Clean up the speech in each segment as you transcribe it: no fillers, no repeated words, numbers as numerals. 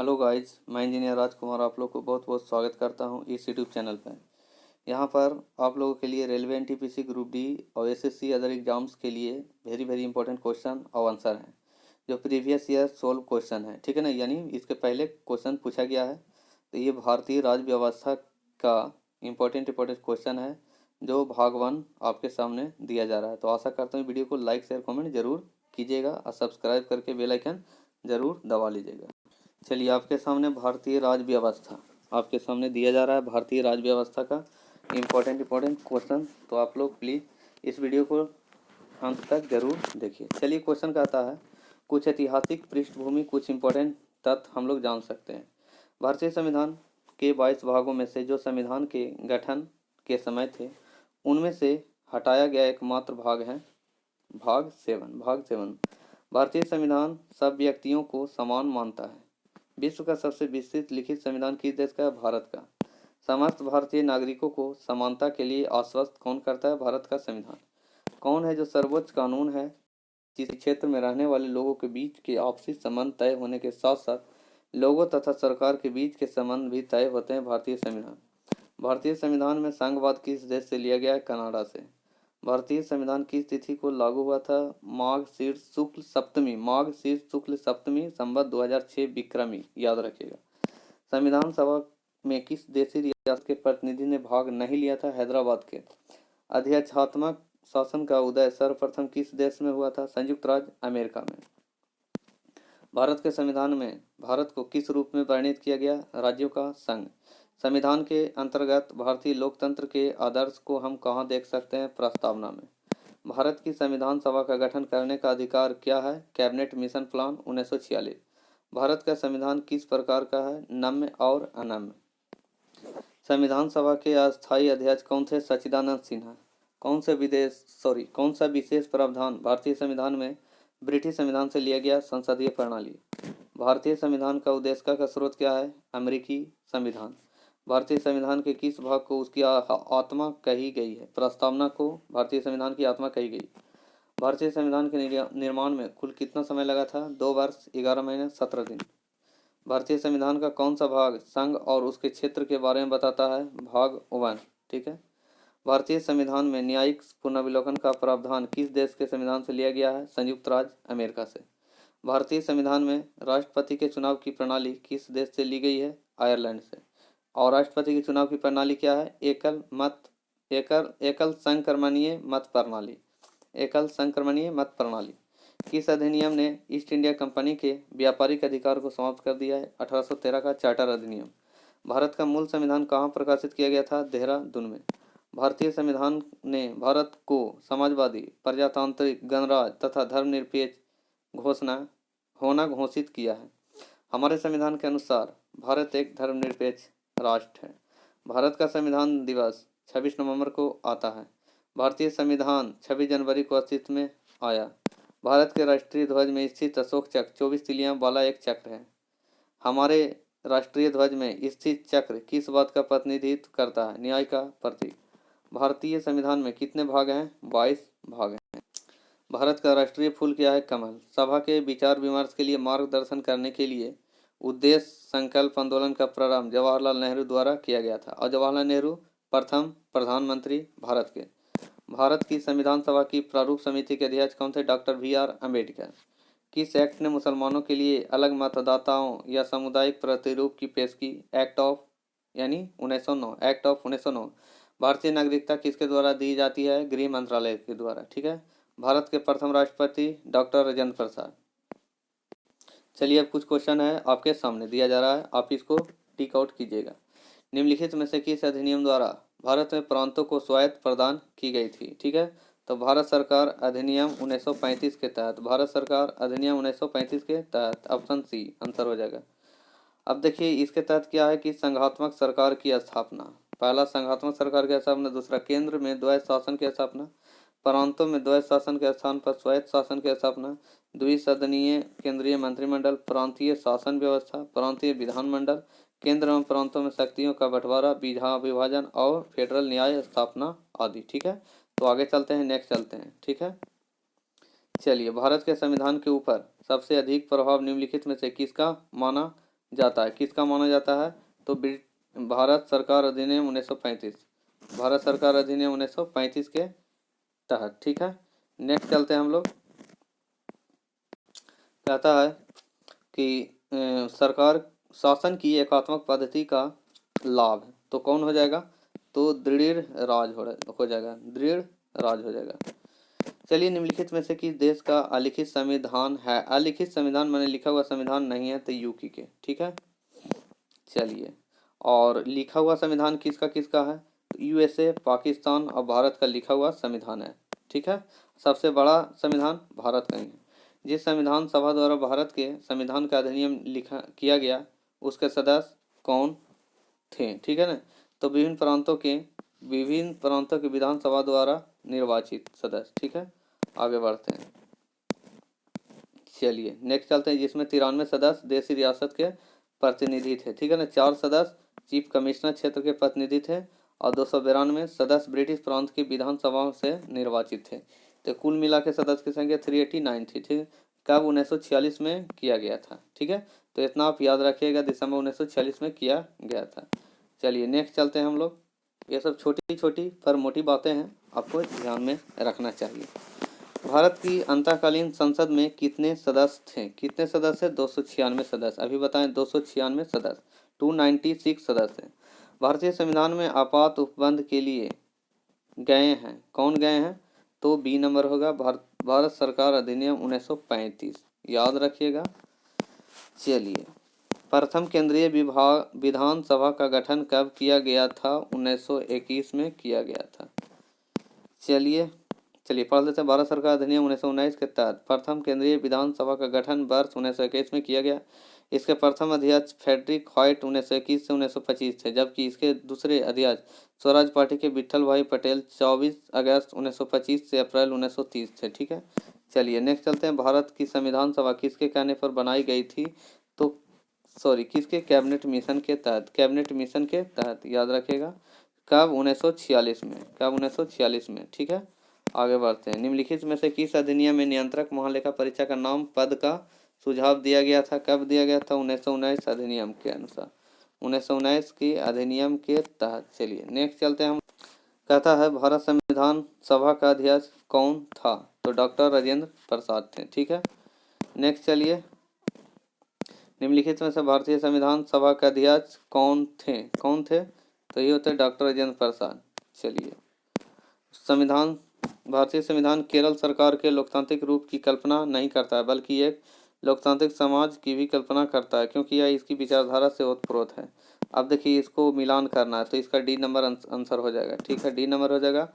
Hello guys, मैं engineer राजकुमार आप लोग को बहुत बहुत स्वागत करता हूं इस यूट्यूब चैनल पर। यहां पर आप लोगों के लिए रेलवे एनटीपीसी ग्रुप डी और एसएससी अदर एग्जाम्स के लिए वेरी वेरी इंपॉर्टेंट क्वेश्चन और आंसर हैं जो प्रीवियस ईयर सोल्व क्वेश्चन है। ठीक है ना, यानी इसके पहले क्वेश्चन पूछा गया है। तो ये भारतीय राज्य व्यवस्था का इम्पोर्टेंट क्वेश्चन है जो भाग 1 आपके सामने दिया जा रहा है। तो आशा करता हूँ वीडियो को लाइक शेयर कमेंट जरूर कीजिएगा और सब्सक्राइब करके बेल आइकन जरूर दबा लीजिएगा। चलिए, आपके सामने भारतीय राज्य व्यवस्था आपके सामने दिया जा रहा है। भारतीय राज्य व्यवस्था का इम्पोर्टेंट क्वेश्चन। तो आप लोग प्लीज़ इस वीडियो को अंत तक जरूर देखिए। चलिए, क्वेश्चन कहता है कुछ ऐतिहासिक पृष्ठभूमि, कुछ इम्पोर्टेंट तथ्य हम लोग जान सकते हैं। भारतीय संविधान के 22 भागों में से जो संविधान के गठन के समय थे उनमें से हटाया गया एकमात्र भाग है भाग 7। भारतीय संविधान सब व्यक्तियों को समान मानता है। विश्व का सबसे विस्तृत लिखित संविधान किस देश का है? भारत का। समस्त भारतीय नागरिकों को समानता के लिए आश्वस्त कौन करता है? भारत का संविधान। कौन है जो सर्वोच्च कानून है? किसी क्षेत्र में रहने वाले लोगों के बीच के आपसी संबंध तय होने के साथ साथ लोगों तथा सरकार के बीच के संबंध भी तय होते हैं। भारतीय संविधान। भारतीय संविधान में संघवाद किस देश से लिया गया है? कनाडा से। भारतीय संविधान किस तिथि को लागू हुआ था? माघ शीर्ष शुक्ल सप्तमी संवत 2006 विक्रमी। याद रखिएगा। संविधान सभा में किस देशी रियासत के प्रतिनिधि ने भाग नहीं लिया था? हैदराबाद के। अध्यक्षात्मक शासन का उदय सर्वप्रथम किस देश में हुआ था? संयुक्त राज्य अमेरिका में। भारत के संविधान में भारत को किस रूप में वर्णित किया गया? राज्यों का संघ। संविधान के अंतर्गत भारतीय लोकतंत्र के आदर्श को हम कहाँ देख सकते हैं? प्रस्तावना में। भारत की संविधान सभा का गठन करने का अधिकार क्या है? Cabinet mission plan 1946। भारत का संविधान किस प्रकार का है? नम्य और अनम्य। संविधान सभा के अस्थायी अध्यक्ष कौन थे? सच्चिदानंद सिन्हा। कौन सा विशेष प्रावधान भारतीय संविधान में ब्रिटिश संविधान से लिया गया? संसदीय प्रणाली। भारतीय संविधान का उद्देश्य का स्रोत क्या है? अमेरिकी संविधान। भारतीय संविधान के किस भाग को उसकी आत्मा कही गई है? प्रस्तावना को भारतीय संविधान की आत्मा कही गई। भारतीय संविधान के निर्माण में कुल कितना समय लगा था? 2 वर्ष 11 महीने 17 दिन। भारतीय संविधान का कौन सा भाग संघ और उसके क्षेत्र के बारे में बताता है? भाग 1। ठीक है। भारतीय संविधान में न्यायिक पुनर्विलोकन का प्रावधान किस देश के संविधान से लिया गया है? संयुक्त राज्य अमेरिका से। भारतीय संविधान में राष्ट्रपति के चुनाव की प्रणाली किस देश से ली गई है? आयरलैंड से। और राष्ट्रपति के चुनाव की प्रणाली क्या है? एकल संक्रमणीय मत प्रणाली। किस अधिनियम ने ईस्ट इंडिया कंपनी के व्यापारिक अधिकार को समाप्त कर दिया है? 1813 का चार्टर अधिनियम। भारत का मूल संविधान कहाँ प्रकाशित किया गया था? देहरादून में। भारतीय संविधान ने भारत को समाजवादी, प्रजातांत्रिक, गणराज्य तथा धर्मनिरपेक्ष घोषित किया है। हमारे संविधान के अनुसार भारत एक धर्मनिरपेक्ष राष्ट्र है। भारत का संविधान दिवस 26 नवंबर को आता है। भारतीय संविधान 26 जनवरी को अस्तित्व में आया। भारत के राष्ट्रीय ध्वज में स्थित अशोक चक्र 24 तिलियां वाला एक चक्र है। हमारे राष्ट्रीय ध्वज में स्थित चक्र किस बात का प्रतिनिधित्व करता है? न्याय का प्रतीक। भारतीय संविधान में कितने भाग हैं? 22 भाग हैं। भारत का राष्ट्रीय फूल क्या है? कमल। सभा के विचार विमर्श के लिए मार्गदर्शन करने के लिए उद्देश्य संकल्प आंदोलन का प्रारंभ जवाहरलाल नेहरू द्वारा किया गया था और जवाहरलाल नेहरू प्रथम प्रधानमंत्री भारत के। भारत की संविधान सभा की प्रारूप समिति के अध्यक्ष कौन थे? Doctor BR Ambedkar. किस एक्ट ने मुसलमानों के लिए अलग मतदाताओं या सामुदायिक प्रतिरूप की पेश की? Act of 1909। भारतीय नागरिकता किसके द्वारा दी जाती है? गृह मंत्रालय के द्वारा। ठीक है। भारत के प्रथम राष्ट्रपति डॉक्टर राजेंद्र प्रसाद। चलिए, अब कुछ क्वेश्चन है आपके सामने दिया जा रहा है, आप इसको टिक आउट कीजिएगा। निम्नलिखित में से किस अधिनियम द्वारा भारत में प्रांतों को स्वायत्त प्रदान की गई थी? ठीक है। तो भारत सरकार अधिनियम 1935 के तहत। भारत सरकार अधिनियम 1935 के तहत ऑप्शन सी आंसर हो जाएगा। अब देखिए, इसके तहत क्या है कि संघात्मक सरकार की स्थापना। पहला संघात्मक सरकार की स्थापना, दूसरा केंद्र में द्वैध शासन की स्थापना, प्रांतों में द्वैध शासन के स्थान पर स्वायत्त शासन की स्थापना, द्विसदनीय केंद्रीय मंत्रिमंडल, प्रांतीय शासन व्यवस्था, प्रांतीय विधानमंडल, केंद्र एवं प्रांतों में शक्तियों का बंटवारा, विभाजन और फेडरल न्याय स्थापना आदि। ठीक है। तो आगे चलते हैं, नेक्स्ट चलते हैं। ठीक है। चलिए, भारत के संविधान के ऊपर सबसे अधिक प्रभाव निम्नलिखित में से किसका माना जाता है, किसका माना जाता है? तो भारत सरकार अधिनियम 1935, भारत सरकार अधिनियम 1935 के तहत। ठीक है, नेक्स्ट चलते हैं हम लोग। कहता है कि सरकार शासन की एकात्मक पद्धति का लाभ, तो कौन हो जाएगा? तो दृढ़ राज हो जाएगा, दृढ़ राज हो जाएगा। चलिए, निम्नलिखित में से किस देश का अलिखित संविधान है? अलिखित संविधान माने लिखा हुआ संविधान नहीं है, तो यूके के। ठीक है, चलिए, और लिखा हुआ संविधान किसका किसका है? यूएसए, पाकिस्तान और भारत का लिखा हुआ संविधान है। ठीक है, सबसे बड़ा संविधान भारत का ही है। जिस संविधान सभा द्वारा भारत के संविधान का अधिनियम लिखा किया गया, उसके सदस्य कौन थे? ठीक है ना, तो विभिन्न प्रांतों के विधानसभा द्वारा निर्वाचित सदस्य। ठीक है, आगे बढ़ते हैं। चलिए, नेक्स्ट चलते हैं, जिसमें 93 सदस्य देशी रियासत के प्रतिनिधि थे। ठीक है ना, 4 सदस्य चीफ कमिश्नर क्षेत्र के प्रतिनिधि थे और 292 सदस्य ब्रिटिश प्रांत की विधानसभाओं से निर्वाचित थे। तो कुल मिला के सदस्य की संख्या 389 थी। ठीक, कब? 1946 में किया गया था। ठीक है, तो इतना आप याद रखिएगा, दिसंबर 1946 में किया गया था। चलिए, नेक्स्ट चलते हैं हम लोग। ये सब छोटी छोटी पर मोटी बातें हैं, आपको ध्यान में रखना चाहिए। भारत की अंतःकालीन संसद में कितने सदस्य थे? कितने सदस्य? 296 सदस्य। अभी बताएं, 296 सदस्य, 296 सदस्य हैं। भारतीय संविधान में आपात उपबंध के लिए गए हैं, कौन गए हैं? तो बी नंबर होगा, भारत सरकार अधिनियम 1935, याद रखिएगा। चलिए, प्रथम केंद्रीय विधानसभा का गठन कब किया गया था? 1921 में किया गया था। चलिए पढ़ लेते हैं। भारत सरकार अधिनियम 1919 के तहत प्रथम केंद्रीय विधानसभा का गठन वर्ष 1921 में किया गया। इसके प्रथम अध्यक्ष फ्रेडरिक व्हाइट 1921 से 1925 थे, जबकि इसके दूसरे अध्यक्ष स्वराज पार्टी के विट्ठल भाई पटेल 24 अगस्त 1925 से अप्रैल 1930 थे। ठीक है, चलिए नेक्स्ट चलते हैं। भारत की संविधान सभा किसके कहने पर बनाई गई थी? तो किसके? कैबिनेट मिशन के तहत, कैबिनेट मिशन के तहत, याद रखिएगा। कब? 1946 में। कब? 1946 में। ठीक है, आगे बढ़ते हैं। निम्नलिखित में से किस अधिनियम में नियंत्रक महालेखा परीक्षा का नाम पद का सुझाव दिया गया था? कब दिया गया था? 1919 अधिनियम के अनुसार, 1919 के अधिनियम के तहत। चलिए नेक्स्ट चलते हैं हम। कहता है भारत संविधान सभा का अध्यक्ष कौन था? तो डॉक्टर राजेंद्र प्रसाद थे। ठीक है, नेक्स्ट चलिए। निम्नलिखित में से भारतीय संविधान सभा के अध्यक्ष कौन थे? कौन थे? तो ये होते डॉक्टर राजेंद्र प्रसाद। चलिए, भारतीय संविधान केरल सरकार के लोकतांत्रिक रूप की कल्पना नहीं करता है, बल्कि एक लोकतांत्रिक समाज की भी कल्पना करता है, क्योंकि यह इसकी विचारधारा से ओतप्रोत है। अब देखिए, इसको मिलान करना है, तो इसका डी नंबर आंसर हो जाएगा। ठीक है, डी नंबर हो जाएगा।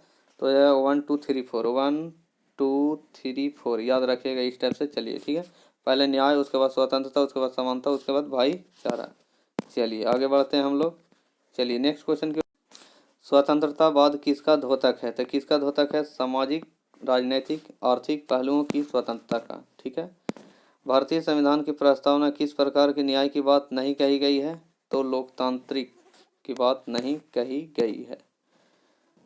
तो यह 1 2 3 4, 1 2 3 4, याद रखिएगा इस टाइप से। चलिए ठीक है, पहले न्याय, उसके बाद स्वतंत्रता, उसके बाद समानता, उसके बाद भाईचारा। चलिए आगे बढ़ते हैं हम लोग। चलिए नेक्स्ट क्वेश्चन की। स्वतंत्रतावाद किसका द्योतक है? तो किसका द्योतक है? सामाजिक, राजनीतिक, आर्थिक पहलुओं की स्वतंत्रता का। ठीक है, भारतीय संविधान की प्रस्तावना किस प्रकार के न्याय की बात नहीं कही गई है? तो लोकतांत्रिक की बात नहीं कही गई है।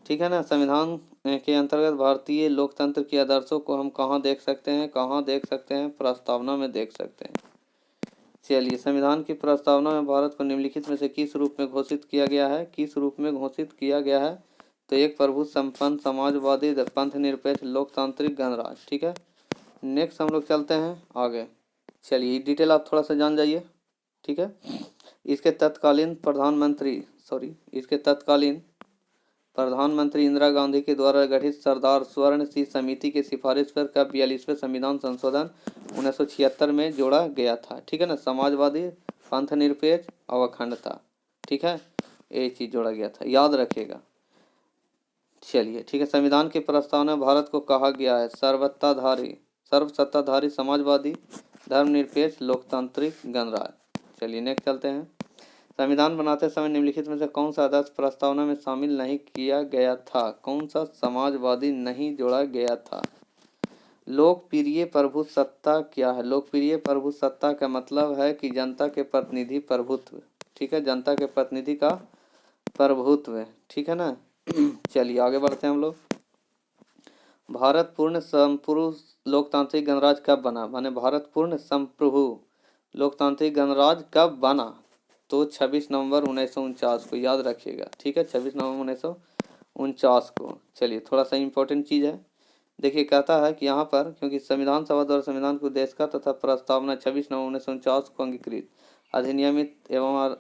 ठीक है ना, संविधान के अंतर्गत भारतीय लोकतंत्र के आदर्शों को हम कहाँ देख सकते हैं? कहाँ देख सकते हैं? प्रस्तावना में देख सकते हैं। चलिए, संविधान की प्रस्तावना में भारत को निम्नलिखित में से किस रूप में घोषित किया गया है? किस रूप में घोषित किया गया है? तो एक प्रभु संपन्न, समाजवादी, पंथ निरपेक्ष, लोकतांत्रिक गणराज्य। ठीक है, नेक्स्ट हम लोग चलते हैं आगे। चलिए, डिटेल आप थोड़ा सा जान जाइए। ठीक है, इसके तत्कालीन प्रधानमंत्री इंदिरा गांधी के द्वारा गठित सरदार स्वर्ण सिंह समिति की सिफारिश पर कब 42वें संविधान संशोधन 1976 में जोड़ा गया था? ठीक है ना, समाजवादी, पंथ निरपेक्ष और अखंडता। ठीक है, ये चीज जोड़ा गया था, याद रखिएगा। चलिए ठीक है, संविधान की प्रस्तावना में भारत को कहा गया है सर्वसत्ताधारी, समाजवादी, धर्मनिरपेक्ष, लोकतांत्रिक गणराज्य। चलिए नेक्स्ट चलते हैं। संविधान बनाते समय निम्नलिखित में से कौन सा आदर्श प्रस्तावना में शामिल नहीं किया गया था? कौन सा समाजवादी नहीं जोड़ा गया था? लोकप्रिय प्रभुसत्ता क्या है? लोकप्रिय प्रभुसत्ता का मतलब है कि जनता के प्रतिनिधि प्रभुत्व। ठीक है, जनता के प्रतिनिधि का प्रभुत्व। ठीक है ना, चलिए आगे बढ़ते हैं हम लोग। भारत पूर्ण संप्रभु लोकतांत्रिक गणराज्य कब बना? माने भारत पूर्ण संप्रभु लोकतांत्रिक गणराज्य कब बना? तो 26 नवंबर 1949 को, याद रखिएगा, ठीक है, 26 नवंबर 1949 को। चलिए, थोड़ा सा इंपॉर्टेंट चीज़ है। देखिए, कहता है कि यहाँ पर क्योंकि संविधान सभा द्वारा संविधान के उद्देश्य का तथा प्रस्तावना 26 नवंबर 1949 को अंगीकृत, अधिनियमित एवं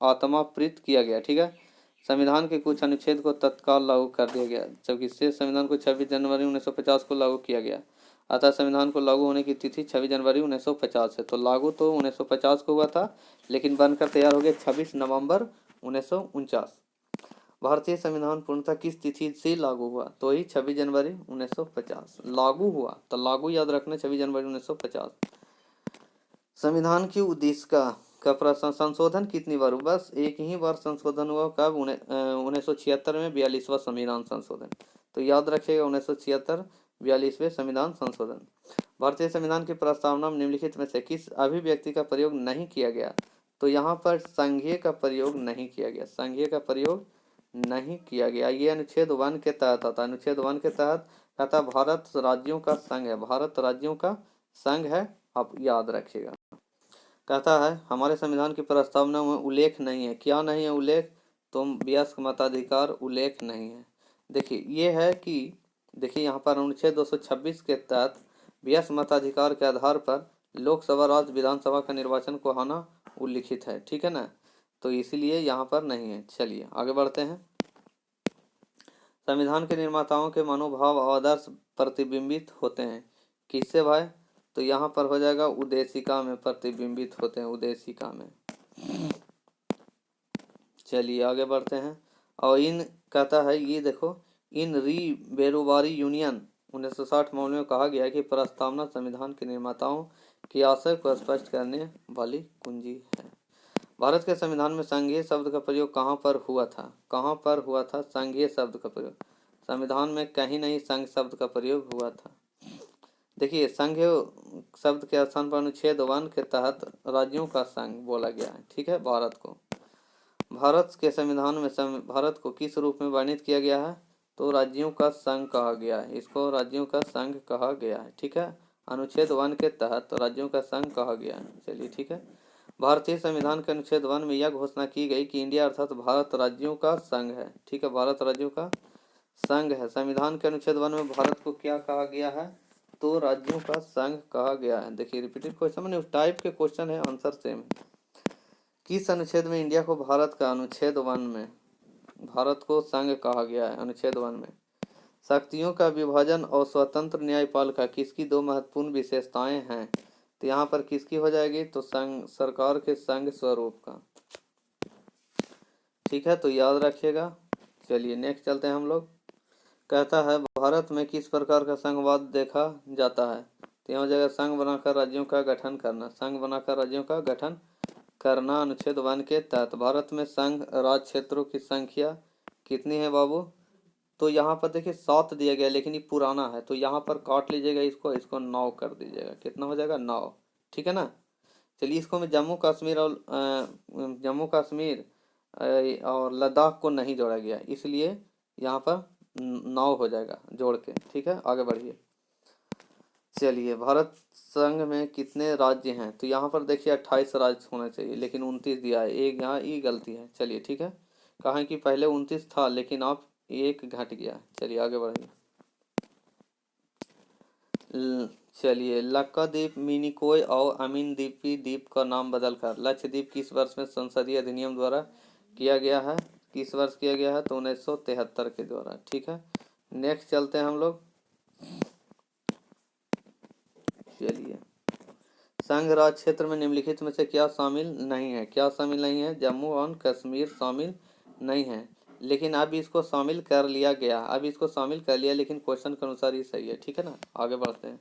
आत्माप्रीत किया गया, ठीक है। संविधान के कुछ अनुच्छेद को तत्काल लागू कर दिया गया, जबकि शेष संविधान को 26 जनवरी 1950 को लागू किया गया। अतः संविधान को लागू होने की तिथि 26 जनवरी 1950 है। तो लागू तो 1950 को हुआ था, लेकिन बनकर तैयार हो गया 26 नवंबर 1949। भारतीय संविधान पूर्णतः किस तिथि से लागू हुआ? तो ही 26 जनवरी 1950 लागू हुआ। तो लागू याद रखना, 26 जनवरी 1950। संविधान की उद्देश्य का संशोधन कितनी बार हुआ? बस एक ही बार संशोधन हुआ। कब? 1976 में 42वां संविधान संशोधन। तो याद रखिएगा, 1976 42वें संविधान संशोधन। भारतीय संविधान की प्रस्तावना में निम्नलिखित में से किस अभिव्यक्ति का प्रयोग नहीं किया गया? तो यहाँ पर संघीय का प्रयोग नहीं किया गया, संघीय का प्रयोग नहीं किया गया। ये अनुच्छेद 1 के तहत आता है। अनुच्छेद 1 के तहत कहता भारत राज्यों का संघ है, भारत राज्यों का संघ है, आप याद रखिएगा। कहता है हमारे संविधान की प्रस्तावना में उल्लेख नहीं है। क्या नहीं है उल्लेख? तो वयस्क मताधिकार उल्लेख नहीं है। देखिए, ये है कि देखिए यहाँ पर अनुच्छेद 226 के तहत वयस्क मताधिकार के आधार पर लोकसभा, राज्य विधानसभा का निर्वाचन को होना उल्लिखित है, ठीक है ना। तो इसीलिए यहाँ पर नहीं है। चलिए आगे बढ़ते हैं। संविधान के निर्माताओं के मनोभाव और आदर्श प्रतिबिंबित होते हैं किससे भाई? तो यहाँ पर हो जाएगा उद्देशिका में प्रतिबिंबित होते हैं, उद्देशिका में। चलिए आगे बढ़ते हैं। और इन कहता है, ये देखो, इन बेरोबारी यूनियन 1960 मामले में कहा गया है कि प्रस्तावना संविधान के निर्माताओं की आशय को स्पष्ट करने वाली कुंजी है। भारत के संविधान में संघीय शब्द का प्रयोग कहाँ पर हुआ था? कहाँ पर हुआ था संघीय शब्द का प्रयोग? संविधान में कहीं नहीं संघ शब्द का प्रयोग हुआ था। देखिए, संघ शब्द के स्थान पर अनुच्छेद 1 के तहत राज्यों का संघ बोला गया है, ठीक है, भारत को। भारत के संविधान में भारत को किस रूप में वर्णित किया गया है? तो राज्यों का संघ कहा गया है, इसको राज्यों का संघ कहा गया है, ठीक है। अनुच्छेद 1 के तहत राज्यों का संघ कहा गया है। चलिए ठीक है। भारतीय संविधान के अनुच्छेद 1 में यह घोषणा की गई कि इंडिया अर्थात भारत राज्यों का संघ है, ठीक है, भारत राज्यों का संघ है। संविधान के अनुच्छेद 1 में भारत को क्या कहा गया है? तो राज्यों का संघ कहा गया है। देखिए, रिपीटेड क्वेश्चन मैंने उस टाइप के क्वेश्चन है, आंसर सेम है। किस अनुच्छेद में इंडिया को भारत का? अनुच्छेद 1 में भारत को संघ कहा गया है, अनुच्छेद 1 में। शक्तियों का विभाजन और स्वतंत्र न्यायपालिका किसकी दो महत्वपूर्ण विशेषताएं हैं? तो यहाँ पर किसकी हो जाएगी? तो संघ, सरकार के संघ स्वरूप का, ठीक है, तो याद रखिएगा। चलिए नेक्स्ट चलते हैं हम लोग। कहता है भारत में किस प्रकार का संघवाद देखा जाता है? तो यहाँ जगह संघ बनाकर राज्यों का गठन करना, संघ बनाकर राज्यों का गठन करना। अनुच्छेद 1 के तहत भारत में संघ राज्य क्षेत्रों की संख्या कितनी है बाबू? तो यहाँ पर देखिए 7 दिया गया, लेकिन ये पुराना है, तो यहाँ पर काट लीजिएगा, इसको 9 कर दीजिएगा। कितना हो जाएगा? 9, ठीक है ना। चलिए, इसको मैं जम्मू कश्मीर और लद्दाख को नहीं जोड़ा गया, इसलिए यहाँ पर 9 हो जाएगा जोड़ के, ठीक है। आगे बढ़िए। चलिए, भारत संघ में कितने राज्य हैं? तो यहाँ पर देखिए 28 राज्य होना चाहिए, लेकिन 29 दिया है। एक यहाँ ये गलती है। चलिए ठीक है, कहा कि पहले 29 था, लेकिन अब एक घट गया। चलिए आगे बढ़िए। चलिए, लक्षद्वीप, मिनिकॉय और अमीनद्वीपी द्वीप का नाम बदलकर लक्षद्वीप किस वर्ष में संसदीय अधिनियम द्वारा किया गया है? किस वर्ष किया गया है? तो 1973 के द्वारा, ठीक है। नेक्स्ट चलते हैं हम लोग। चलिए, संघ राज्य क्षेत्र में निम्नलिखित में से क्या शामिल नहीं है? क्या शामिल नहीं है? जम्मू और कश्मीर शामिल नहीं है, लेकिन अब इसको शामिल कर लिया गया, अब इसको शामिल कर लिया, लेकिन क्वेश्चन के अनुसार ही सही है, ठीक है ना। आगे बढ़ते हैं।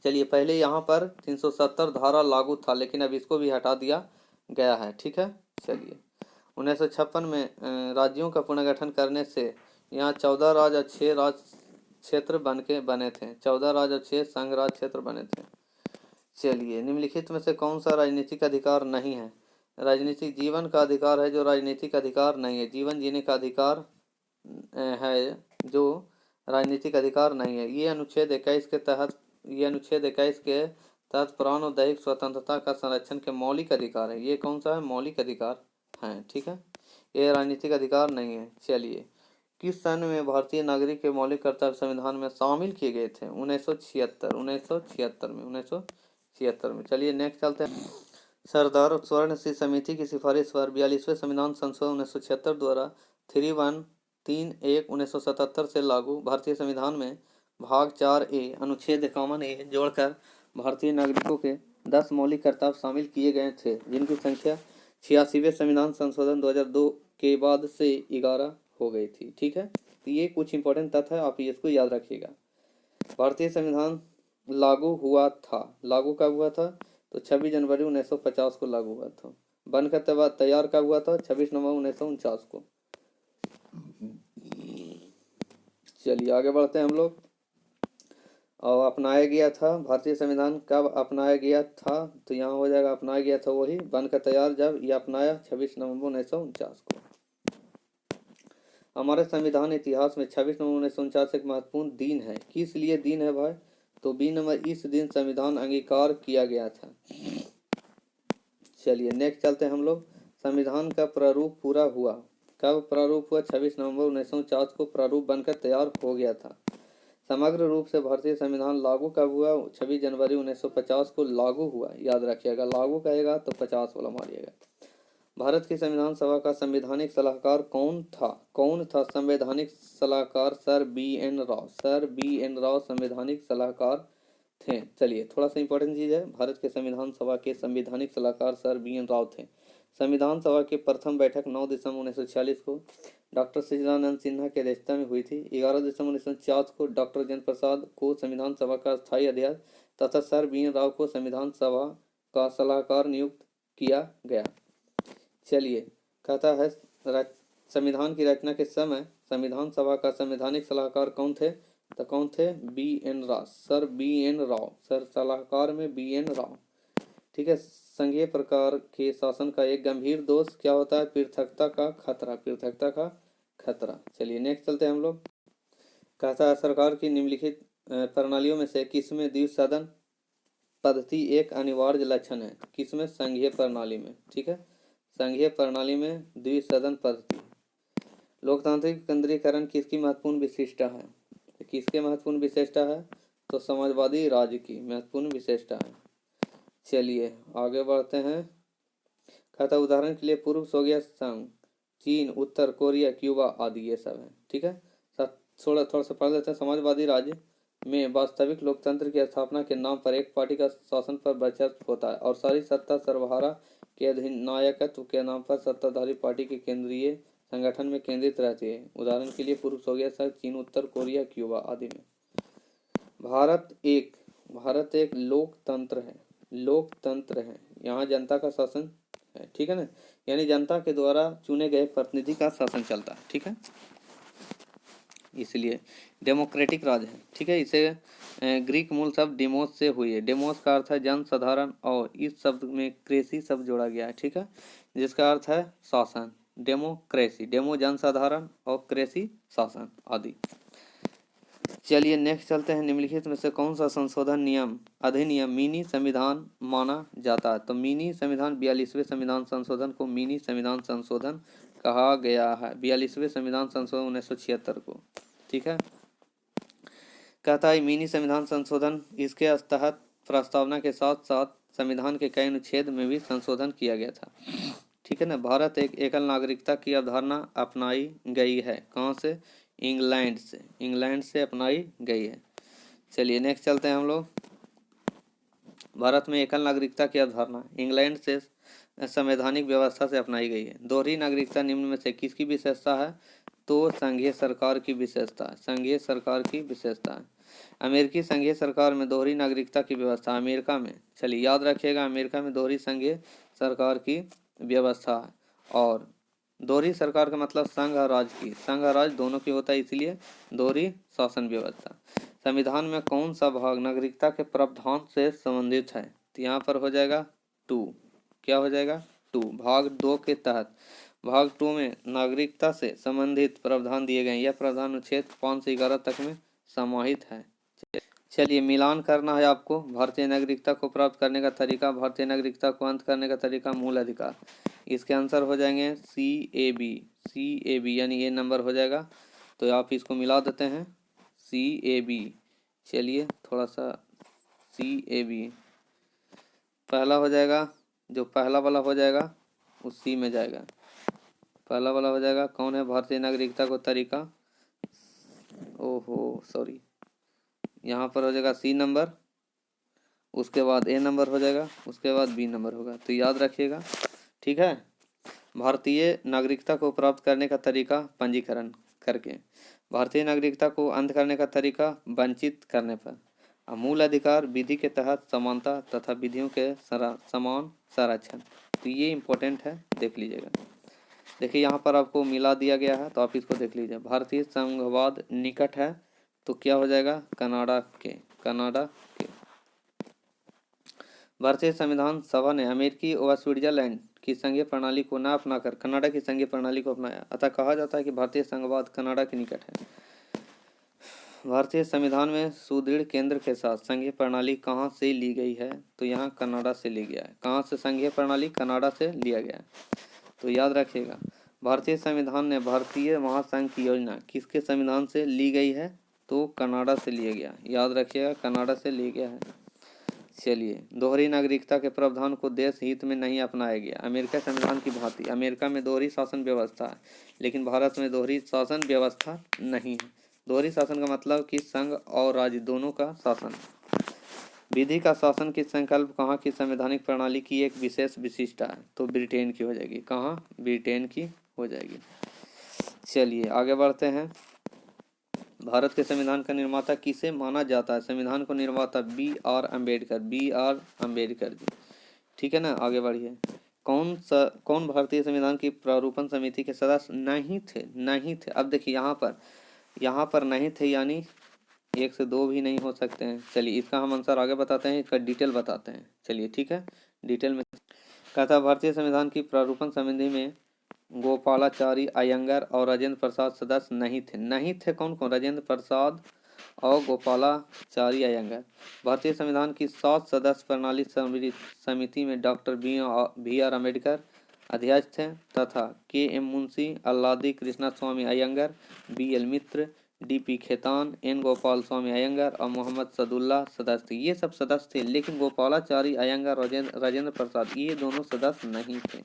चलिए, पहले यहाँ पर 370 धारा लागू था, लेकिन अब इसको भी हटा दिया गया है, ठीक है। चलिए, 1956 में राज्यों का पुनर्गठन करने से यहाँ 14 राज्य और 6 राज्य क्षेत्र बने थे, 14 राज्य और 6 संघ राज्य क्षेत्र बने थे। चलिए, निम्नलिखित में से कौन सा राजनीतिक अधिकार नहीं है? राजनीतिक जीवन का अधिकार है, जो राजनीतिक अधिकार नहीं है। जीवन जीने का अधिकार है, जो राजनीतिक अधिकार नहीं है। ये अनुच्छेद 21 के तथा प्राण और दैहिक स्वतंत्रता का संरक्षण के मौलिक अधिकार है। ये कौन सा है? मौलिक अधिकार हैं। ठीक है, ये राजनीतिक अधिकार नहीं है। चलिए, किस सन में भारतीय नागरिक के मौलिक कर्तव्य संविधान में शामिल किए गए थे? 1976 में। चलिए नेक्स्ट चलते हैं। सरदार स्वर्ण सिंह समिति की सिफारिश पर 42वें संविधान संशोधन 1976 द्वारा 3131/1977 से लागू भारतीय संविधान में भाग 4A अनुच्छेद 51A जोड़कर भारतीय नागरिकों के 10 मौलिक कर्तव्य शामिल किए गए थे, जिनकी संख्या 86वें संविधान संशोधन 2002 के बाद से 11 हो गई थी। ठीक है, तो ये कुछ इंपॉर्टेंट तथ्य है, आप इसको याद रखिएगा। भारतीय संविधान लागू हुआ था, लागू कब हुआ था? तो 26 जनवरी 1950 को लागू हुआ था। बनकर तैयार कब हुआ था? 26 नवंबर 1949 को। चलिए आगे बढ़ते हैं हम लोग। और अपनाया गया था, भारतीय संविधान कब अपनाया गया था? तो यहाँ हो जाएगा अपनाया गया था वही बनकर तैयार जब ये अपनाया 26 नवंबर 1949 को। हमारे संविधान इतिहास में 26 नवंबर 1949 एक महत्वपूर्ण दिन है। किस लिए दिन है भाई? तो 20 नवंबर इस दिन संविधान अंगीकार किया गया था। चलिए नेक्स्ट चलते हैं हम लोग। संविधान का प्रारूप पूरा हुआ कब? प्रारूप हुआ 26 नवंबर 1949 को, प्रारूप बनकर तैयार हो गया था। समग्र रूप से भारतीय संविधान लागू कब हुआ? 26 जनवरी 1950 को लागू हुआ। याद रखिएगा, लागू कहेगा तो 50 वाला मारिएगा। भारत की संविधान सभा का संवैधानिक सलाहकार कौन था? कौन था संवैधानिक सलाहकार? Sir BN Rao. Sir BN Rao संवैधानिक सलाहकार थे। चलिए थोड़ा सा इंपॉर्टेंट चीज है, भारत के संविधान सभा के संवैधानिक सलाहकार सर BN राव थे। संविधान सभा की प्रथम बैठक 9 दिसंबर 1946 को डॉक्टर सच्चिदानंद सिन्हा की अध्यक्षता में हुई थी। 11 दिसंबर 1950 को डॉक्टर राजेंद्र प्रसाद को संविधान सभा का स्थायी अध्यक्ष तथा सर BN राव को संविधान सभा का सलाहकार नियुक्त किया गया। चलिए, कहता है संविधान की रचना के समय संविधान सभा का संवैधानिक सलाहकार कौन थे? तो कौन थे? BN Rao. Sir BN Rao, sir सलाहकार में BN राव। ठीक है, संघीय प्रकार के शासन का एक गंभीर दोष क्या होता है? पृथकता का खतरा। पृथकता का खतरा। चलिए नेक्स्ट चलते हैं हम लोग। कहता है सरकार की निम्नलिखित प्रणालियों में से किसमें द्विसदन पद्धति एक अनिवार्य लक्षण है? किसमें? संघीय प्रणाली में। ठीक है, संघीय प्रणाली में द्विसदन पद्धति। लोकतांत्रिक केंद्रीकरण किसकी महत्वपूर्ण विशेषता है? किसके महत्वपूर्ण विशेषता है? तो समाजवादी राज्य की महत्वपूर्ण विशेषता है। चलिए आगे बढ़ते हैं। कहता उदाहरण के लिए पूर्व सोवियत संघ, चीन, उत्तर कोरिया, क्यूबा आदि ये सब है। ठीक है, थोड़ा सा पढ़ लेते हैं। समाजवादी राज्य में वास्तविक लोकतंत्र की स्थापना के नाम पर एक पार्टी का शासन पर वर्चस्व होता है और सारी सत्ता सर्वहारा के अधिनायकत्व के नाम पर सत्ताधारी पार्टी के केंद्रीय संगठन में केंद्रित रहती है। उदाहरण के लिए पूर्व सोवियत संघ, चीन, उत्तर कोरिया, क्यूबा आदि में। भारत एक लोकतंत्र है। लोकतंत्र है, यहाँ जनता का शासन है। ठीक है ना, यानी जनता के द्वारा चुने गए प्रतिनिधि का शासन चलता है। ठीक है, इसलिए डेमोक्रेटिक राज्य है। ठीक है, इसे ग्रीक मूल शब्द डेमोस से हुई है। डेमोस का अर्थ है जनसाधारण और इस शब्द में क्रेसी शब्द जोड़ा गया है। ठीक है, जिसका अर्थ है शासन। डेमोक्रेसी, डेमो जनसाधारण और क्रेसी शासन आदि। चलिए नेक्स्ट चलते हैं। निम्नलिखित में से कौन सा संशोधन नियम अधिनियम मिनी संविधान माना जाता है? तो मिनी संविधान 42वें संविधान संशोधन को मिनी संविधान संशोधन कहा गया है। 42वें संविधान संशोधन 1976 को। ठीक है, कहता है मिनी संविधान संशोधन इसके तहत प्रस्तावना के साथ साथ संविधान के कई अनुच्छेद में भी संशोधन किया गया था। ठीक है ना, भारत एक एकल नागरिकता की अवधारणा अपनाई गई है। कहाँ से? इंग्लैंड से। इंग्लैंड से अपनाई गई है। चलिए नेक्स्ट चलते हैं हम लोग। भारत में एकल नागरिकता की अवधारणा इंग्लैंड से संवैधानिक व्यवस्था से अपनाई गई है। दोहरी नागरिकता निम्न में से किसकी विशेषता है? तो संघीय सरकार की विशेषता है। संघीय सरकार की विशेषता है। अमेरिकी संघीय सरकार में दोहरी नागरिकता की व्यवस्था अमेरिका में। चलिए याद रखिएगा, अमेरिका में दोहरी संघीय सरकार की व्यवस्था है। और दोहरी सरकार का मतलब संघ और राज्य की, संघ और राज्य दोनों की होता है, इसलिए दोहरी शासन व्यवस्था। संविधान में कौन सा भाग नागरिकता के प्रावधान से संबंधित है? तो यहाँ पर हो जाएगा 2। क्या हो जाएगा? 2। भाग 2 के तहत भाग 2 में नागरिकता से संबंधित प्रावधान दिए गए। यह प्रावधान अनुच्छेद 5 से 11 तक में समाहित है। चलिए मिलान करना है आपको। भारतीय नागरिकता को प्राप्त करने का तरीका, भारतीय नागरिकता को अंत करने का तरीका, मूल अधिकार। इसके आंसर हो जाएंगे CAB यानी ये नंबर हो जाएगा। तो आप इसको मिला देते हैं CAB। चलिए थोड़ा सा CAB पहला हो जाएगा, जो पहला वाला हो जाएगा उस C में जाएगा। पहला वाला हो जाएगा कौन है भारतीय नागरिकता को तरीका, ओहो सॉरी, यहाँ पर हो जाएगा C नंबर, उसके बाद A नंबर हो जाएगा, उसके बाद B नंबर होगा। तो याद रखिएगा, ठीक है। भारतीय नागरिकता को प्राप्त करने का तरीका पंजीकरण करके, भारतीय नागरिकता को अंत करने का तरीका वंचित करने पर, मूल अधिकार विधि के तहत समानता तथा विधियों के समान संरक्षण। तो ये इम्पोर्टेंट है, देख लीजिएगा। देखिए यहाँ पर आपको मिला दिया गया है, तो आप इसको देख लीजिए। भारतीय संघवाद निकट है, तो क्या हो जाएगा कनाडा के। भारतीय संविधान सभा ने अमेरिकी व स्विट्जरलैंड की संघीय प्रणाली को न अपनाकर कनाडा की संघीय प्रणाली को अपनाया, अतः कहा जाता है कि भारतीय संघवाद कनाडा के निकट है। भारतीय संविधान में सुदृढ़ केंद्र के साथ संघीय प्रणाली कहाँ से ली गई है, तो यहाँ कनाडा से ली गया है। कहाँ से संघीय प्रणाली, कनाडा से लिया गया है। तो याद रखिएगा, भारतीय संविधान ने भारतीय महासंघ की योजना किसके संविधान से ली गई है, तो कनाडा से लिया गया। याद रखिएगा, कनाडा से लिया गया है। चलिए, दोहरी नागरिकता के प्रावधान को देश हित में नहीं अपनाया गया। अमेरिका संविधान की भांति अमेरिका में दोहरी शासन व्यवस्था है, लेकिन भारत में दोहरी शासन व्यवस्था नहीं है। दोहरी शासन का मतलब कि संघ और राज्य दोनों का शासन। विधि का शासन की संकल्प कहाँ की संवैधानिक प्रणाली की एक विशेष विशिष्टता है, तो ब्रिटेन की हो जाएगी। कहाँ, ब्रिटेन की हो जाएगी। चलिए आगे बढ़ते हैं। भारत के संविधान का निर्माता किसे माना जाता है? संविधान को निर्माता BR अम्बेडकर जी, ठीक है ना। आगे बढ़िए। कौन भारतीय संविधान की प्रारूपण समिति के सदस्य नहीं थे? अब देखिए यहाँ पर नहीं थे, यानी 1 से 2 भी नहीं हो सकते हैं। चलिए इसका हम आंसर आगे बताते हैं, इसका डिटेल बताते हैं। चलिए ठीक है, डिटेल में कहता है भारतीय संविधान की प्रारूपण समिति में गोपालाचारी अयंगर और राजेंद्र प्रसाद सदस्य नहीं थे। कौन? राजेंद्र प्रसाद और गोपालाचारी अयंगर। भारतीय संविधान की 7 सदस्य प्रणाली समिति में डॉक्टर BR अम्बेडकर अध्यक्ष थे तथा KM मुंशी, अल्लादी कृष्णा स्वामी अयंगर, BL मित्र, DP खेतान, N गोपाल स्वामी अयंगर और मोहम्मद सदुल्ला सदस्य थे। ये सब सदस्य थे, लेकिन गोपालाचारी अयंगर राजेंद्र प्रसाद ये दोनों सदस्य नहीं थे।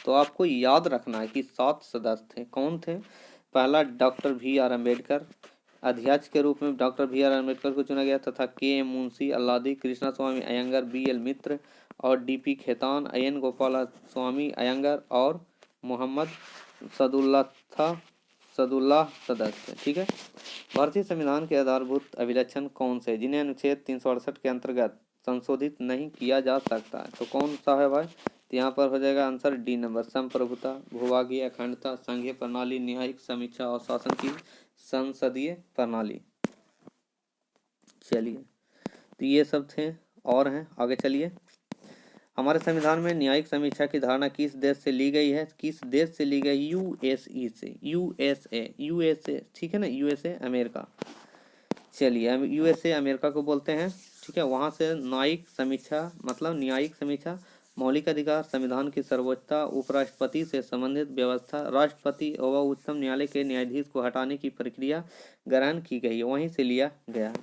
तो आपको याद रखना है कि 7 सदस्य थे। कौन थे? पहला डॉक्टर BR अम्बेडकर, अध्यक्ष के रूप में डॉक्टर BR अम्बेडकर को चुना गया तथा KM मुंशी, अल्लादी कृष्णा स्वामी अयंगर, BL मित्र और DP खेतान, N गोपाल स्वामी अयंगर और मोहम्मद सदुल्ला सदस्य। ठीक है। भारतीय संविधान के आधारभूत अभिलक्षण कौन से, जिन्हें अनुच्छेद 368 के अंतर्गत संशोधित नहीं किया जा सकता है? तो कौन सा है भाई? तो यहाँ पर हो जाएगा आंसर D नंबर, संप्रभुता, भूभागीय अखंडता, संघीय प्रणाली, न्यायिक समीक्षा और शासन की संसदीय प्रणाली। चलिए, तो ये सब थे और हैं। आगे चलिए। हमारे संविधान में न्यायिक समीक्षा की धारणा किस देश से ली गई है? किस देश से ली गई? USA से। USA, ठीक है ना, USA अमेरिका। चलिए, USA अमेरिका को बोलते हैं, ठीक है। वहाँ से न्यायिक समीक्षा मतलब न्यायिक समीक्षा, मौलिक अधिकार, संविधान की सर्वोच्चता, उपराष्ट्रपति से संबंधित व्यवस्था, राष्ट्रपति व उच्चतम न्यायालय के न्यायाधीश को हटाने की प्रक्रिया ग्रहण की गई, वहीं से लिया गया।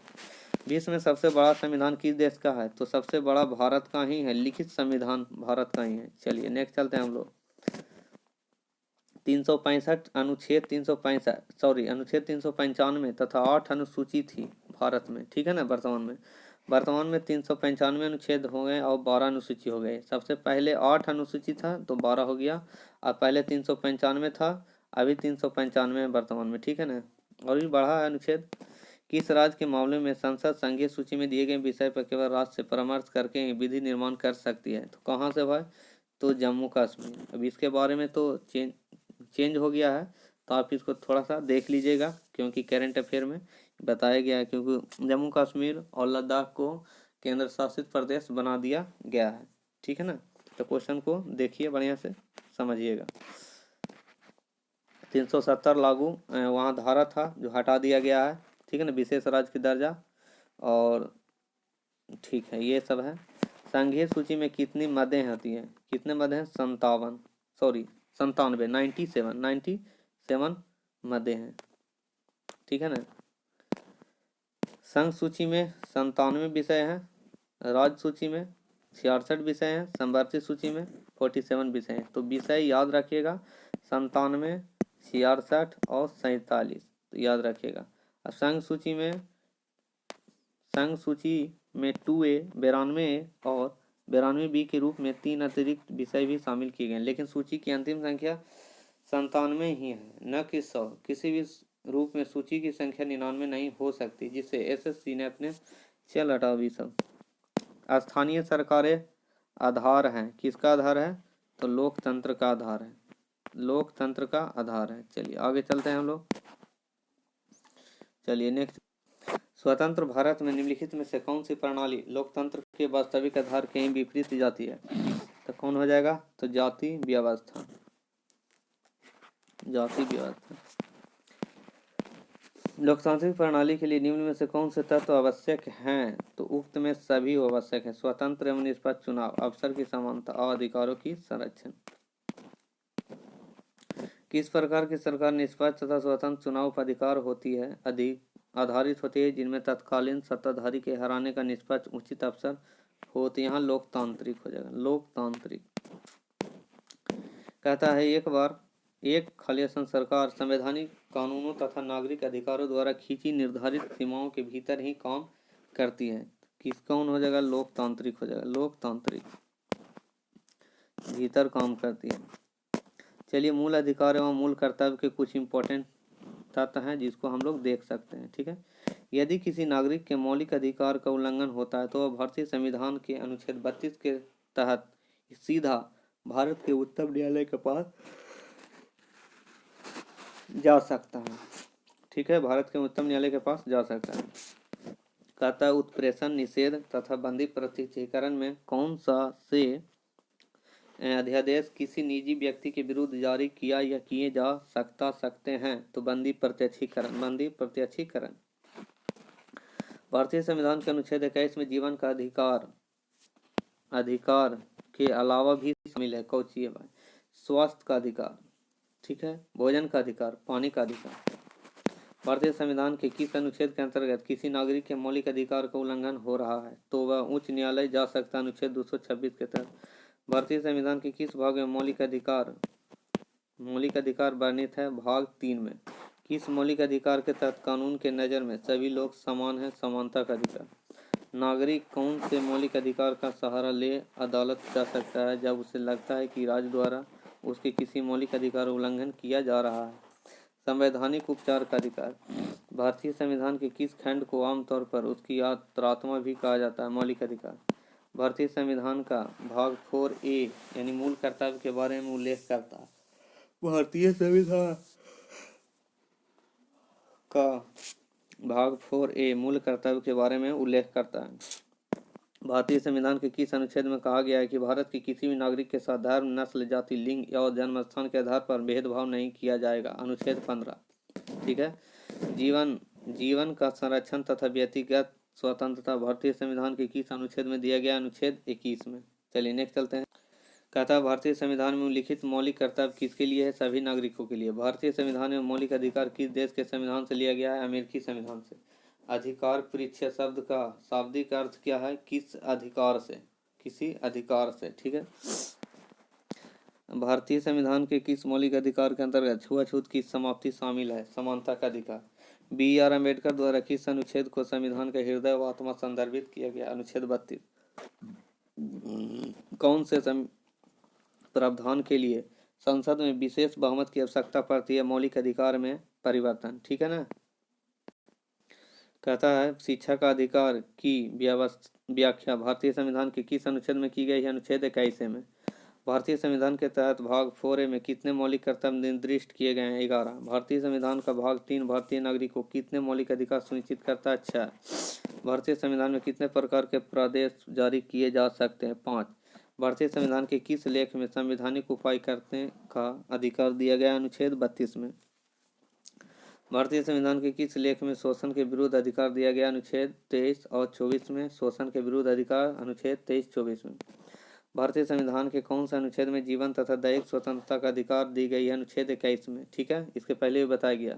विश्व में सबसे बड़ा संविधान किस देश का है? तो सबसे बड़ा भारत का ही है, लिखित संविधान भारत का ही है। चलिए नेक्स्ट चलते हैं हम लोग। 365 अनुच्छेद 395 तथा 8 अनुसूची थी भारत में, ठीक है ना। वर्तमान में 395 अनुच्छेद हो गए और 12 अनुसूची हो गए। सबसे पहले 8 अनुसूची था तो 12 हो गया, और पहले 395 था, अभी 395 है वर्तमान में, ठीक है ना। और भी बढ़ा है अनुच्छेद। किस राज्य के मामले में संसद संघीय सूची में दिए गए विषय पर केवल राज्य से परामर्श करके विधि निर्माण कर सकती है? तो कहाँ से भाई? तो जम्मू कश्मीर। अब इसके बारे में तो चेंज हो गया है, तो आप इसको थोड़ा सा देख लीजिएगा, क्योंकि करंट अफेयर में बताया गया है, क्योंकि जम्मू कश्मीर और लद्दाख को केंद्र शासित प्रदेश बना दिया गया है, ठीक है ना। तो क्वेश्चन को देखिए, बढ़िया से समझिएगा। 370 लागू वहाँ धारा था जो हटा दिया गया है, ठीक है ना, विशेष राज्य की दर्जा। और ठीक है, ये सब है। संघीय सूची में कितनी मदें होती हैं? कितने मद हैं? 97 97 मदें हैं, ठीक है ना। संघ सूची में 97 विषय हैं, राज्य सूची में 66 विषय हैं, संवर्ती सूची में 47 विषय हैं। तो विषय याद रखिएगा 97, 66 और 47, तो याद रखिएगा। और संघ सूची में 2A 92 और 92B के रूप में 3 अतिरिक्त विषय भी शामिल किए गए, लेकिन सूची की अंतिम संख्या 97 ही है, न कि 100। किसी भी रूप में सूची की संख्या 99 नहीं हो सकती, जिससे एसएससी ने अपने चल हटाओ भी सब। स्थानीय सरकारें आधार हैं, किसका आधार है? तो लोकतंत्र का आधार है, लोकतंत्र का आधार है। चलिए आगे चलते हैं हम लोग। चलिए नेक्स्ट, स्वतंत्र भारत में निम्नलिखित में से कौन सी प्रणाली लोकतंत्र के वास्तविक आधार के विपरीत जाती है? तो कौन हो जाएगा? तो जाति व्यवस्था, जाति व्यवस्था। लोकतांत्रिक प्रणाली के लिए निम्न में से कौन से तत्व आवश्यक हैं? तो उक्त में सभी आवश्यक है। स्वतंत्र एवं निष्पक्ष चुनाव, अवसर की समानता और अधिकारों की संरक्षण। किस प्रकार की सरकार निष्पक्ष तथा स्वतंत्र चुनाव पर अधिकार होती है? आधारित होती है जिनमें तत्कालीन सत्ताधारी के हराने का निष्पक्ष उचित अवसर होते। यहाँ लोकतांत्रिक हो जाएगा, लोकतांत्रिक। कहता है एक खालिस्तान सरकार संवैधानिक कानूनों तथा नागरिक अधिकारों द्वारा खींची निर्धारित सीमाओं के भीतर ही काम करती है। किस कौन हो जाएगा? लोकतांत्रिक हो जाएगा, लोकतांत्रिक, भीतर काम करती है। चलिए मूल अधिकार एवं मूल कर्तव्य के कुछ इंपॉर्टेंट तथ्य हैं जिसको हम लोग देख सकते हैं, ठीक है। यदि किसी नागरिक के मौलिक अधिकार का उल्लंघन होता है तो वह भारतीय संविधान के अनुच्छेद 32 के तहत सीधा भारत के उच्चतम न्यायालय के पास जा सकता है, ठीक है, भारत के उच्चतम न्यायालय के पास जा सकता है। कहता है उत्प्रेषण निषेध तथा बंदी प्रत्यक्षीकरण में कौन सा से अध्यादेश किसी निजी व्यक्ति के विरुद्ध जारी किया या किए जा सकते हैं? तो बंदी प्रत्यक्षीकरण, बंदी प्रत्यक्षीकरण। भारतीय संविधान के अनुच्छेद 21 में जीवन का अधिकार के अलावा भी शामिल है कौची है भाई? स्वास्थ्य का अधिकार, ठीक है, भोजन का अधिकार, पानी का अधिकार। भारतीय संविधान के किस अनुच्छेद के अंतर्गत किसी नागरिक के मौलिक अधिकार का उल्लंघन हो रहा है तो वह उच्च न्यायालय जा सकता है? अनुच्छेद 226 के तहत। भारतीय संविधान के किस भाग में मौलिक अधिकार वर्णित है? भाग 3 में। किस मौलिक अधिकार के तहत कानून के नज़र में सभी लोग समान हैं? समानता का अधिकार। नागरिक कौन से मौलिक अधिकार का सहारा ले अदालत जा सकता है जब उसे लगता है कि राज्य द्वारा उसके किसी मौलिक अधिकार उल्लंघन किया जा रहा है? संवैधानिक उपचार का अधिकार। भारतीय संविधान के किस खंड को आमतौर पर उसकी अंतरात्मा भी कहा जाता है? मौलिक अधिकार। भारतीय संविधान का भाग 4A यानी मूल कर्तव्य के बारे में उल्लेख करता है। भारतीय संविधान का भाग 4A मूल कर्तव्य के बारे में उल्लेख करता है। भारतीय संविधान के किस अनुच्छेद में कहा गया है कि भारत के किसी भी नागरिक के साथ धर्म, नस्ल, जाति, लिंग या जन्म स्थान के आधार पर भेदभाव नहीं किया जाएगा? अनुच्छेद 15, ठीक है। जीवन का संरक्षण तथा व्यक्तिगत स्वतंत्रता भारतीय संविधान के किस अनुच्छेद में दिया गया? अनुच्छेद 21 में। चलिए नेक्स्ट चलते हैं। कहता है भारतीय संविधान में उल्लिखित मौलिक कर्तव्य किसके लिए है? सभी नागरिकों के लिए। भारतीय संविधान में मौलिक अधिकार किस देश के संविधान से लिया गया है? अमेरिकी संविधान से। अधिकार परीक्षा शब्द का शाब्दिक अर्थ क्या है? किस अधिकार से, किसी अधिकार से, ठीक है। भारतीय संविधान के किस मौलिक अधिकार के अंतर्गत छुआछूत की समाप्ति शामिल है? समानता का अधिकार। BR अम्बेडकर द्वारा किस अनुच्छेद को संविधान का हृदय व आत्मा संदर्भित किया गया? अनुच्छेद 32। कौन से प्रावधान के लिए संसद में विशेष बहुमत की आवश्यकता पड़ती है? मौलिक अधिकार में परिवर्तन, ठीक है ना। कहता है शिक्षा का अधिकार की व्याख्या भारतीय संविधान के किस अनुच्छेद में की गई है? अनुच्छेद 21 में। भारतीय संविधान के तहत भाग 4A में कितने मौलिक कर्तव्य निर्दिष्ट किए गए हैं? 11। भारतीय संविधान का भाग 3 भारतीय नागरिकों को कितने मौलिक अधिकार सुनिश्चित करता है? 6। भारतीय संविधान में कितने प्रकार के प्रदेश जारी किए जा सकते हैं? 5। भारतीय संविधान के किस लेख में संवैधानिक उपाय करने का अधिकार दिया गया? अनुच्छेद 32 में। भारतीय संविधान के किस लेख में शोषण के विरुद्ध अधिकार दिया गया? अनुच्छेद 23 और 24 में। शोषण के विरुद्ध अधिकार अनुच्छेद 23-24 में। भारतीय संविधान के कौन से अनुच्छेद में जीवन तथा दैहिक स्वतंत्रता का अधिकार दी गई है? अनुच्छेद 21 में। ठीक है, इसके पहले भी बताया गया।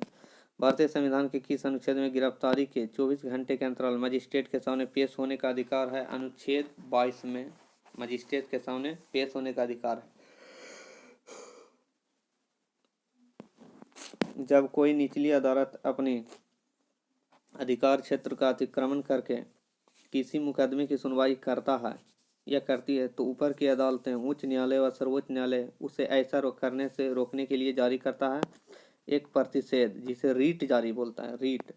भारतीय संविधान के किस अनुच्छेद में गिरफ्तारी के 24 घंटे के अंतराल मजिस्ट्रेट के सामने पेश होने का अधिकार है? अनुच्छेद 22 में मजिस्ट्रेट के सामने पेश होने का अधिकार है। जब कोई निचली अदालत अपनी अधिकार क्षेत्र का अतिक्रमण करके किसी मुकदमे की सुनवाई करता है या करती है तो ऊपर की अदालतें, उच्च न्यायालय व सर्वोच्च न्यायालय उसे ऐसा करने से रोकने के लिए जारी करता है एक प्रतिषेध, जिसे रीट जारी बोलता है। रीट।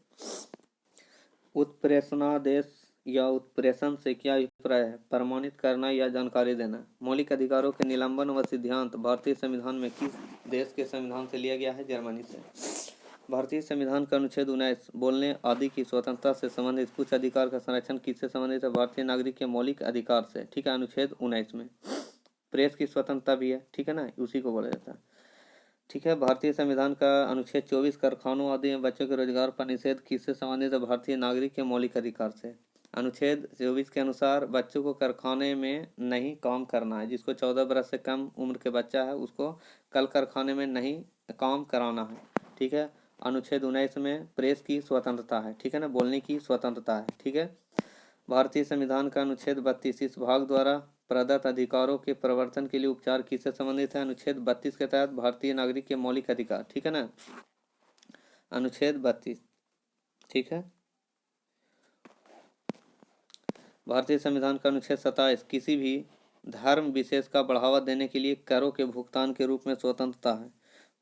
उत्प्रेषणादेश या उत्प्रेषण से क्या अभिप्राय है? प्रमाणित करना या जानकारी देना। मौलिक अधिकारों के निलंबन व सिद्धांत भारतीय संविधान में किस देश के संविधान से लिया गया है? जर्मनी से। भारतीय संविधान का अनुच्छेद 19 बोलने आदि की स्वतंत्रता से संबंधित कुछ अधिकार का संरक्षण किससे संबंधित है? भारतीय नागरिक के मौलिक अधिकार से। ठीक है, अनुच्छेद 19 में। प्रेस की स्वतंत्रता भी है, ठीक है ना, उसी को बोला जाता है। ठीक है, भारतीय संविधान का अनुच्छेद 24 कारखानों आदि में बच्चों के रोजगार पर निषेध किससे संबंधित है? भारतीय नागरिक के मौलिक अधिकार से। अनुच्छेद 24 के अनुसार बच्चों को कारखाने में नहीं काम करना है। जिसको 14 वर्ष से कम उम्र के बच्चा है उसको कल कारखाने में नहीं काम कराना है। ठीक है, अनुच्छेद 19 में प्रेस की स्वतंत्रता है, ठीक है ना, बोलने की स्वतंत्रता है। ठीक है, भारतीय संविधान का अनुच्छेद 32 इस भाग द्वारा प्रदत्त अधिकारों के प्रवर्तन के लिए उपचार किससे संबंधित है? अनुच्छेद 32 के तहत भारतीय नागरिक के मौलिक अधिकार। ठीक है ना, अनुच्छेद 32। ठीक है, भारतीय संविधान का अनुच्छेद 27 किसी भी धर्म विशेष का बढ़ावा देने के लिए करों के भुगतान के रूप में स्वतंत्रता है।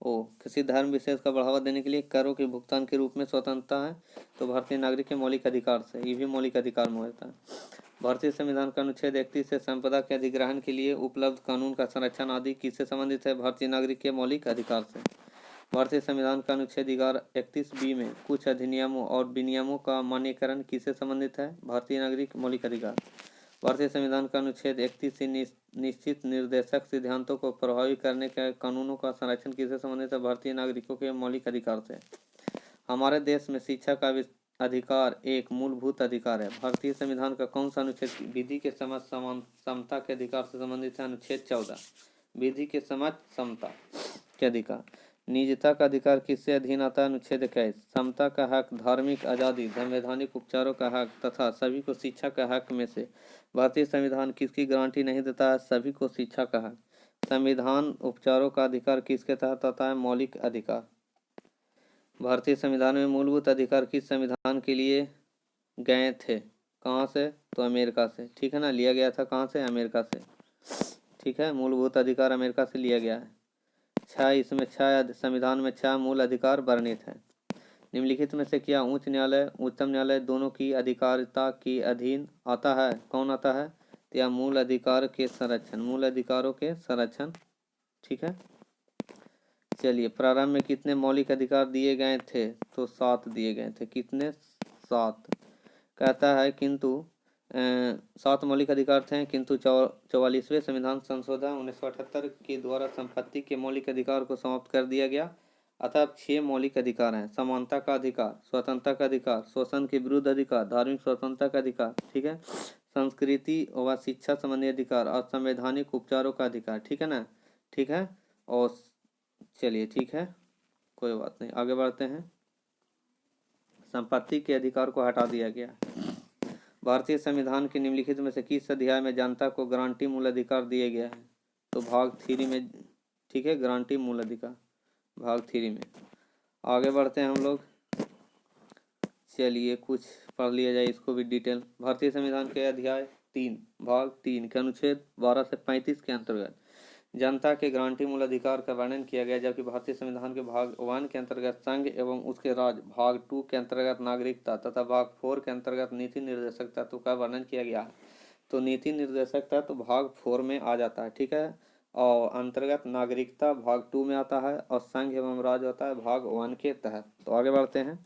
किसी धर्म विशेष का बढ़ावा देने के लिए करों के भुगतान के रूप में स्वतंत्रता है तो भारतीय नागरिक के मौलिक अधिकार से, ये भी मौलिक अधिकार में होता है। भारतीय संविधान का अनुच्छेद 31 से संपदा के अधिग्रहण के लिए उपलब्ध कानून का संरक्षण आदि किससे संबंधित है? भारतीय नागरिक के मौलिक अधिकार से। भारतीय संविधान का अनुच्छेद 31B में कुछ अधिनियमों और विनियमों का मान्यकरण किससे संबंधित है? भारतीय नागरिक मौलिक अधिकार। भारतीय संविधान का अनुच्छेद 31 से निश्चित निर्देशक सिद्धांतों को प्रभावी करने के कानूनों का संरक्षण किससे संबंधित है? भारतीय नागरिकों के मौलिक अधिकार से। हमारे देश में शिक्षा का अधिकार एक मूलभूत अधिकार है। भारतीय संविधान का कौन सा अनुच्छेद विधि के समझ समता के अधिकार से संबंधित है? अनुच्छेद 14 विधि के समझ समता के अधिकार। निजता का अधिकार किससे अधीन आता है? अनुच्छेद 21। समता का हक, धार्मिक आज़ादी, संवैधानिक उपचारों का हक तथा सभी को शिक्षा का हक में से भारतीय संविधान किसकी गारंटी नहीं देता है? सभी को शिक्षा का हक। संविधान उपचारों का अधिकार किसके तहत आता है? मौलिक अधिकार। भारतीय संविधान में मूलभूत अधिकार किस संविधान के लिए गए थे? कहाँ से? तो अमेरिका से। ठीक है ना, लिया गया था कहाँ से? अमेरिका से। ठीक है, मूलभूत अधिकार अमेरिका से लिया गया है। इसमें संविधान में 6 मूल अधिकार वर्णित हैं। निम्नलिखित में से क्या उच्च न्यायालय उच्चतम न्यायालय दोनों की अधिकारिता के अधीन आता है? कौन आता है? तो यह मूल अधिकार के संरक्षण, मूल अधिकारों के संरक्षण। ठीक है, चलिए, प्रारंभ में कितने मौलिक अधिकार दिए गए थे? तो 7 दिए गए थे। कितने? 7। कहता है किंतु 7 मौलिक अधिकार थे, किंतु 44वें संविधान संशोधन 1978 के द्वारा संपत्ति के मौलिक अधिकार को समाप्त कर दिया गया। अतः 6 मौलिक अधिकार हैं। समानता का अधिकार, स्वतंत्रता का अधिकार, शोषण के विरुद्ध अधिकार, धार्मिक स्वतंत्रता का अधिकार, ठीक है, संस्कृति व शिक्षा संबंधी अधिकार और संवैधानिक उपचारों का अधिकार। ठीक है ना, ठीक है। और चलिए, ठीक है, कोई बात नहीं, आगे बढ़ते हैं। संपत्ति के अधिकार को हटा दिया गया। भारतीय संविधान के निम्नलिखित में से किस अध्याय में जनता को गारंटी मूल अधिकार दिए गया है? तो भाग 3 में। ठीक है, गारंटी मूल अधिकार भाग 3 में। आगे बढ़ते हैं हम लोग। चलिए, कुछ पढ़ लिया जाए इसको भी डिटेल। भारतीय संविधान के अध्याय 3 भाग 3 के अनुच्छेद 12 से 35 के अंतर्गत जनता के गारंटी मूल अधिकार का वर्णन किया गया, जबकि भारतीय संविधान के भाग 1 के अंतर्गत संघ एवं उसके राज्य, भाग 2 के अंतर्गत नागरिकता तथा भाग 4 के अंतर्गत नीति निर्देशक तत्व का वर्णन किया गया है। तो नीति निर्देशक तत्व भाग 4 में आ जाता है, ठीक है, और अंतर्गत नागरिकता भाग 2 में आता है और संघ एवं राज्य होता है भाग 1 के तहत। तो आगे बढ़ते हैं।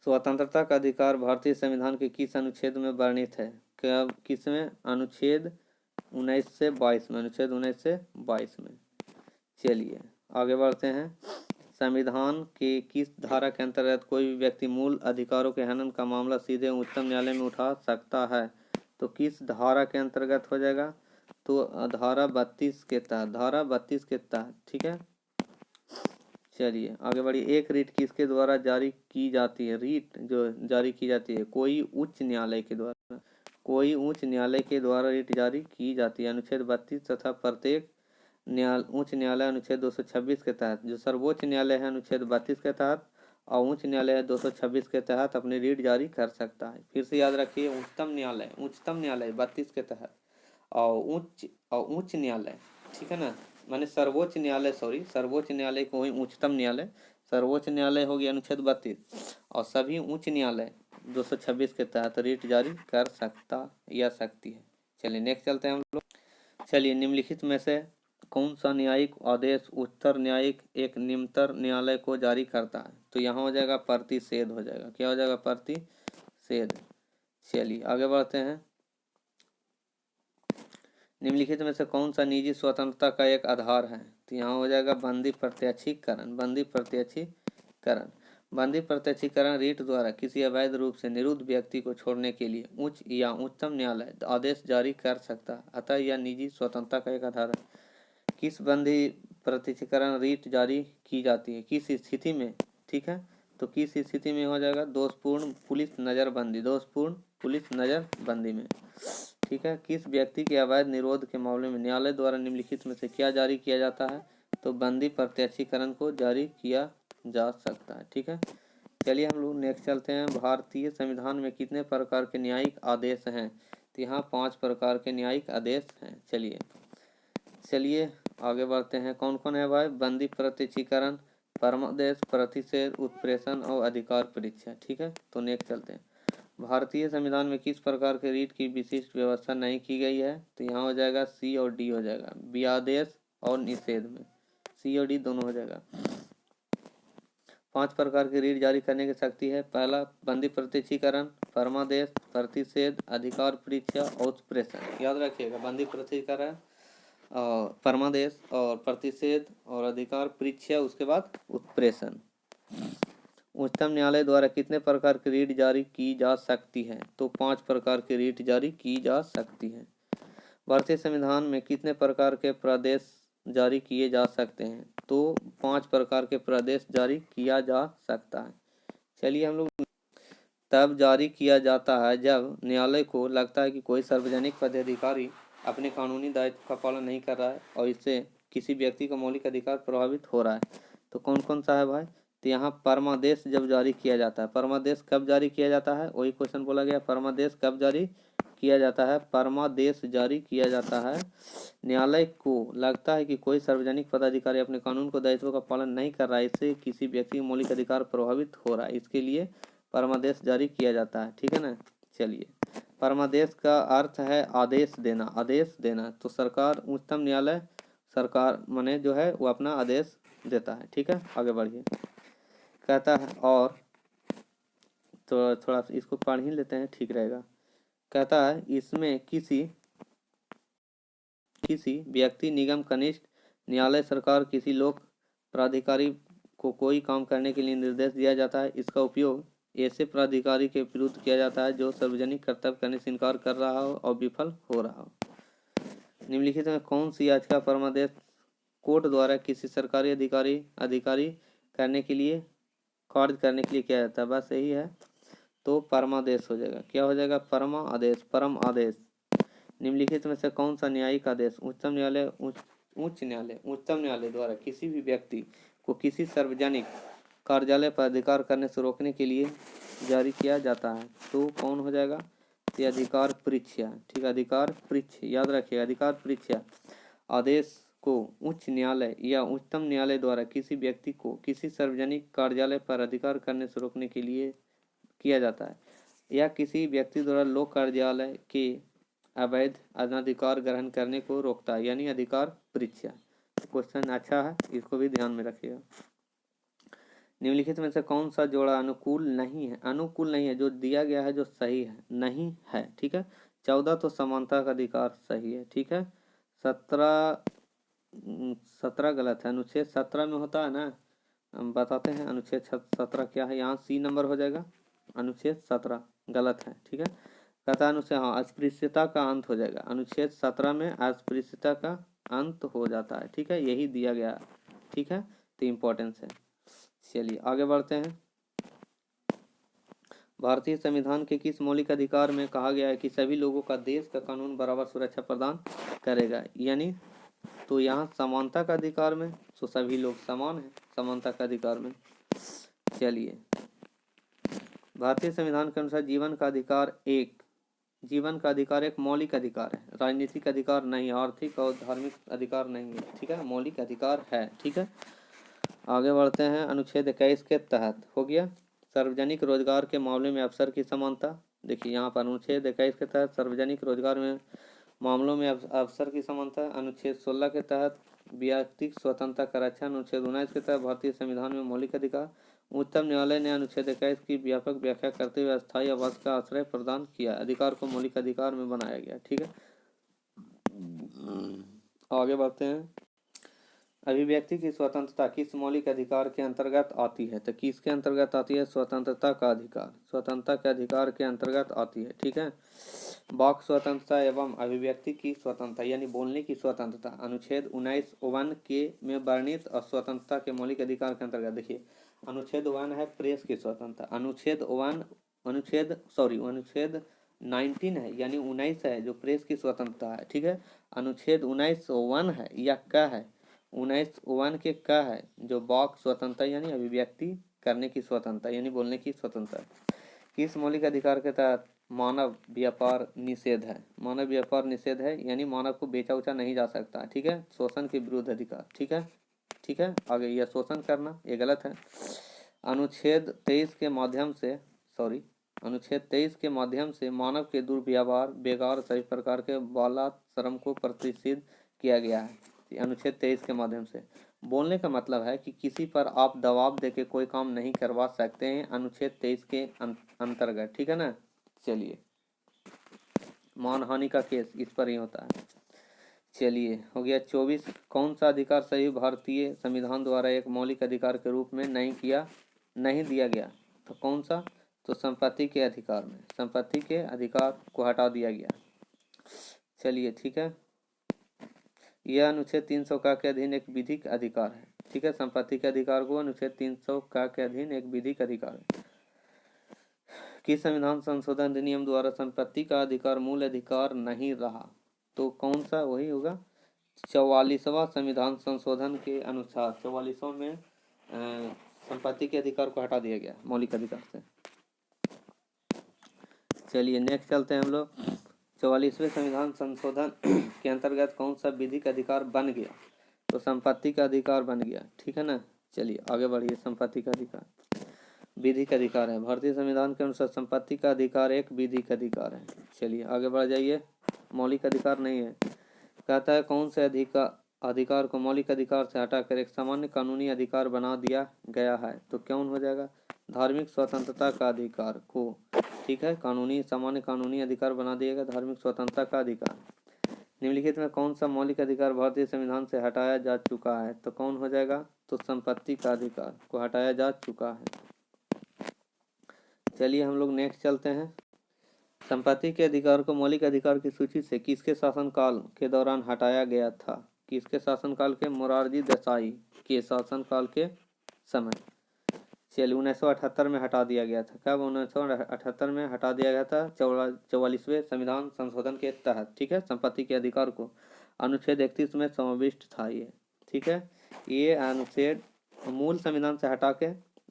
स्वतंत्रता का अधिकार भारतीय संविधान के किस अनुच्छेद में वर्णित है? किसमें? अनुच्छेद 19 से 22 में। अनुच्छेद 19 से 22 में। चलिए, आगे बढ़ते हैं। संविधान के किस धारा के अंतर्गत कोई भी व्यक्ति मूल अधिकारों के हनन का मामला सीधे उच्चतम न्यायालय में उठा सकता है? तो किस धारा के अंतर्गत हो जाएगा? तो धारा 32 के तहत, धारा 32 के तहत। ठीक है, चलिए आगे बढ़िए। एक रीट किसके द्वारा जारी की जाती है? रीट जो जारी की जाती है कोई उच्च न्यायालय के द्वारा, कोई उच्च न्यायालय के द्वारा रीट जारी की जाती है अनुच्छेद 32 तथा प्रत्येक उच्च न्यायालय अनुच्छेद 226 के तहत, जो सर्वोच्च न्यायालय है अनुच्छेद 32 के तहत और उच्च न्यायालय 226 के तहत अपनी रीट जारी कर सकता है। फिर से याद रखिए, उच्चतम न्यायालय 32 के तहत और उच्च न्यायालय, ठीक है ना, माने सर्वोच्च न्यायालय, सर्वोच्च न्यायालय को ही उच्चतम न्यायालय, सर्वोच्च न्यायालय हो गया अनुच्छेद 32 और सभी उच्च न्यायालय 226 के तहत रीट जारी कर सकता या सकती है। चलिए नेक्स्ट चलते हैं हम लोग। चलिए, निम्नलिखित में से कौन सा न्यायिक आदेश उच्चतर न्यायिक एक निम्नतर न्यायालय को जारी करता है? तो यहाँ हो जाएगा प्रतिषेध हो जाएगा। क्या हो जाएगा? प्रतिषेध। चलिए आगे बढ़ते हैं। निम्नलिखित में से कौन सा निजी स्वतंत्रता का एक आधार है? तो यहाँ हो जाएगा बंदी प्रत्यक्षीकरण। बंदी प्रत्यक्षीकरण रीट द्वारा किसी अवैध रूप से निरुद्ध व्यक्ति को छोड़ने के लिए उच्च या उच्चतम न्यायालय आदेश जारी कर सकता है, अतः यह निजी स्वतंत्रता का एक आधार है। किस बंदी प्रत्यक्षीकरण रीट जारी की जाती है? किस स्थिति में? ठीक है, तो किस स्थिति में हो जाएगा? दोषपूर्ण पुलिस नज़रबंदी, दोषपूर्ण पुलिस नज़रबंदी में। ठीक है, किस व्यक्ति के अवैध निरोध के मामले में न्यायालय द्वारा निम्नलिखित में से क्या जारी किया जाता है? तो बंदी प्रत्यक्षीकरण को जारी किया जा सकता है। ठीक है, चलिए हम लोग नेक्स्ट चलते हैं। भारतीय संविधान में कितने प्रकार के न्यायिक आदेश हैं? तो यहाँ 5 प्रकार के न्यायिक आदेश हैं। चलिए आगे बढ़ते हैं। कौन कौन है भाई? बंदी प्रत्यक्षीकरण, परमादेश, प्रतिषेध, उत्प्रेषण और अधिकार परीक्षा। ठीक है, तो नेक्स्ट चलते हैं। भारतीय संविधान में किस प्रकार के रीट की विशिष्ट व्यवस्था नहीं की गई है? तो यहाँ हो जाएगा सी और डी हो जाएगा, व्यादेश और निषेध में सी और डी दोनों हो जाएगा। 5 प्रकार की रीट जारी करने की शक्ति है। पहला बंदी प्रत्यक्षीकरण, परमादेश, प्रतिषेध, अधिकार परीक्षा और उत्प्रेषण। याद रखिएगा, बंदी प्रत्यक्षीकरण और परमादेश और प्रतिषेध और अधिकार परीक्षा, उसके बाद उत्प्रेषण। उच्चतम न्यायालय द्वारा कितने प्रकार की रीट जारी की जा सकती है? तो 5 प्रकार की रीट जारी की जा सकती है। भारतीय संविधान में कितने प्रकार के प्रदेश जारी किए जा सकते हैं? तो 5 प्रकार के प्रदेश जारी किया जा सकता है। चलिए हम लोग, तब जारी किया जाता है जब न्यायालय को लगता है कि कोई सार्वजनिक पदाधिकारी अपने कानूनी दायित्व का पालन नहीं कर रहा है और इससे किसी व्यक्ति का मौलिक अधिकार प्रभावित हो रहा है। तो कौन कौन सा है भाई? तो यहाँ परमादेश जब जारी किया जाता है। परमादेश कब जारी किया जाता है? वही क्वेश्चन बोला गया, परमादेश कब जारी किया जाता है? परमादेश जारी किया जाता है न्यायालय को लगता है कि कोई सार्वजनिक पदाधिकारी अपने कानून को दायित्व का पालन नहीं कर रहा है, इससे किसी व्यक्ति का मौलिक अधिकार प्रभावित हो रहा है, इसके लिए परमादेश जारी किया जाता है। ठीक है ना। चलिए, परमादेश का अर्थ है आदेश देना, आदेश देना। तो सरकार, उच्चतम न्यायालय सरकार माने जो है वो अपना आदेश देता है। ठीक है, आगे बढ़िए। कहता है, और तो थोड़ा इसको पढ़ ही लेते हैं, ठीक रहेगा। कहता है इसमें किसी व्यक्ति, निगम, कनिष्ठ न्यायालय, सरकार, किसी लोक प्राधिकारी को कोई काम करने के लिए निर्देश दिया जाता है। इसका उपयोग ऐसे प्राधिकारी के विरुद्ध किया जाता है जो सार्वजनिक कर्तव्य करने से इनकार कर रहा हो और विफल हो रहा हो। निम्नलिखित में कौन सी याचिका परमादेश कोर्ट द्वारा किसी सरकारी अधिकारी करने के लिए, कार्य करने के लिए किया जाता है? बस यही है, तो परमादेश हो जाएगा। क्या हो जाएगा? परम आदेश। निम्नलिखित में से कौन सा न्यायिक आदेश उच्चतम न्यायालय द्वारा किसी भी व्यक्ति को किसी सार्वजनिक कार्यालय पर अधिकार करने से रोकने के लिए जारी किया जाता है? तो कौन हो जाएगा? ये अधिकार परीक्षा। ठीक है, अधिकार परीक्षा याद रखिए। अधिकार परीक्षा आदेश को उच्च न्यायालय या उच्चतम न्यायालय द्वारा किसी व्यक्ति को किसी सार्वजनिक कार्यालय पर अधिकार करने से रोकने के लिए किया जाता है या किसी व्यक्ति द्वारा लोक कार्यालय के अवैध अनाधिकार ग्रहण करने को रोकता है, यानी अधिकार परीक्षा। क्वेश्चन अच्छा है, इसको भी ध्यान में रखिएगा। निम्नलिखित में से कौन सा जोड़ा अनुकूल नहीं है? जो दिया गया है जो सही है, नहीं है। ठीक है, 14 तो समानता का अधिकार सही है। ठीक है, 17 गलत है। अनुच्छेद 17 में होता है ना, हम बताते हैं अनुच्छेद 17 क्या है। यहाँ सी नंबर हो जाएगा, अनुच्छेद 17 गलत है। ठीक है, कहता है अनुच्छेद, हाँ, अस्पृश्यता का अंत हो जाएगा। अनुच्छेद 17 में अस्पृश्यता का अंत हो जाता है। ठीक है, यही दिया गया। ठीक है, तो इम्पोर्टेंस है। चलिए आगे बढ़ते हैं। भारतीय संविधान के किस मौलिक अधिकार में कहा गया है कि सभी लोगों का देश का कानून बराबर सुरक्षा प्रदान करेगा? यानी तो यहाँ समानता का अधिकार में, तो सभी लोग समान हैं समानता का अधिकार में। चलिए, भारतीय संविधान के अनुसार जीवन का अधिकार एक मौलिक अधिकार है, राजनीतिक अधिकार नहीं, आर्थिक और धार्मिक अधिकार नहीं है। ठीक है, मौलिक अधिकार है। ठीक है, आगे बढ़ते हैं। अनुच्छेद 21 के तहत हो गया सार्वजनिक रोजगार के मामले में अवसर की समानता। देखिए यहाँ पर अनुच्छेद 21 के तहत सार्वजनिक रोजगार में मामलों में अवसर की समानता। अनुच्छेद 16 के तहत व्यक्तिगत स्वतंत्रता का रक्षा। अनुच्छेद 19 के तहत भारतीय संविधान में मौलिक अधिकार। उच्चतम न्यायालय ने अनुच्छेद 21 की व्यापक व्याख्या करते हुए अस्थायी आवास का आश्रय प्रदान किया। अधिकार को मौलिक अधिकार में बनाया गया। ठीक है, आगे बढ़ते हैं। अभिव्यक्ति की स्वतंत्रता किस मौलिक अधिकार के अंतर्गत आती है? तो किसके अंतर्गत आती है? स्वतंत्रता का अधिकार, स्वतंत्रता के अधिकार के अंतर्गत आती है। ठीक है, वाक स्वतंत्रता एवं अभिव्यक्ति की स्वतंत्रता यानी बोलने की स्वतंत्रता अनुच्छेद 19(1) के में वर्णित स्वतंत्रता के मौलिक अधिकार के अंतर्गत। देखिए अनुच्छेद 1 है प्रेस की स्वतंत्रता, अनुच्छेद 19 है यानी 19 है जो प्रेस की स्वतंत्रता है। ठीक है, अनुच्छेद 19(1) है या क्या है? 19(1) के क्या है? जो वाक स्वतंत्रता यानी अभिव्यक्ति करने की स्वतंत्रता यानी बोलने की स्वतंत्रता। किस मौलिक अधिकार के तहत मानव व्यापार निषेध है? मानव व्यापार निषेध है यानी मानव को बेचा उचा नहीं जा सकता। ठीक है, शोषण के विरुद्ध अधिकार। ठीक है, ठीक है, आगे यह शोषण करना ये गलत है। अनुच्छेद 23 के माध्यम से मानव के दुर्व्यवहार, बेगार सभी प्रकार के बालाश्रम को प्रतिषिद्ध किया गया है। अनुच्छेद 23 के माध्यम से बोलने का मतलब है कि किसी पर आप दबाव देके कोई काम नहीं करवा सकते हैं, अनुच्छेद 23 के अंतर्गत। ठीक है ना। चलिए, मानहानि का केस इस पर ही होता है। चलिए हो गया 24। कौन सा अधिकार सही भारतीय संविधान द्वारा एक मौलिक अधिकार के रूप में नहीं दिया गया? तो कौन सा? तो संपत्ति के अधिकार में, संपत्ति के अधिकार को हटा दिया गया। चलिए ठीक है, यह अनुच्छेद 300 का के अधीन एक विधिक अधिकार है। ठीक है, संपत्ति के अधिकार को अनुच्छेद 300 का के अधीन एक विधिक अधिकार है। किस संविधान संशोधन अधिनियम द्वारा संपत्ति का अधिकार मूल अधिकार नहीं रहा? तो कौन सा? वही होगा 44वां संविधान संशोधन के अनुसार 44वां में संपत्ति के अधिकार को हटा दिया गया मौलिक अधिकार से। चलिए नेक्स्ट चलते हैं हम लोग। 44वें संविधान संशोधन के अंतर्गत कौन सा विधिक अधिकार बन गया? तो संपत्ति का अधिकार बन गया। ठीक है ना। चलिए आगे बढ़िए। संपत्ति का अधिकार विधिक अधिकार है। भारतीय संविधान के अनुसार संपत्ति का अधिकार एक विधिक अधिकार है। चलिए आगे बढ़ जाइए। मौलिक अधिकार नहीं है। कहता है कौन से अधिकार को मौलिक अधिकार से हटाकर एक सामान्य कानूनी अधिकार बना दिया गया है? तो कौन हो जाएगा? धार्मिक स्वतंत्रता का अधिकार को। ठीक है, सामान्य कानूनी अधिकार बना दिया गया धार्मिक स्वतंत्रता का अधिकार। निम्नलिखित में कौन सा मौलिक अधिकार भारतीय संविधान से हटाया जा चुका है? तो कौन हो जाएगा? तो संपत्ति का अधिकार को हटाया जा चुका है। चलिए हम लोग नेक्स्ट चलते हैं। संपत्ति के अधिकार को मौलिक अधिकार की सूची से किसके शासनकाल के दौरान हटाया गया था? किसके शासनकाल के? मोरारजी देसाई के शासनकाल के समय। चलिए 1978 में हटा दिया गया था। कब? 1978 में हटा दिया गया था 44वें संविधान संशोधन के तहत। ठीक है, संपत्ति के अधिकार को अनुच्छेद 31 में समाविष्ट था ये। ठीक है, ये अनुच्छेद मूल संविधान से हटा के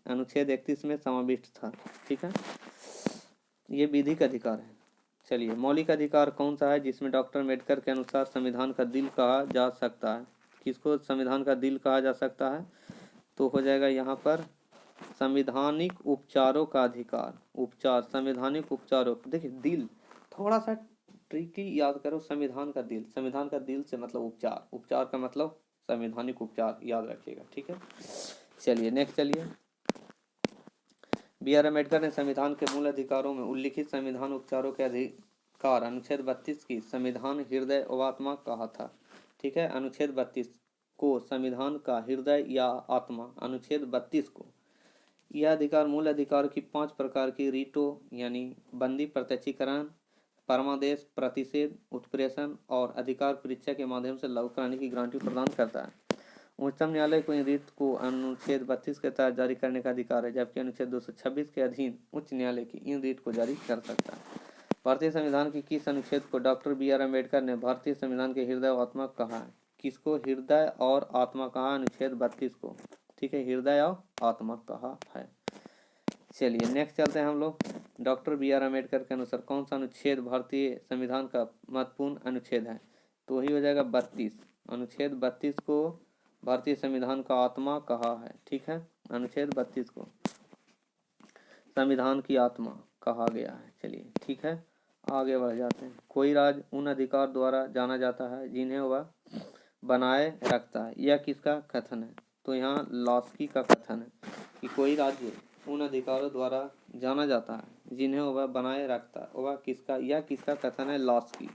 अनुच्छेद 31 में समाविष्ट था। ठीक है, ये विधिक अधिकार है। चलिए, मौलिक अधिकार कौन सा है जिसमें डॉक्टर अम्बेडकर के अनुसार संविधान का दिल कहा जा सकता है? किसको संविधान का दिल कहा जा सकता है? तो हो जाएगा यहाँ पर संविधानिक उपचारों का अधिकार। उपचार, संवैधानिक उपचारों। देखिए दिल थोड़ा सा ट्रिकी याद करो। संविधान का दिल, संविधान का दिल से मतलब उपचार, उपचार का मतलब संवैधानिक उपचार, याद रखिएगा। ठीक है, चलिए नेक्स्ट चलिए। बी आर अम्बेडकर ने संविधान के मूल अधिकारों में उल्लिखित संविधान उपचारों के अधिकार अनुच्छेद 32 की संविधान हृदय व आत्मा कहा था। ठीक है, अनुच्छेद 32 को संविधान का हृदय या आत्मा, अनुच्छेद 32 को। यह अधिकार मूल अधिकार की 5 प्रकार की रीटों यानी बंदी, प्रत्यक्षीकरण, परमादेश, प्रतिषेध, उत्प्रेषण और अधिकार परीक्षा के माध्यम से लागू कराने की गारंटी प्रदान करता है। उच्चतम न्यायालय को इन रीट को अनुच्छेद 32 के तहत जारी करने का अधिकार है, जबकि अनुच्छेद 226 के अधीन उच्च न्यायालय की इन रीट को जारी कर सकता है। भारतीय संविधान के किस अनुच्छेद को डॉक्टर BR अम्बेडकर ने भारतीय संविधान के हृदय और आत्मा कहा है? किसको हृदय और आत्मा कहा? अनुच्छेद 32 को। ठीक है, हृदय और आत्मा कहा है। चलिए नेक्स्ट चलते हैं हम लोग। डॉक्टर BR अम्बेडकर के अनुसार कौन सा अनुच्छेद भारतीय संविधान का महत्वपूर्ण अनुच्छेद है? तो वही हो जाएगा 32। अनुच्छेद 32 को भारतीय संविधान का आत्मा कहा है। ठीक है, अनुच्छेद 32 को संविधान की आत्मा कहा गया है। चलिए ठीक है, आगे बढ़ जाते हैं। कोई राज्य उन अधिकार द्वारा जाना जाता है जिन्हें वह बनाए रखता है। यह किसका कथन है? तो यहाँ लॉस्की का कथन है कि कोई राज्य उन अधिकारों द्वारा जाना जाता है जिन्हें वह बनाए रखता है। वह किसका, यह किसका कथन है? लॉस्की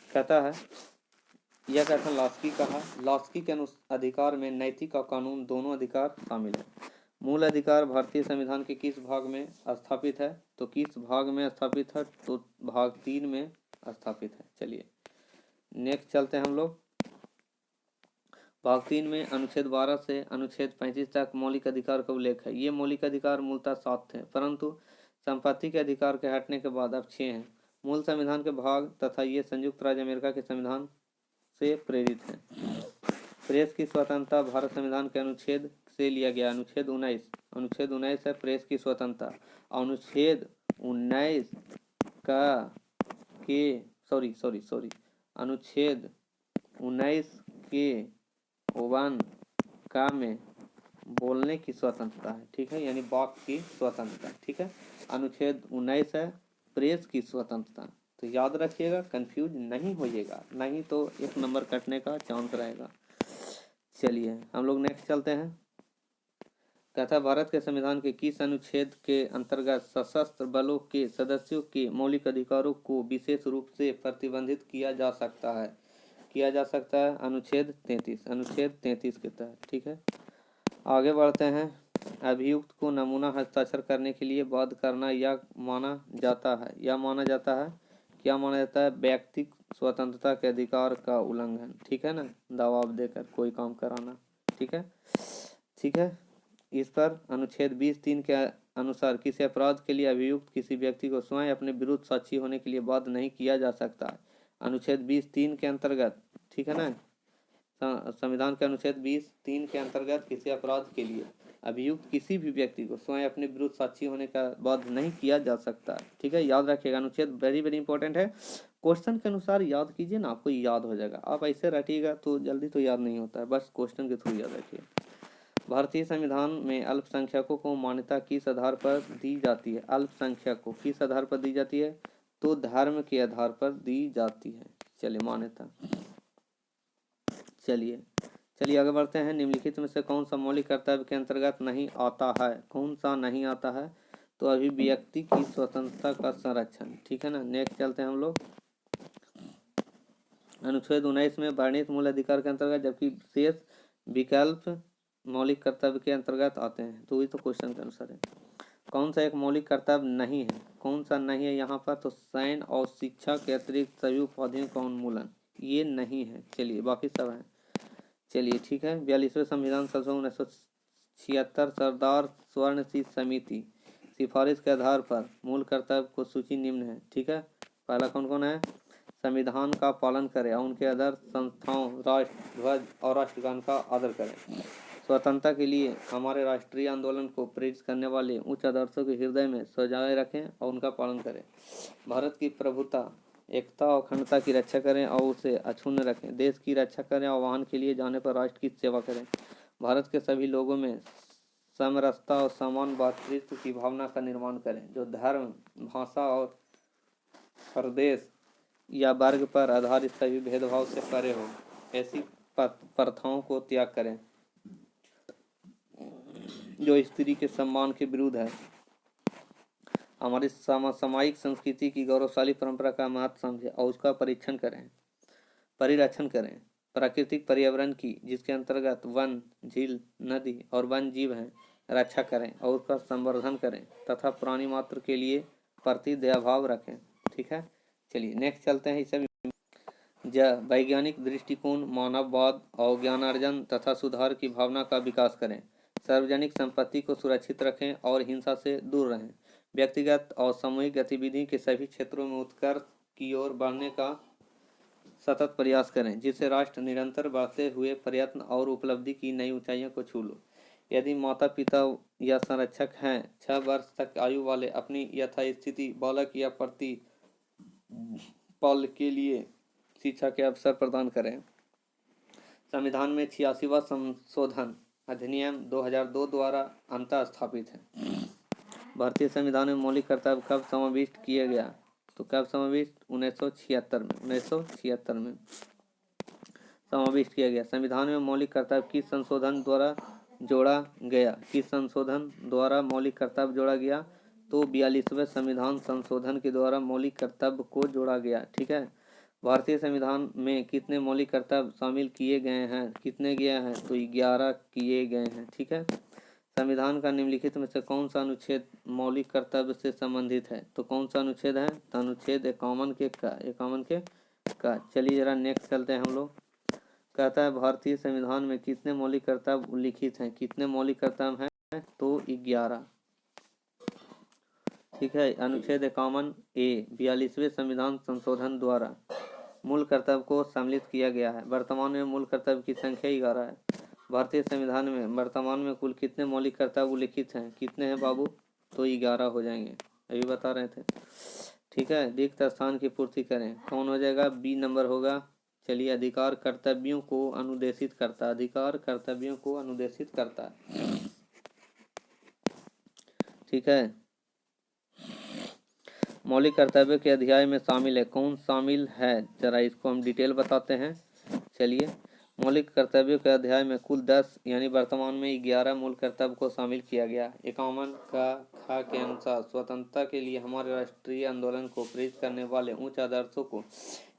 कहता है, यह कथन लॉस्की का है। लॉस्की के अधिकार में नैतिक और कानून दोनों अधिकार शामिल है। मूल अधिकार भारतीय संविधान के किस भाग में स्थापित है? तो किस भाग में स्थापित है? तो भाग 3 में स्थापित है। चलिए नेक्स्ट चलते हैं हम लोग। भाग 3 में अनुच्छेद 12 से अनुच्छेद 35 तक मौलिक अधिकार का उल्लेख है। ये मौलिक अधिकार मूलतः 7 थे, परंतु संपत्ति के अधिकार के हटने के बाद अब 6 हैं। मूल संविधान के भाग तथा ये संयुक्त राज्य अमेरिका के संविधान से प्रेरित हैं। प्रेस की स्वतंत्रता भारत संविधान के अनुच्छेद से लिया गया। अनुच्छेद 19 है प्रेस की स्वतंत्रता। अनुच्छेद 19 का के अनुच्छेद 19 के 1 का में बोलने की स्वतंत्रता है। ठीक है, यानी वाक की स्वतंत्रता। ठीक है, अनुच्छेद 19 है प्रेस की स्वतंत्रता। तो याद रखिएगा, कंफ्यूज नहीं होइएगा, नहीं तो 1 नंबर कटने का चांस रहेगा। चलिए हम लोग नेक्स्ट चलते हैं। कहता भारत के संविधान के किस अनुच्छेद के अंतर्गत सशस्त्र बलों के सदस्यों के मौलिक अधिकारों को विशेष रूप से प्रतिबंधित किया जा सकता है? अनुच्छेद 33। अनुच्छेद 33 के तहत। ठीक है, आगे बढ़ते हैं। अभियुक्त को नमूना हस्ताक्षर करने के लिए बाध्य करना यह माना जाता है क्या माना जाता है? व्यक्तिगत स्वतंत्रता के अधिकार का उल्लंघन। ठीक है ना, दबाव देकर कोई काम कराना। ठीक है। इस पर अनुच्छेद 20(3) के अनुसार किसी अपराध के लिए अभियुक्त किसी व्यक्ति को स्वयं अपने विरुद्ध साक्षी होने के लिए बाध्य नहीं किया जा सकता है। अनुच्छेद 20(3) के अंतर्गत। ठीक है ना, संविधान के अनुच्छेद 20(3) के अंतर्गत किसी अपराध के लिए अभियुक्त किसी भी व्यक्ति को स्वयं अपने विरुद्ध साक्षी होने का बाध्य नहीं किया जा सकता। ठीक है, याद रखिएगा, अनुच्छेद वेरी वेरी इंपॉर्टेंट है। क्वेश्चन के अनुसार याद कीजिए ना, आपको याद हो जाएगा। आप ऐसे रटिएगा तो जल्दी तो याद नहीं होता है, बस क्वेश्चन के थ्रू याद रखिए। भारतीय संविधान में अल्पसंख्यकों को मान्यता किस आधार पर दी जाती है? अल्पसंख्यकों किस आधार पर दी जाती है? तो धर्म के आधार पर दी जाती है। चलिए मान्यता। चलिए आगे बढ़ते हैं। निम्नलिखित में से कौन सा मौलिक कर्तव्य के अंतर्गत नहीं आता है? कौन सा नहीं आता है? तो अभिव्यक्ति की स्वतंत्रता का संरक्षण। ठीक है ना, नेक्स्ट चलते हैं हम लोग। अनुच्छेद 19 में वर्णित मूल अधिकार के अंतर्गत जबकि शेष विकल्प मौलिक कर्तव्य के अंतर्गत आते हैं। तो ये तो क्वेश्चन के अनुसार है। कौन सा एक मौलिक कर्तव्य नहीं है? कौन सा नहीं है यहाँ पर? तो शयन और शिक्षा के अतिरिक्त सभी उपाधियों का उन्मूलन, ये नहीं है। चलिए बाकी सब है। चलिए ठीक है। 42वें संविधान संशोधन 1976 सरदार स्वर्णशील समिति सिफारिश के आधार पर मूल कर्तव्य को सूची निम्न है। ठीक है, पहला कौन कौन है? संविधान का पालन करें और उनके आदर्श संस्थाओं, राष्ट्र ध्वज और राष्ट्रगान का आदर करें। स्वतंत्रता के लिए हमारे राष्ट्रीय आंदोलन को प्रेरित करने वाले उच्च आदर्शों के हृदय में सजाए रखें और उनका पालन करें। भारत की प्रभुता, एकता और अखंडता की रक्षा करें और उसे अक्षुण्ण रखें। देश की रक्षा करें और वाहन के लिए जाने पर राष्ट्र की सेवा करें। भारत के सभी लोगों में समरसता और समान भातृत्व की भावना का निर्माण करें, जो धर्म, भाषा और प्रदेश या वर्ग पर आधारित सभी भेदभाव से परे हो। ऐसी प्रथाओं को त्याग करें जो स्त्री के सम्मान के विरुद्ध है। हमारी सामायिक संस्कृति की गौरवशाली परंपरा का महत्व समझें और उसका परीक्षण करें। परिरक्षण करें। प्राकृतिक पर्यावरण की, जिसके अंतर्गत वन, झील, नदी और वन जीव हैं, रक्षा करें और उसका संवर्धन करें तथा प्राणी मात्र के लिए प्रति दयाभाव रखें। ठीक है, चलिए नेक्स्ट चलते हैं। इसे वैज्ञानिक दृष्टिकोण, मानववाद और ज्ञानार्जन तथा सुधार की भावना का विकास करें। सार्वजनिक संपत्ति को सुरक्षित रखें और हिंसा से दूर रहें। व्यक्तिगत और सामूहिक गतिविधि के सभी क्षेत्रों में उत्कर्ष की ओर बढ़ने का सतत प्रयास करें, जिससे राष्ट्र निरंतर बढ़ते हुए प्रयत्न और उपलब्धि की नई ऊंचाइयों को छू लो। यदि माता पिता या संरक्षक हैं 6 वर्ष तक आयु वाले, अपनी यथास्थिति बालक या प्रति पल के लिए शिक्षा के अवसर प्रदान करें। संविधान में 86वां संशोधन अधिनियम 2002 द्वारा अंतः स्थापित है। भारतीय संविधान में मौलिक कर्तव्य कब समाविष्ट किया गया? तो कब समाविष्ट? 1976 में समाविष्ट किया गया। संविधान में मौलिक कर्तव्य किस संशोधन द्वारा जोड़ा गया? किस संशोधन द्वारा मौलिक कर्तव्य जोड़ा गया? तो 42वें संविधान संशोधन के द्वारा मौलिक कर्तव्य को जोड़ा गया। ठीक है, भारतीय संविधान में कितने मौलिक कर्तव्य शामिल किए गए हैं? कितने गए हैं? तो 11 किए गए हैं। ठीक है, संविधान का निम्नलिखित में से कौन सा अनुच्छेद मौलिक कर्तव्य से संबंधित है? तो कौन सा अनुच्छेद है? तो अनुच्छेद 51 के का। चलिए जरा नेक्स्ट चलते हैं हम लोग। कहता है भारतीय संविधान में कितने मौलिक कर्तव्य उल्लिखित हैं? कितने मौलिक कर्तव्य हैं? तो 11। ठीक है, अनुच्छेद 51A 42वें संविधान संशोधन द्वारा मूल कर्तव्य को सम्मिलित किया गया है। वर्तमान में मूल कर्तव्य की संख्या 11 है। भारतीय संविधान में वर्तमान में कुल कितने मौलिक कर्तव्य उल्लिखित हैं? कितने हैं बाबू? तो 11 हो जाएंगे, अभी बता रहे थे। ठीक है, रिक्त स्थान की पूर्ति करें। कौन हो जाएगा? बी नंबर होगा। चलिए, अधिकार कर्तव्यों को अनुदेशित करता है। अधिकार कर्तव्यों को अनुदेशित करता है। ठीक है, मौलिक कर्तव्य के अध्याय में शामिल है। कौन शामिल है? जरा इसको हम डिटेल बताते हैं। चलिए, मौलिक कर्तव्यों के अध्याय में कुल 10 यानी वर्तमान में 11 मूल कर्तव्य को शामिल किया गया। 51 का खा के अनुसार स्वतंत्रता के लिए हमारे राष्ट्रीय आंदोलन को प्रेरित करने वाले उच्च आदर्शों को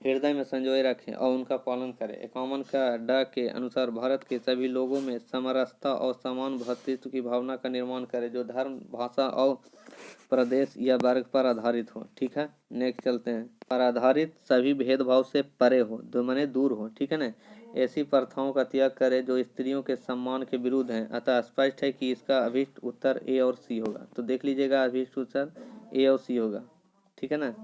हृदय में संजोए रखें और उनका पालन करें। 51 का ड के अनुसार भारत के सभी लोगों में समरसता और समान भ्रातृत्व की भावना का निर्माण करें, जो धर्म, भाषा और प्रदेश या वर्ग पर आधारित हो। ठीक है, नेक्स्ट चलते हैं। पर आधारित सभी भेदभाव से परे हो, दो मने दूर हो। ठीक है ना, ऐसी प्रथाओं का त्याग करें जो स्त्रियों के सम्मान के विरुद्ध हैं। अतः स्पष्ट है कि इसका अभीष्ट उत्तर ए और सी होगा। तो देख लीजिएगा, अभीष्ट उत्तर ए और सी होगा। ठीक है ना,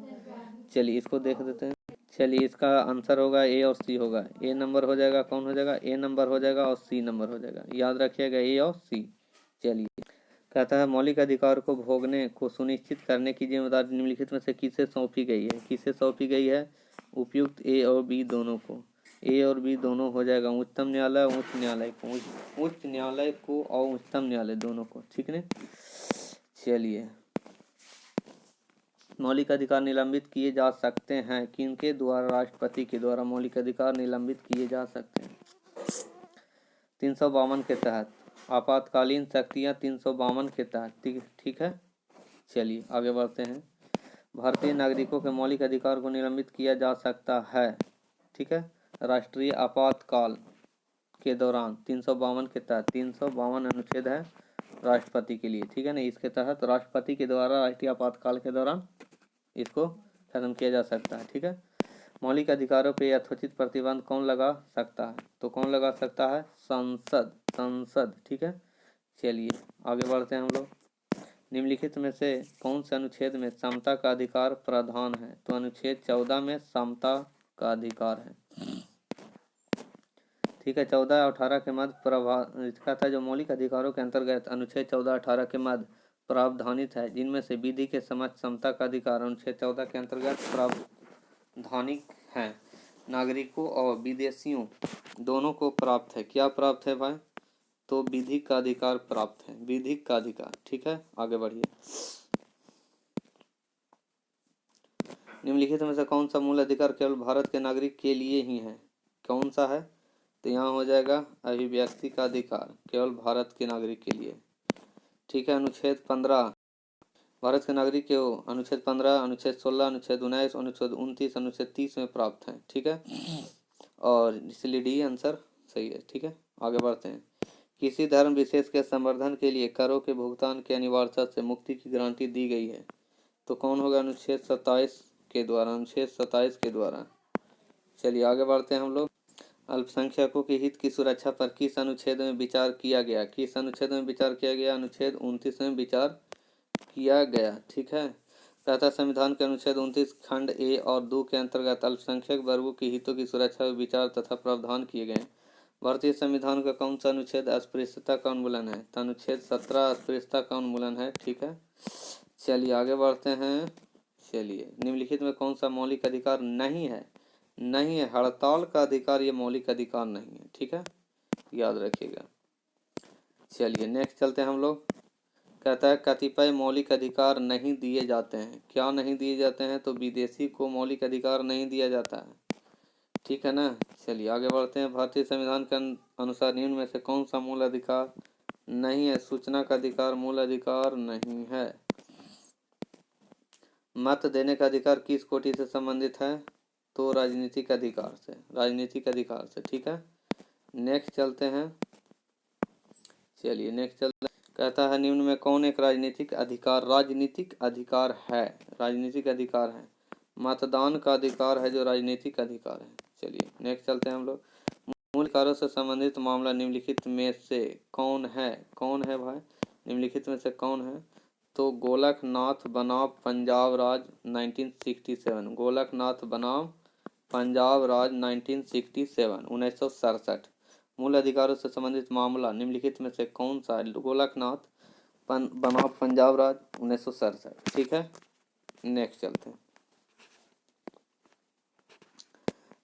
चलिए इसको देख देते हैं। चलिए, इसका आंसर होगा ए और सी होगा। ए नंबर हो जाएगा, कौन हो जाएगा? ए नंबर हो जाएगा और सी नंबर हो जाएगा। याद रखिएगा, ए और सी। चलिए, कहता है मौलिक अधिकार को भोगने को सुनिश्चित करने की जिम्मेदारी निम्नलिखित में से किसे सौंपी गई है? किसे सौंपी गई है? उपयुक्त ए और बी दोनों को। ए और बी दोनों हो जाएगा उच्चतम न्यायालय, उच्च न्यायालय को, उच्च न्यायालय को और उच्चतम न्यायालय दोनों को। ठीक है, चलिए, मौलिक अधिकार निलंबित किए जा सकते हैं किनके द्वारा? राष्ट्रपति के द्वारा मौलिक अधिकार निलंबित किए जा सकते हैं। 352 के तहत आपातकालीन शक्तियां 352 के तहत। ठीक है, चलिए आगे बढ़ते हैं। भारतीय नागरिकों के मौलिक अधिकार को निलंबित किया जा सकता है। ठीक है, राष्ट्रीय आपातकाल के दौरान 352 के तहत। 352 अनुच्छेद है राष्ट्रपति के लिए। ठीक है ना, इसके तहत राष्ट्रपति के द्वारा राष्ट्रीय आपातकाल के दौरान इसको खत्म किया जा सकता है। ठीक है, मौलिक अधिकारों पे यथोचित प्रतिबंध कौन लगा सकता है? तो कौन लगा सकता है? संसद। ठीक है, चलिए आगे बढ़ते हैं हम लोग। निम्नलिखित में से कौन से अनुच्छेद में समता का अधिकार प्रावधान है? तो अनुच्छेद 14 में समता का अधिकार है। ठीक है, 14 और 18 के मध्य कहता है जो मौलिक अधिकारों के अंतर्गत अनुच्छेद 14-18 के मध्य प्रावधानित है, जिनमें से विधि के समक्ष समता का अधिकार अनुच्छेद 14 के अंतर्गत प्रावधानिक है। नागरिकों और विदेशियों दोनों को प्राप्त है। क्या प्राप्त है भाई? तो विधि का अधिकार प्राप्त है, विधि का अधिकार। ठीक है, आगे बढ़िए। निम्नलिखित में से कौन सा मूल अधिकार केवल भारत के नागरिक के लिए ही है? कौन सा है? तो यहाँ हो जाएगा अभिव्यक्ति का अधिकार, केवल भारत के नागरिक के लिए। ठीक है, अनुच्छेद 15 भारत के नागरिक के अनुच्छेद 15, अनुच्छेद 16, अनुच्छेद 19, अनुच्छेद 29, अनुच्छेद 30 में प्राप्त है। ठीक है, और इसलिए डी आंसर सही है। ठीक है, आगे बढ़ते हैं। किसी धर्म विशेष के संवर्धन के लिए करों के भुगतान की अनिवार्यता से मुक्ति की गारंटी दी गई है, तो कौन होगा? अनुच्छेद 27 के द्वारा, अनुच्छेद 27 के द्वारा। चलिए आगे बढ़ते हैं हम लोग। अल्पसंख्यकों के हित की सुरक्षा पर किस अनुच्छेद में विचार किया गया? किस अनुच्छेद में विचार किया गया? अनुच्छेद 29 में विचार किया गया। ठीक है, तथा संविधान के अनुच्छेद 29 खंड ए और 2 के अंतर्गत अल्पसंख्यक वर्गों के हितों की सुरक्षा पर विचार तथा प्रावधान किए गए। भारतीय संविधान का कौन सा अनुच्छेद अस्पृश्यता का उन्मूलन है? तो अनुच्छेद 17 अस्पृश्यता का उन्मूलन है। ठीक है, चलिए आगे बढ़ते हैं। चलिए, निम्नलिखित में कौन सा मौलिक अधिकार नहीं है? नहीं है, हड़ताल का अधिकार ये मौलिक अधिकार नहीं है। ठीक है, याद रखिएगा। चलिए नेक्स्ट चलते हैं हम लोग। कहता है कतिपय मौलिक अधिकार नहीं दिए जाते हैं। क्या नहीं दिए जाते हैं? तो विदेशी को मौलिक अधिकार नहीं दिया जाता है। ठीक है ना। चलिए आगे बढ़ते हैं। भारतीय संविधान के अनुसार निम्न में से कौन सा मूल अधिकार नहीं है? सूचना का अधिकार मूल अधिकार नहीं है। मत देने का अधिकार किस कोटि से संबंधित है? तो राजनीतिक अधिकार से, राजनीतिक अधिकार से। ठीक है, नेक्स्ट चलते हैं। चलिए नेक्स्ट चलते हैं। कहता है निम्न में कौन एक राजनीतिक अधिकार है? राजनीतिक अधिकार है। मतदान का अधिकार है जो राजनीतिक अधिकार है। चलिए नेक्स्ट चलते हैं हम लोग। मूल अधिकारों से संबंधित मामला निम्नलिखित में से कौन है? कौन है भाई? निम्नलिखित में से कौन है? तो गोलकनाथ बनाम पंजाब राज 1967, गोलकनाथ बनाम पंजाब राज 1967। मूल अधिकारों से संबंधित मामला निम्नलिखित में से कौन सा है? गोलकनाथ बनाम पंजाब राज 1967। ठीक है, नेक्स्ट चलते हैं।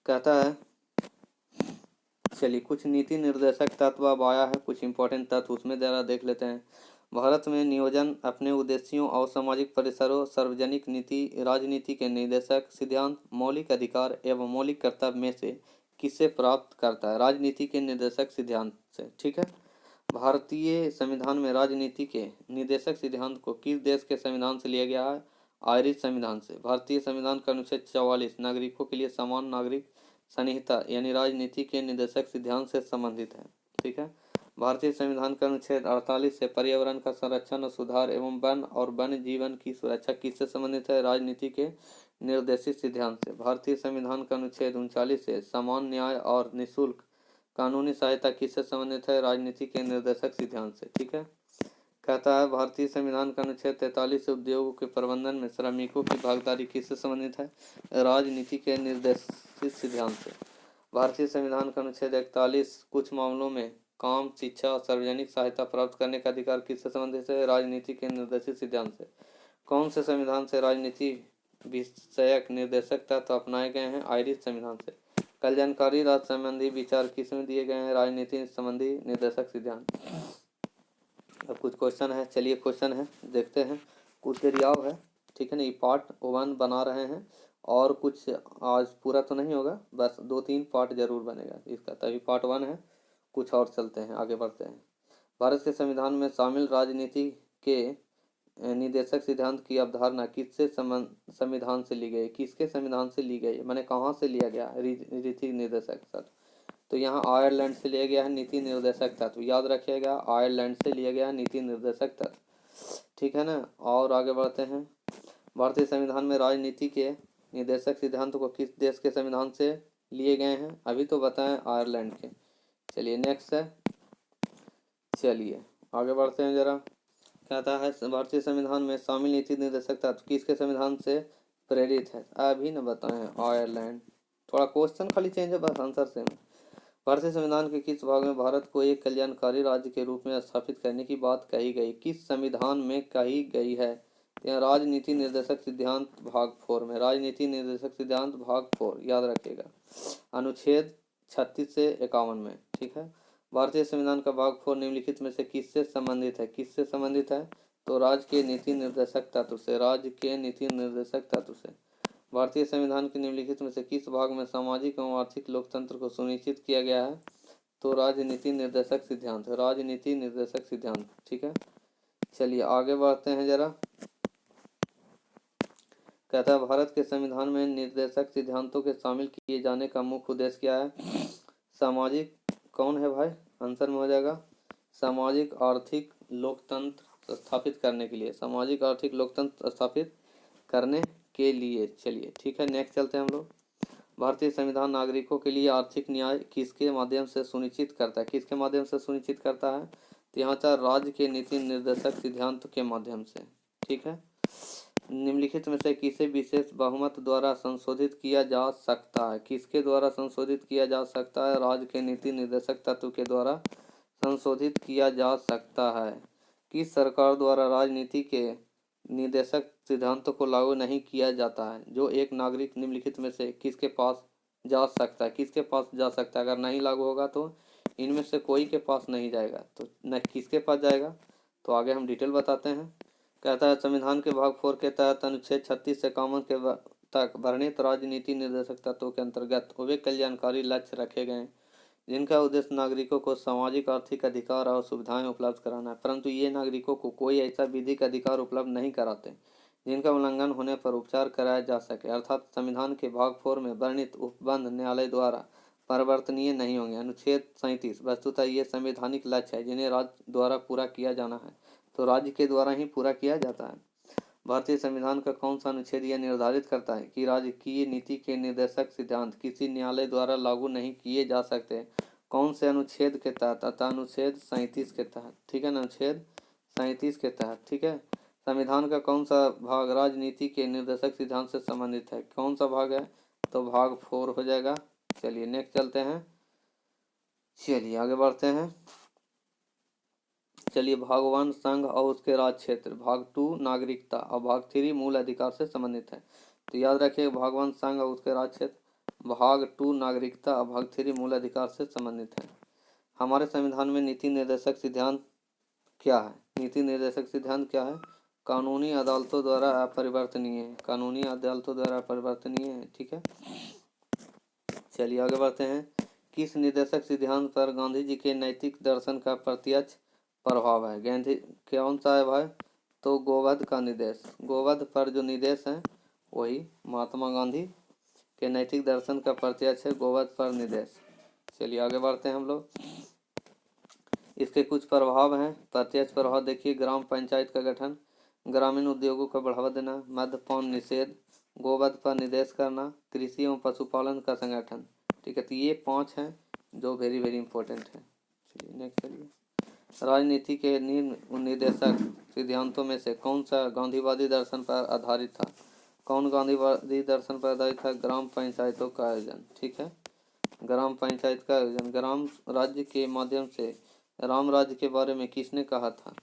कहता है चलिए कुछ नीति निर्देशक तत्व अब आया है, कुछ इंपॉर्टेंट तत्व उसमें जरा देख लेते हैं। भारत में नियोजन अपने उद्देश्यों और सामाजिक परिसरों, सार्वजनिक नीति, राजनीति के निर्देशक सिद्धांत, मौलिक अधिकार एवं मौलिक कर्तव्य में से किसे प्राप्त करता है? राजनीति के निर्देशक सिद्धांत से। ठीक है, भारतीय संविधान में राजनीति के निर्देशक सिद्धांत को किस देश के संविधान से लिया गया है? आयरिश संविधान से। भारतीय संविधान का अनुच्छेद 44 नागरिकों के लिए समान नागरिक संहिता यानी राजनीति के निर्देशक सिद्धांत से संबंधित है। ठीक है, भारतीय संविधान का अनुच्छेद 48 से पर्यावरण का संरक्षण और सुधार एवं वन और वन्य जीवन की सुरक्षा किससे संबंधित है? राजनीति के निर्देशित सिद्धांत से। भारतीय संविधान का अनुच्छेद 39 से समान न्याय और निःशुल्क कानूनी सहायता किससे संबंधित है? राजनीति के निर्देशक सिद्धांत से। ठीक है, कहता है भारतीय संविधान का अनुच्छेद 43 से उद्योगों के प्रबंधन में श्रमिकों की भागीदारी किससे संबंधित है? राजनीति के निर्देशित सिद्धांत से। भारतीय संविधान का अनुच्छेद 41 कुछ मामलों में काम, शिक्षा और सार्वजनिक सहायता प्राप्त करने का अधिकार किससे संबंधित है? राजनीति के निर्देशित सिद्धांत से। कौन से संविधान से राजनीति विषयक निर्देशक तत्व अपनाए गए हैं? आयरिश संविधान से। कल्याणकारी राज्य संबंधी विचार किसमें दिए गए हैं? राजनीति संबंधी निर्देशक सिद्धांत। अब कुछ क्वेश्चन है, चलिए क्वेश्चन है देखते हैं। कुछ देर याव है, ठीक है ना। ये पार्ट 1 बना रहे हैं और कुछ आज पूरा तो नहीं होगा, बस 2-3 पार्ट जरूर बनेगा इसका, तभी पार्ट 1 है। कुछ और चलते हैं, आगे बढ़ते हैं। भारत के संविधान में शामिल राजनीति के निर्देशक सिद्धांत की अवधारणा किससे संविधान से ली गई? किसके संविधान से ली गई, मैंने कहाँ से लिया गया रीति निर्देशक तत्व? तो यहाँ आयरलैंड से लिया गया है नीति निर्देशक तत्व, याद रखिएगा, आयरलैंड से लिया गया है नीति निर्देशक तत्व। ठीक है ना, और आगे बढ़ते हैं। भारतीय संविधान में राजनीति के निर्देशक सिद्धांत को किस देश के संविधान से लिए गए हैं? अभी तो बताएं, आयरलैंड के। चलिए नेक्स्ट है, चलिए आगे बढ़ते हैं जरा। कहता है भारतीय संविधान में शामिल नीति निर्देशक तत्व किसके संविधान से प्रेरित है? अभी न बताएं, आयरलैंड। थोड़ा क्वेश्चन खाली चेंज है, बस आंसर सेम है। भारतीय संविधान के किस भाग में भारत को एक कल्याणकारी राज्य के रूप में स्थापित करने की बात कही गई? किस संविधान में कही गई है? यहाँ राजनीति निर्देशक सिद्धांत भाग 4 में, राजनीति निर्देशक सिद्धांत भाग 4 याद रखिएगा, अनुच्छेद 36 से 51 में। ठीक है, भारतीय संविधान का भाग 4 निम्नलिखित में से किससे संबंधित है? किससे संबंधित है? तो राज्य के नीति निर्देशक तत्व से, राज्य के नीति निर्देशक तत्व से। भारतीय संविधान के निम्नलिखित में से किस भाग में सामाजिक एवं आर्थिक लोकतंत्र को सुनिश्चित किया गया है? तो राजनीति निर्देशक सिद्धांत, राजनीति निर्देशक सिद्धांत। ठीक है, चलिए आगे बढ़ते हैं जरा। कहता है भारत के संविधान में निर्देशक सिद्धांतों के शामिल किए जाने का मुख्य उद्देश्य क्या है? सामाजिक, कौन है भाई? आंसर में हो जाएगा सामाजिक आर्थिक लोकतंत्र स्थापित करने के लिए, सामाजिक आर्थिक लोकतंत्र स्थापित करने के लिए। चलिए ठीक है, नेक्स्ट चलते हैं हम लोग। भारतीय संविधान नागरिकों के लिए आर्थिक न्याय किसके माध्यम से सुनिश्चित करता है? किसके माध्यम से सुनिश्चित करता है? तो यहाँ था राज्य के नीति निर्देशक सिद्धांत के माध्यम से। ठीक है, निम्नलिखित में से किसे विशेष बहुमत द्वारा संशोधित किया जा सकता है? किसके द्वारा संशोधित किया जा सकता है? राज्य के नीति निर्देशक तत्व के द्वारा संशोधित किया जा सकता है। किस सरकार द्वारा राजनीति के निर्देशक सिद्धांतों को लागू नहीं किया जाता है? जो एक नागरिक निम्नलिखित में से किसके पास जा सकता है? किसके पास जा सकता है? अगर नहीं लागू होगा तो इनमें से कोई के पास नहीं जाएगा, तो न किसके पास जाएगा? तो आगे हम डिटेल बताते हैं। कहता है संविधान के भाग 4 के तहत अनुच्छेद 36 से 51 के तक वर्णित राजनीति निर्देशक तत्वों के अंतर्गत वे कल्याणकारी लक्ष्य रखे गए जिनका उद्देश्य नागरिकों को सामाजिक आर्थिक अधिकार और सुविधाएं उपलब्ध कराना है, परंतु ये नागरिकों को कोई ऐसा विधिक अधिकार उपलब्ध नहीं कराते जिनका उल्लंघन होने पर उपचार कराया जा सके, अर्थात संविधान के भाग 4 में वर्णित उपबंध न्यायालय द्वारा परिवर्तनीय नहीं होंगे। अनुच्छेद 37 वस्तुतः ये संवैधानिक लक्ष्य है जिन्हें राज्य द्वारा पूरा किया जाना है, तो राज्य के द्वारा ही पूरा किया जाता है। भारतीय संविधान का कौन सा अनुच्छेद यह निर्धारित करता है कि राजकीय नीति के निर्देशक सिद्धांत किसी न्यायालय द्वारा लागू नहीं किए जा सकते? कौन से अनुच्छेद के तहत? अतः अनुच्छेद 37 के तहत। ठीक है ना, अनुच्छेद 37 के तहत। ठीक है, संविधान का कौन सा भाग राजनीति के निर्देशक सिद्धांत से संबंधित है? कौन सा भाग है? तो भाग 4 हो जाएगा। चलिए नेक्स्ट चलते हैं, चलिए आगे बढ़ते हैं। चलिए भाग 1 संघ और उसके राज क्षेत्र, भाग 2 नागरिकता और भाग 3 मूल अधिकार से संबंधित है। तो याद रखिए भाग 1 संघ और उसके राज क्षेत्र, भाग 2 नागरिकता और भाग 3 मूल अधिकार से संबंधित है। हमारे संविधान में नीति निर्देशक सिद्धांत क्या है? नीति निर्देशक सिद्धांत क्या है? कानूनी अदालतों द्वारा अपरिवर्तनीय है, कानूनी अदालतों द्वारा अपरिवर्तनीय है। ठीक है, चलिए आगे बढ़ते हैं। किस निर्देशक सिद्धांत पर गांधी जी के नैतिक दर्शन का प्रत्यक्ष प्रभाव है? गांधी कौन सा है भाई? तो गोवध का निर्देश, गोवध पर जो निर्देश है वही महात्मा गांधी के नैतिक दर्शन का प्रत्यक्ष है, गोवध पर निर्देश। चलिए आगे बढ़ते हैं हम लोग। इसके कुछ प्रभाव हैं। प्रत्यक्ष प्रभाव देखिए, ग्राम पंचायत का गठन, ग्रामीण उद्योगों को बढ़ावा देना, मद्यपान निषेध, गोवध पर निर्देश करना, कृषि एवं पशुपालन का संगठन। ठीक है, तो ये 5 हैं जो वेरी वेरी इंपॉर्टेंट है। चलिए नेक्स्ट चलिए, राजनीति के निर्देशक सिद्धांतों में से कौन सा गांधीवादी दर्शन पर आधारित था? कौन गांधीवादी दर्शन पर आधारित था? ग्राम पंचायतों का आयोजन। ठीक है, ग्राम पंचायत का आयोजन। ग्राम राज्य के माध्यम से राम राज्य के बारे में किसने कहा था?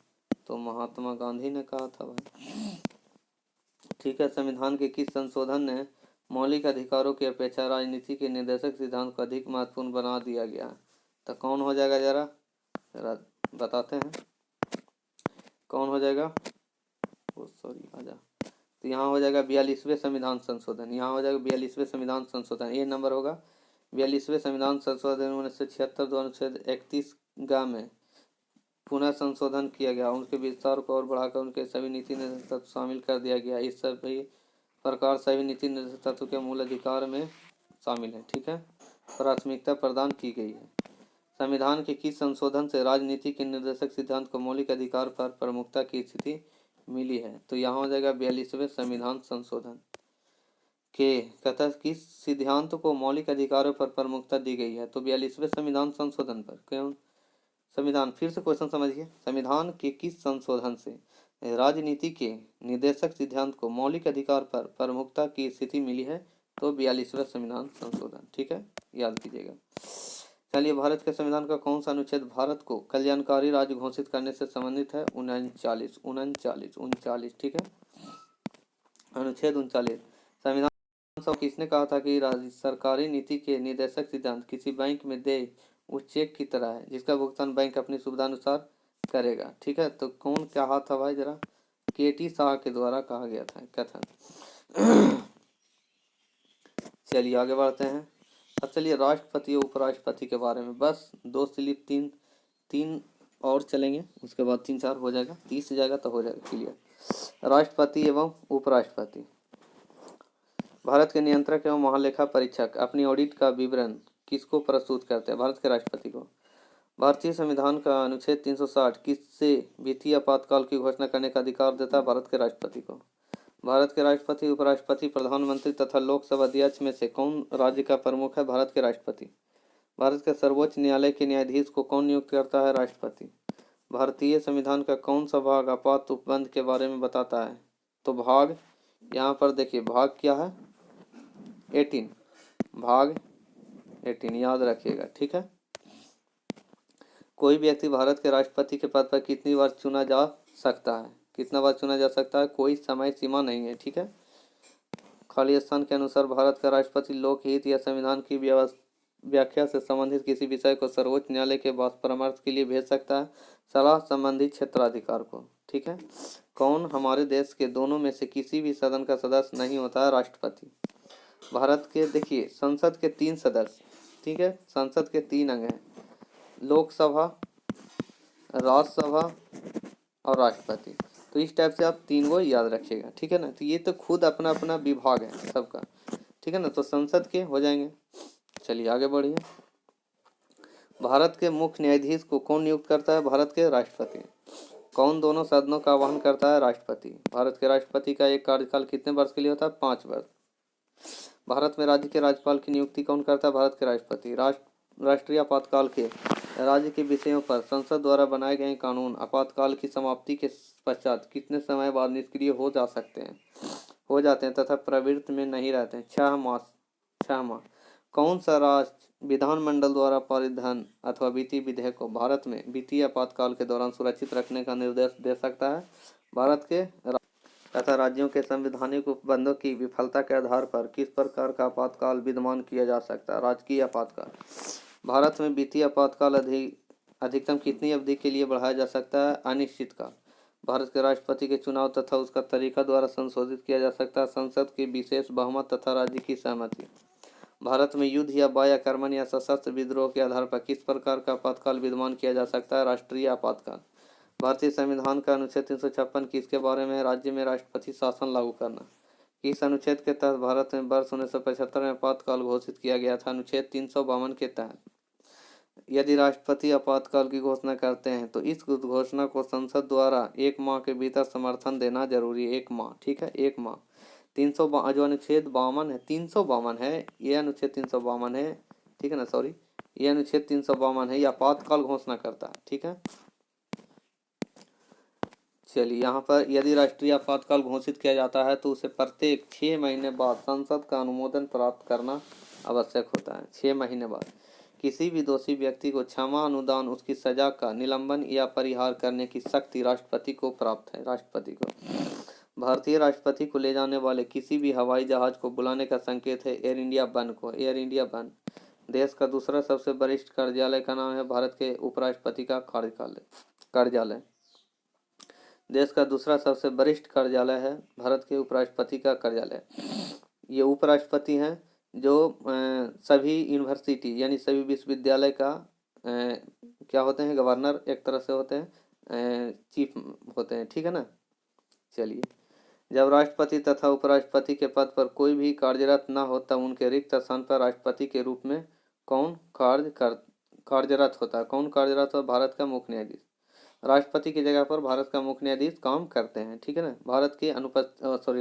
तो महात्मा गांधी ने कहा था भाई। ठीक है, संविधान के किस संशोधन ने मौलिक अधिकारों की अपेक्षा राजनीति के निर्देशक सिद्धांत को अधिक महत्वपूर्ण बना दिया गया? तो कौन हो जाएगा, जरा बताते हैं कौन हो जाएगा? सॉरी आजा, तो यहाँ हो जाएगा 42वें संविधान संशोधन। यहाँ हो जाएगा 42वें संविधान संशोधन, ये नंबर होगा 42वें संविधान संशोधन 1976 द्वारा अनुच्छेद 31 में पुनः संशोधन किया गया। उनके विस्तार को और बढ़ाकर उनके सभी नीति निर्देशक तत्व शामिल कर दिया गया। इस सभी प्रकार सभी नीति निर्देशक तत्व के मूल अधिकार में शामिल है। ठीक है, प्राथमिकता प्रदान की गई है। संविधान के किस संशोधन से राजनीति के निर्देशक सिद्धांत को मौलिक अधिकार पर प्रमुखता की स्थिति मिली है? तो यहाँ हो जाएगा 42वें संविधान संशोधन के कहता किस सिद्धांत को मौलिक अधिकारों पर प्रमुखता दी गई है? तो 42वें संविधान संशोधन पर। क्यों संविधान, फिर से क्वेश्चन समझिए, संविधान के किस संशोधन से राजनीति के निर्देशक सिद्धांत को मौलिक अधिकार पर प्रमुखता की स्थिति मिली है? तो 42वां संविधान संशोधन। ठीक है, याद कीजिएगा। चलिए, भारत के संविधान का कौन सा अनुच्छेद भारत को कल्याणकारी राज्य घोषित करने से संबंधित है? 39। ठीक है, अनुच्छेद 39। संविधान सभा किसने कहा था कि सरकारी नीति के निर्देशक सिद्धांत किसी बैंक में देय उस चेक की तरह है जिसका भुगतान बैंक अपनी सुविधा अनुसार करेगा? ठीक है, तो कौन कहा था भाई? जरा केटी शाह के द्वारा कहा गया था कथन। चलिए आगे बढ़ते हैं। अब चलिए राष्ट्रपति और उपराष्ट्रपति के बारे में बस 2 स्लिप 3 और चलेंगे, उसके बाद 3-4 हो जाएगा, 30 जाएगा तो हो जाएगा क्लियर। राष्ट्रपति एवं उपराष्ट्रपति, भारत के नियंत्रक एवं महालेखा परीक्षक अपनी ऑडिट का विवरण किसको प्रस्तुत करते हैं? भारत के राष्ट्रपति को। भारतीय संविधान का अनुच्छेद 360 किससे वित्तीय आपातकाल की घोषणा करने का अधिकार देता है? भारत के राष्ट्रपति को। भारत के राष्ट्रपति, उपराष्ट्रपति, प्रधानमंत्री तथा लोकसभा अध्यक्ष में से कौन राज्य का प्रमुख है? भारत के राष्ट्रपति। भारत के सर्वोच्च न्यायालय के न्यायाधीश को कौन नियुक्त करता है? राष्ट्रपति। भारतीय संविधान का कौन सा भाग आपात उपबंध के बारे में बताता है? तो भाग, यहाँ पर देखिए भाग क्या है? 18, भाग 18 याद रखिएगा, ठीक है। कोई व्यक्ति भारत के राष्ट्रपति के पद पर कितनी बार चुना जा सकता है? कितना बार चुना जा सकता है? कोई समय सीमा नहीं है, ठीक है। खाली स्थान के अनुसार भारत का राष्ट्रपति लोकहित या संविधान की व्याख्या से संबंधित किसी विषय को सर्वोच्च न्यायालय के पास परामर्श के लिए भेज सकता है, सलाह संबंधित क्षेत्राधिकार को, ठीक है। कौन हमारे देश के दोनों में से किसी भी सदन का सदस्य नहीं होता है? राष्ट्रपति। भारत के देखिए संसद के 3 सदस्य, ठीक है, संसद के 3 अंग हैं, लोकसभा, राज्यसभा और राष्ट्रपति। तो इस टाइप से आप 3 को याद रखिएगा, ठीक है ना। तो ये तो खुद अपना अपना विभाग है सबका, ठीक है ना। तो संसद के हो जाएंगे। चलिए आगे बढ़िए। भारत के मुख्य न्यायाधीश को कौन नियुक्त करता है? भारत के राष्ट्रपति। कौन दोनों सदनों का आह्वान करता है? राष्ट्रपति। भारत के राष्ट्रपति का एक कार्यकाल कितने वर्ष के लिए होता है? 5 वर्ष। भारत में राज्य के राज्यपाल की नियुक्ति कौन करता है? भारत के राष्ट्रपति। राष्ट्रीय आपातकाल के राज्य के विषयों पर संसद द्वारा बनाए गए कानून आपातकाल की समाप्ति के पश्चात कितने समय बाद निष्क्रिय हो जाते हैं तथा प्रवृत्ति में नहीं रहते हैं? 6 माह। कौन सा राज्य विधानमंडल द्वारा पारित धन अथवा वित्तीय विधेयक को भारत में वित्तीय आपातकाल के दौरान सुरक्षित रखने का निर्देश दे सकता है? भारत के तथा राज्यों के संवैधानिक उपबंधों की विफलता के आधार पर किस प्रकार का आपातकाल विद्यमान किया जा सकता है? राजकीय आपातकाल। भारत में वित्तीय आपातकाल अधिकतम कितनी अवधि के लिए बढ़ाया जा सकता है? अनिश्चितकाल। भारत के राष्ट्रपति के चुनाव तथा उसका तरीका द्वारा संशोधित किया जा सकता है, संसद के विशेष बहुमत तथा राज्य की सहमति। भारत में युद्ध या बाह्य आक्रमण या सशस्त्र विद्रोह के आधार पर किस प्रकार का आपातकाल विद्यमान किया जा सकता है? राष्ट्रीय आपातकाल। भारतीय संविधान का अनुच्छेद 356 किसके बारे में? राज्य में राष्ट्रपति शासन लागू करना। इस अनुच्छेद के तहत भारत में वर्ष 1975 में आपातकाल घोषित किया गया था। अनुच्छेद 352 के तहत यदि राष्ट्रपति आपातकाल की घोषणा करते हैं तो इस घोषणा को संसद द्वारा 1 माह के भीतर समर्थन देना जरूरी है। 1 माह, ठीक है, 1 माह। 300 जो अनुच्छेद 52 है, 352 है, ये अनुच्छेद 352 है, ठीक है ना, सॉरी, ये अनुच्छेद 352 है, ये आपातकाल घोषणा करता है, ठीक है। चलिए यहाँ पर यदि राष्ट्रीय आपातकाल घोषित किया जाता है तो उसे प्रत्येक 6 महीने बाद संसद का अनुमोदन प्राप्त करना आवश्यक होता है। 6 महीने बाद किसी भी दोषी व्यक्ति को क्षमा, अनुदान, उसकी सजा का निलंबन या परिहार करने की शक्ति राष्ट्रपति को प्राप्त है। राष्ट्रपति को। भारतीय राष्ट्रपति को ले जाने वाले किसी भी हवाई जहाज को बुलाने का संकेत है एयर इंडिया वन को। Air India one. देश का दूसरा सबसे वरिष्ठ कार्यालय का नाम है भारत के उपराष्ट्रपति का कार्यालय। देश का दूसरा सबसे वरिष्ठ कार्यालय है भारत के उपराष्ट्रपति का कार्यालय। ये उपराष्ट्रपति हैं जो सभी यूनिवर्सिटी यानी सभी विश्वविद्यालय का क्या होते हैं? गवर्नर एक तरह से होते हैं, चीफ होते हैं, ठीक है ना। चलिए, जब राष्ट्रपति तथा उपराष्ट्रपति के पद पर कोई भी कार्यरत न हो तब उनके रिक्त स्थान पर राष्ट्रपति के रूप में कौन कार्यरत होता है? कौन कार्यरत हो? भारत का मुख्य न्यायाधीश। राष्ट्रपति की जगह पर भारत का मुख्य न्यायाधीश काम करते हैं, ठीक है ना। भारत के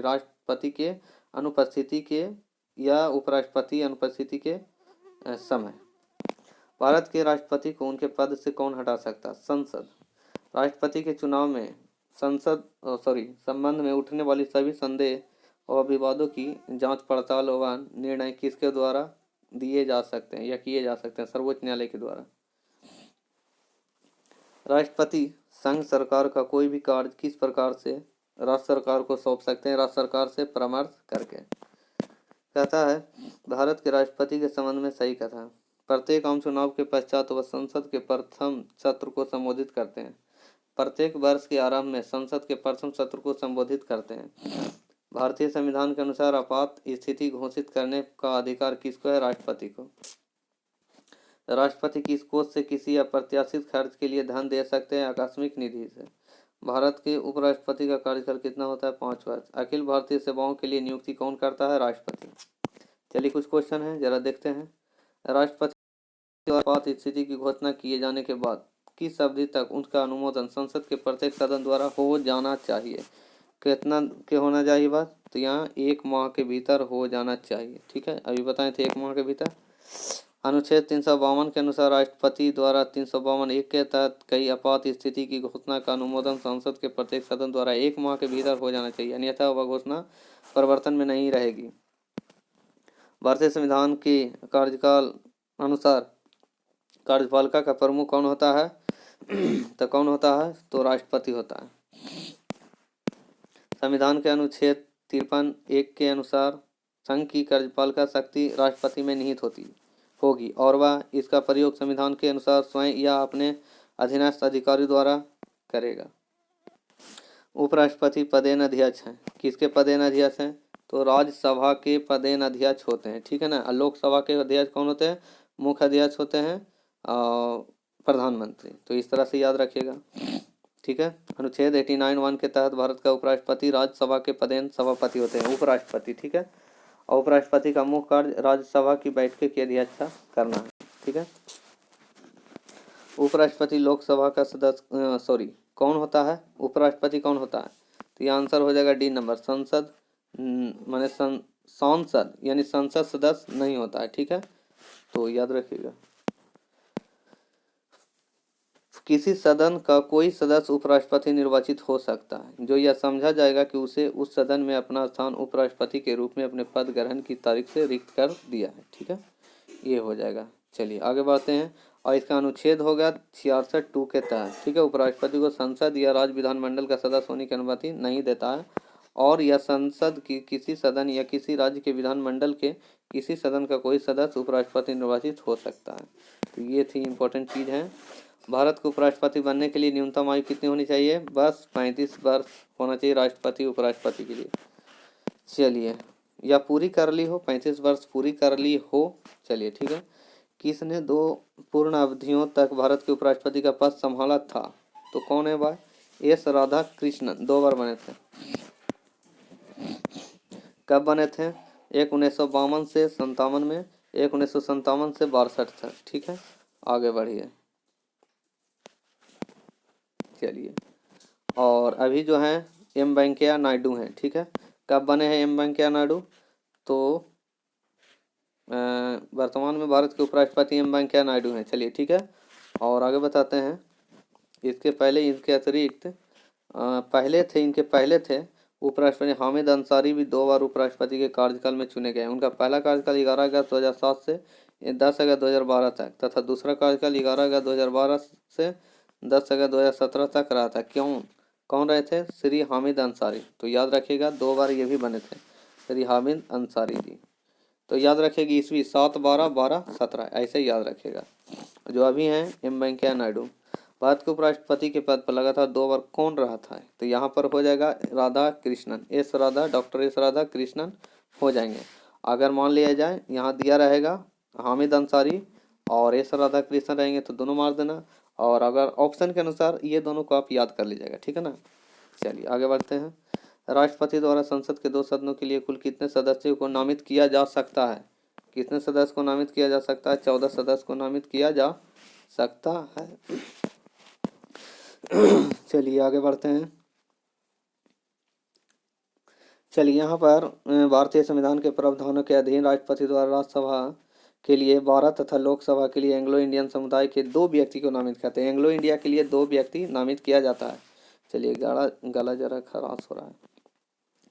राष्ट्रपति के अनुपस्थिति के या उपराष्ट्रपति अनुपस्थिति के समय भारत के राष्ट्रपति को उनके पद से कौन हटा सकता है? संसद। राष्ट्रपति के चुनाव में संबंध में उठने वाली सभी संदेह और विवादों की जांच पड़ताल व निर्णय किसके द्वारा दिए जा सकते हैं या किए जा सकते हैं? सर्वोच्च न्यायालय के द्वारा। राष्ट्रपति संघ सरकार का कोई भी कार्य किस प्रकार से राज्य सरकार को सौंप सकते हैं? राज्य सरकार से परामर्श करके। कहता है भारत के राष्ट्रपति के संबंध में सही कथा। प्रत्येक आम चुनाव के पश्चात वह संसद के प्रथम सत्र को संबोधित करते हैं। प्रत्येक वर्ष के आरंभ में संसद के प्रथम सत्र को संबोधित करते हैं। भारतीय संविधान के अनुसार आपात स्थिति घोषित करने का अधिकार किसको है? राष्ट्रपति को। राष्ट्रपति किस कोष से किसी अप्रत्याशित खर्च के लिए धन दे सकते हैं? आकस्मिक निधि से। भारत के उपराष्ट्रपति का कार्यकाल कितना होता है? 5 वर्ष। अखिल भारतीय सेवाओं के लिए नियुक्ति कौन करता है? राष्ट्रपति। चलिए कुछ क्वेश्चन है, जरा देखते हैं। राष्ट्रपति आपात स्थिति की घोषणा किए जाने के बाद किस अवधि तक उनका अनुमोदन संसद के प्रत्येक सदन द्वारा हो जाना चाहिए? कितना के होना चाहिए बात? तो यहाँ 1 माह के भीतर हो जाना चाहिए। ठीक है, अभी बताए थे 1 माह के भीतर। अनुच्छेद 352 के अनुसार राष्ट्रपति द्वारा 352(1) के तहत कई आपात स्थिति की घोषणा का अनुमोदन संसद के प्रत्येक सदन द्वारा 1 माह के भीतर हो जाना चाहिए, अन्यथा वह घोषणा परिवर्तन में नहीं रहेगी। भारतीय संविधान के कार्यकाल अनुसार कार्यपालिका का प्रमुख कौन होता है? तो कौन होता है? तो राष्ट्रपति होता है। संविधान के अनुच्छेद 53(1) के अनुसार संघ की कार्यपालिका शक्ति राष्ट्रपति में निहित होगी और वह इसका प्रयोग संविधान के अनुसार स्वयं या अपने अधीनस्थ अधिकारी द्वारा करेगा। उपराष्ट्रपति पदेन अध्यक्ष हैं। किसके पदेन अध्यक्ष हैं? तो राज्यसभा के पदेन अध्यक्ष होते हैं। ठीक है ना। लोकसभा के अध्यक्ष कौन होते हैं? मुख्य अध्यक्ष होते हैं प्रधानमंत्री। तो इस तरह से याद रखिएगा। ठीक है। अनुच्छेद 89(1) के तहत भारत का उपराष्ट्रपति राज्यसभा के पदेन सभापति होते हैं, उपराष्ट्रपति। ठीक है। और उपराष्ट्रपति का मुख्य कार्य राज्यसभा की बैठक की अध्यक्षता करना है। ठीक है। उपराष्ट्रपति लोकसभा का सदस्य कौन होता है? उपराष्ट्रपति कौन होता है? तो ये आंसर हो जाएगा डी नंबर, संसद माने सांसद यानी संसद सदस्य नहीं होता है। ठीक है, तो याद रखिएगा। किसी सदन का कोई सदस्य उपराष्ट्रपति निर्वाचित हो सकता है जो यह समझा जाएगा कि उसे उस सदन में अपना स्थान उपराष्ट्रपति के रूप में अपने पद ग्रहण की तारीख से रिक्त कर दिया है। ठीक है, ये हो जाएगा। चलिए आगे बढ़ते हैं। और इसका अनुच्छेद होगा 66(2) के तहत। ठीक है, उपराष्ट्रपति को संसद या राज्य विधानमंडल का सदस्य होने की अनुमति नहीं देता है और यह संसद की किसी सदन या किसी राज्य के विधानमंडल के किसी सदन का कोई सदस्य उपराष्ट्रपति निर्वाचित हो सकता है। तो ये थी इम्पोर्टेंट चीज़ है। भारत को उपराष्ट्रपति बनने के लिए न्यूनतम आयु कितनी होनी चाहिए? बस 35 वर्ष होना चाहिए राष्ट्रपति उपराष्ट्रपति के लिए। चलिए, या पूरी कर ली हो, 35 वर्ष पूरी कर ली हो। चलिए ठीक है। किसने 2 पूर्ण अवधियों तक भारत के उपराष्ट्रपति का पद संभाला था? तो कौन है भाई? एस राधाकृष्णन 2 बार बने थे। कब बने थे? एक 1952 से 57 में, एक 1957 से 62 तक। ठीक है, आगे बढ़िए। चलिए, और अभी जो है एम वेंकैया नायडू हैं। ठीक है, कब बने हैं एम वेंकैया नायडू? तो वर्तमान में भारत के उपराष्ट्रपति एम वेंकैया नायडू हैं। चलिए ठीक है, और आगे बताते हैं। इसके पहले इनके अतिरिक्त इनके पहले थे उपराष्ट्रपति हामिद अंसारी भी 2 बार उपराष्ट्रपति के कार्यकाल में चुने गए। उनका पहला कार्यकाल 11 अगस्त 2007 से 10 अगस्त 2012 तक तथा दूसरा कार्यकाल 11 अगस्त 2012 से 10 अगस्त 2017 तक रहा था। कौन रहे थे? श्री हामिद अंसारी। तो याद रखिएगा 2 बार ये भी बने थे, श्री हामिद अंसारी जी। तो याद रखिएगा ईस्वी 7, 12, 12, 17 ऐसे याद रखिएगा। जो अभी हैं एम वेंकैया नायडू। भारत के उपराष्ट्रपति के पद पर लगातार 2 बार कौन रहा था? तो यहाँ पर हो जाएगा राधा कृष्णन, डॉक्टर एस राधा कृष्णन हो जाएंगे। अगर मान लिया जाए यहाँ दिया रहेगा हामिद अंसारी और एस राधा कृष्णन रहेंगे तो दोनों मार देना, और अगर ऑप्शन के अनुसार ये दोनों को आप याद कर लीजिएगा। ठीक है ना। चलिए आगे बढ़ते हैं। राष्ट्रपति द्वारा संसद के 2 सदनों के लिए कुल कितने सदस्यों को नामित किया जा सकता है? कितने सदस्य को नामित किया जा सकता है? 14 सदस्य को नामित किया जा सकता है। चलिए आगे बढ़ते हैं। चलिए यहाँ पर भारतीय संविधान के प्रावधानों के अधीन राष्ट्रपति द्वारा राज्यसभा के लिए 12 तथा लोकसभा के लिए एंग्लो इंडियन समुदाय के 2 व्यक्ति को नामित करते हैं। एंग्लो इंडिया के लिए 2 व्यक्ति नामित किया जाता है। चलिए गला जरा खराश हो रहा है,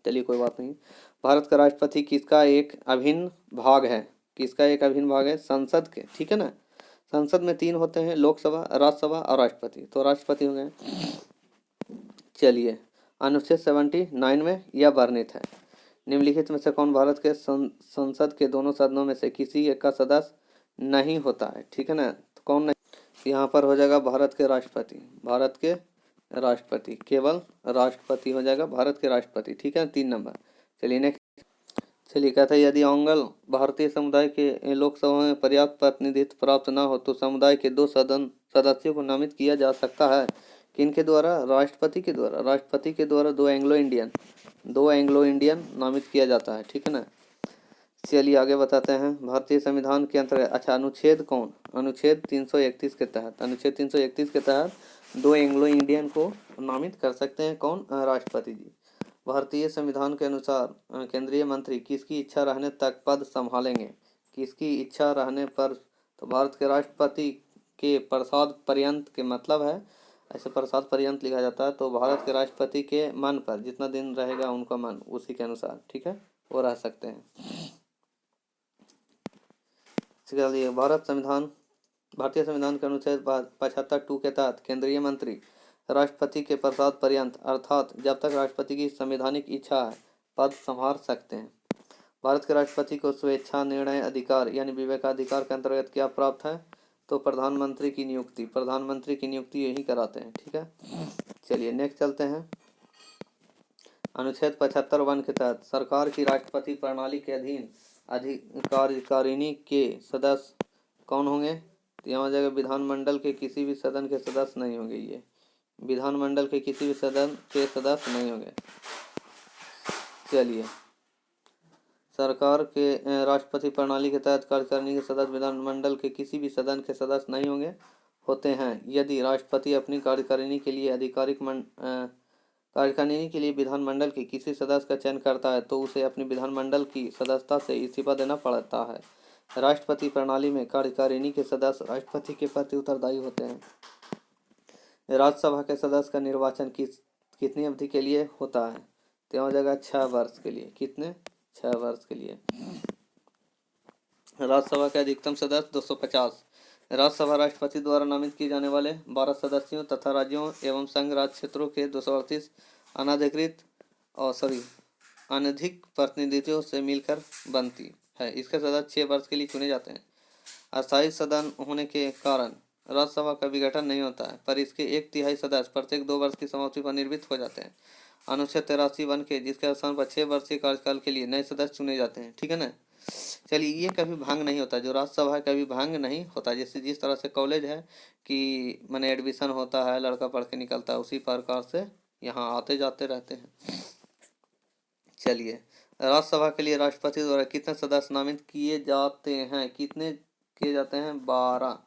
चलिए कोई बात नहीं। भारत का राष्ट्रपति किसका एक अभिन्न भाग है? किसका एक अभिन्न भाग है? संसद के। ठीक है ना। संसद में 3 होते हैं, लोकसभा, राज्यसभा और राष्ट्रपति। तो राष्ट्रपति हो गए। चलिए, अनुच्छेद 79 में यह वर्णित है, निम्नलिखित में से कौन भारत के संसद के दोनों सदनों में से किसी एक का सदस्य नहीं होता है? ठीक है ना। तो कौन नहीं? यहाँ पर हो जाएगा भारत के राष्ट्रपति। भारत के राष्ट्रपति, केवल राष्ट्रपति हो जाएगा, भारत के राष्ट्रपति। ठीक है, 3 नंबर। चलिए नेक्स्ट। चलिए कहता है यदि आंग्ल भारतीय समुदाय के लोकसभा में पर्याप्त प्रतिनिधित्व प्राप्त न हो तो समुदाय के 2 सदस्यों को नामित किया जा सकता है। किन के द्वारा? राष्ट्रपति के द्वारा। राष्ट्रपति के द्वारा दो एंग्लो इंडियन नामित किया जाता है, ठीक है ना। चलिए आगे बताते हैं। भारतीय संविधान के अंतर्गत, अच्छा, अनुच्छेद कौन? अनुच्छेद 331 के तहत, अनुच्छेद 331 के तहत दो एंग्लो इंडियन को नामित कर सकते हैं। कौन? राष्ट्रपति जी। भारतीय संविधान के अनुसार केंद्रीय मंत्री किसकी इच्छा रहने तक पद संभालेंगे? किसकी इच्छा रहने पर? तो भारत के राष्ट्रपति के प्रसाद पर्यंत के मतलब है, ऐसे प्रसाद पर्यंत लिखा जाता है, तो भारत के राष्ट्रपति के मन पर, जितना दिन रहेगा उनका मन, उसी के अनुसार, ठीक है, वो रह सकते हैं। चलिए, भारतीय संविधान के अनुच्छेद 75(2) के तहत केंद्रीय मंत्री राष्ट्रपति के प्रसाद पर्यंत, अर्थात जब तक राष्ट्रपति की संवैधानिक इच्छा है, पद संभाल सकते हैं। भारत के राष्ट्रपति को स्वेच्छा निर्णय अधिकार यानी विवेकाधिकार के अंतर्गत क्या प्राप्त है? तो प्रधानमंत्री की नियुक्ति यही कराते हैं, ठीक है। चलिए नेक्स्ट चलते हैं। अनुच्छेद 75(1) के तहत सरकार की राष्ट्रपति प्रणाली के अधीन कार्यकारिणी के सदस्य कौन होंगे? तो यहाँ जगह विधानमंडल के किसी भी सदन के सदस्य नहीं होंगे, ये विधानमंडल के किसी भी सदन के सदस्य नहीं होंगे। चलिए, सरकार के राष्ट्रपति प्रणाली के तहत कार्यकारिणी के सदस्य विधानमंडल के किसी भी सदन के सदस्य नहीं होते हैं। यदि राष्ट्रपति अपनी कार्यकारिणी के लिए विधानमंडल के किसी सदस्य का चयन करता है तो उसे अपनी विधानमंडल की सदस्यता से इस्तीफा देना पड़ता है। राष्ट्रपति प्रणाली में कार्यकारिणी के सदस्य राष्ट्रपति के प्रति उत्तरदायी होते हैं। राज्यसभा के सदस्य का निर्वाचन कितनी अवधि के लिए होता है? तो यहाँ जगह 6 वर्ष के लिए। कितने? 6 वर्ष के लिए। राज्यसभा के अधिकतम सदस्य 250। राज्यसभा राष्ट्रपति द्वारा नामित किए जाने वाले 12 सदस्यों तथा राज्यों एवं संघ राज्य क्षेत्रों के 238 अनधिक प्रतिनिधियों से मिलकर बनती है। इसके सदस्य 6 वर्ष के लिए चुने जाते हैं। अस्थायी सदन होने के कारण राज्यसभा का विघटन नहीं होता है, पर इसके 1/3 सदस्य प्रत्येक 2 वर्ष की समाप्ति पर निर्वाचित हो जाते हैं। अनुच्छेद 83(1) के जिसके स्थान पर 6 वर्षीय कार्यकाल के लिए नए सदस्य चुने जाते हैं, ठीक है ना। चलिए, ये कभी भंग नहीं होता, जो राज्यसभा है कभी भंग नहीं होता। जैसे जिस तरह से कॉलेज है कि मैंने एडमिशन होता है, लड़का पढ़ के निकलता है, उसी प्रकार से यहाँ आते जाते रहते हैं। चलिए, राज्यसभा के लिए राष्ट्रपति द्वारा कितने सदस्य नामित किए जाते हैं? कितने किए जाते हैं? 12।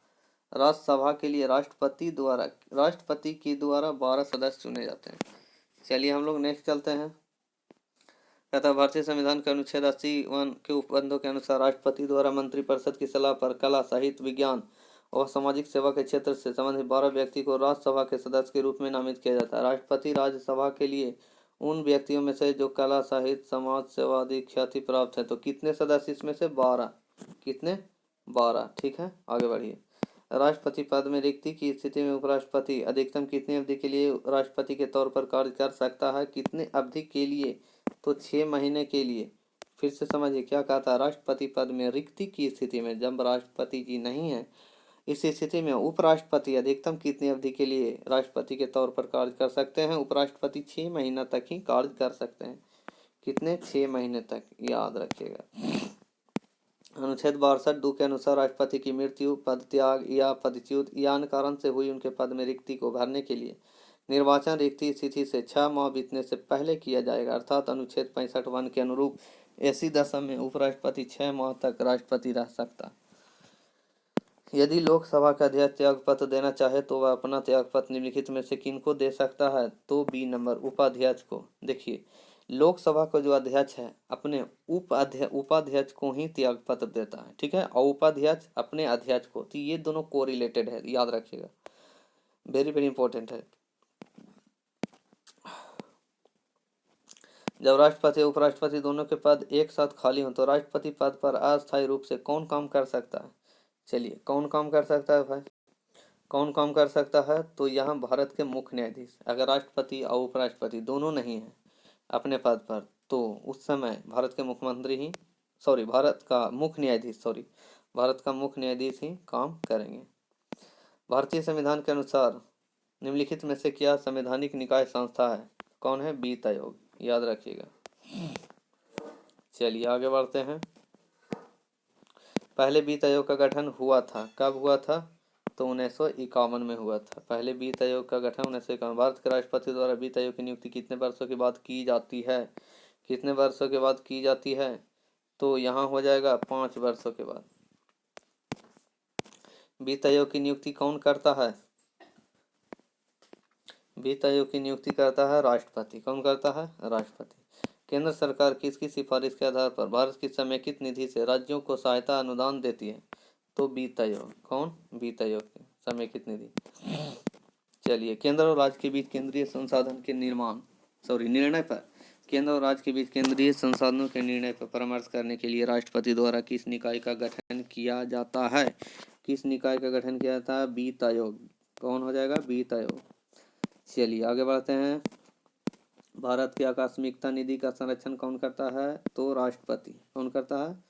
राज्यसभा के लिए राष्ट्रपति के द्वारा 12 सदस्य चुने जाते हैं। चलिए हम लोग नेक्स्ट चलते हैं। कहता भारतीय संविधान के अनुच्छेद 80(1) के उपबंधों के अनुसार राष्ट्रपति द्वारा मंत्रिपरिषद की सलाह पर कला, साहित्य, विज्ञान और सामाजिक सेवा के क्षेत्र से संबंधित 12 व्यक्ति को राज्यसभा के सदस्य के रूप में नामित किया जाता है। राष्ट्रपति राज्यसभा के लिए उन व्यक्तियों में से जो कला, साहित्य, समाज सेवा आदि ख्याति प्राप्त है। तो कितने सदस्य इसमें से? 12। कितने? 12, ठीक है। आगे बढ़िए। राष्ट्रपति पद में रिक्ति की स्थिति में उपराष्ट्रपति अधिकतम कितनी अवधि के लिए राष्ट्रपति के तौर पर कार्य कर सकता है? कितने अवधि के लिए? तो 6 महीने के लिए। फिर से समझिए क्या कहा था। राष्ट्रपति पद में रिक्ति की स्थिति में, जब राष्ट्रपति जी नहीं है, इस स्थिति में उपराष्ट्रपति अधिकतम कितनी अवधि के लिए राष्ट्रपति के तौर पर कार्य कर सकते हैं? उपराष्ट्रपति 6 महीना तक ही कार्य कर सकते हैं। कितने? 6 महीने तक, याद रखिएगा। अनुच्छेद 62(2) के अनुसार राष्ट्रपति की मृत्यु, पद त्याग या पदच्युत या अन्य कारण से हुई उनके पद में रिक्ति को भरने के लिए निर्वाचन रिक्ति स्थिति से 6 माह बीतने से पहले किया जाएगा। अर्थात अनुच्छेद 65(1) के अनुरूप ऐसी दशा में उपराष्ट्रपति 6 माह तक राष्ट्रपति रह सकता। यदि लोकसभा का अध्यक्ष त्यागपत्र देना चाहे तो वह अपना त्यागपत्र निम्नलिखित में से किनको दे सकता है? तो बी नंबर, उपाध्यक्ष को। देखिए, लोकसभा का जो अध्यक्ष है अपने उपाध्यक्ष को ही त्यागपत्र देता है, ठीक है, और उपाध्यक्ष अपने अध्यक्ष को। तो ये दोनों कोरिलेटेड है, याद रखिएगा, वेरी वेरी इंपॉर्टेंट है। जब राष्ट्रपति और उपराष्ट्रपति दोनों के पद एक साथ खाली हों तो राष्ट्रपति पद पर अस्थायी रूप से कौन काम कर सकता है? चलिए, कौन काम कर सकता है भाई? कौन काम कर सकता है? तो यहाँ भारत के मुख्य न्यायाधीश, अगर राष्ट्रपति और उपराष्ट्रपति दोनों नहीं है अपने पद पर, तो उस समय भारत के मुख्यमंत्री ही भारत का मुख्य न्यायाधीश ही काम करेंगे। भारतीय संविधान के अनुसार निम्नलिखित में से क्या संवैधानिक निकाय संस्था है? कौन है? वित्त आयोग, याद रखिएगा। चलिए आगे बढ़ते हैं। पहले वित्त आयोग का गठन हुआ था, कब हुआ था? तो 1951 में हुआ था। पहले वित्त आयोग का गठन 1951। भारत के राष्ट्रपति द्वारा वित्त आयोग की नियुक्ति कितने वर्षों के बाद की जाती है? कितने वर्षों के बाद की जाती है? तो यहाँ हो जाएगा 5 वर्षों के बाद। वित्त आयोग की नियुक्ति कौन करता है? वित्त आयोग की नियुक्ति करता है राष्ट्रपति। कौन करता है? राष्ट्रपति। केंद्र सरकार किसकी सिफारिश के आधार पर भारत की समेकित निधि से राज्यों को सहायता अनुदान देती है? तो वित्त आयोग। कौन? वित्त आयोग की समेकित निधि। चलिए, केंद्र और राज्य के बीच केंद्रीय संसाधन के निर्णय पर केंद्र और राज्य के बीच केंद्रीय संसाधनों के निर्णय पर परामर्श करने के लिए राष्ट्रपति द्वारा किस निकाय का गठन किया जाता है? किस निकाय का गठन किया जाता है? वित्त आयोग। कौन हो जाएगा? वित्त आयोग। चलिए आगे बढ़ते हैं। भारत की आकस्मिकता निधि का संरक्षण कौन करता है? तो राष्ट्रपति। कौन करता है?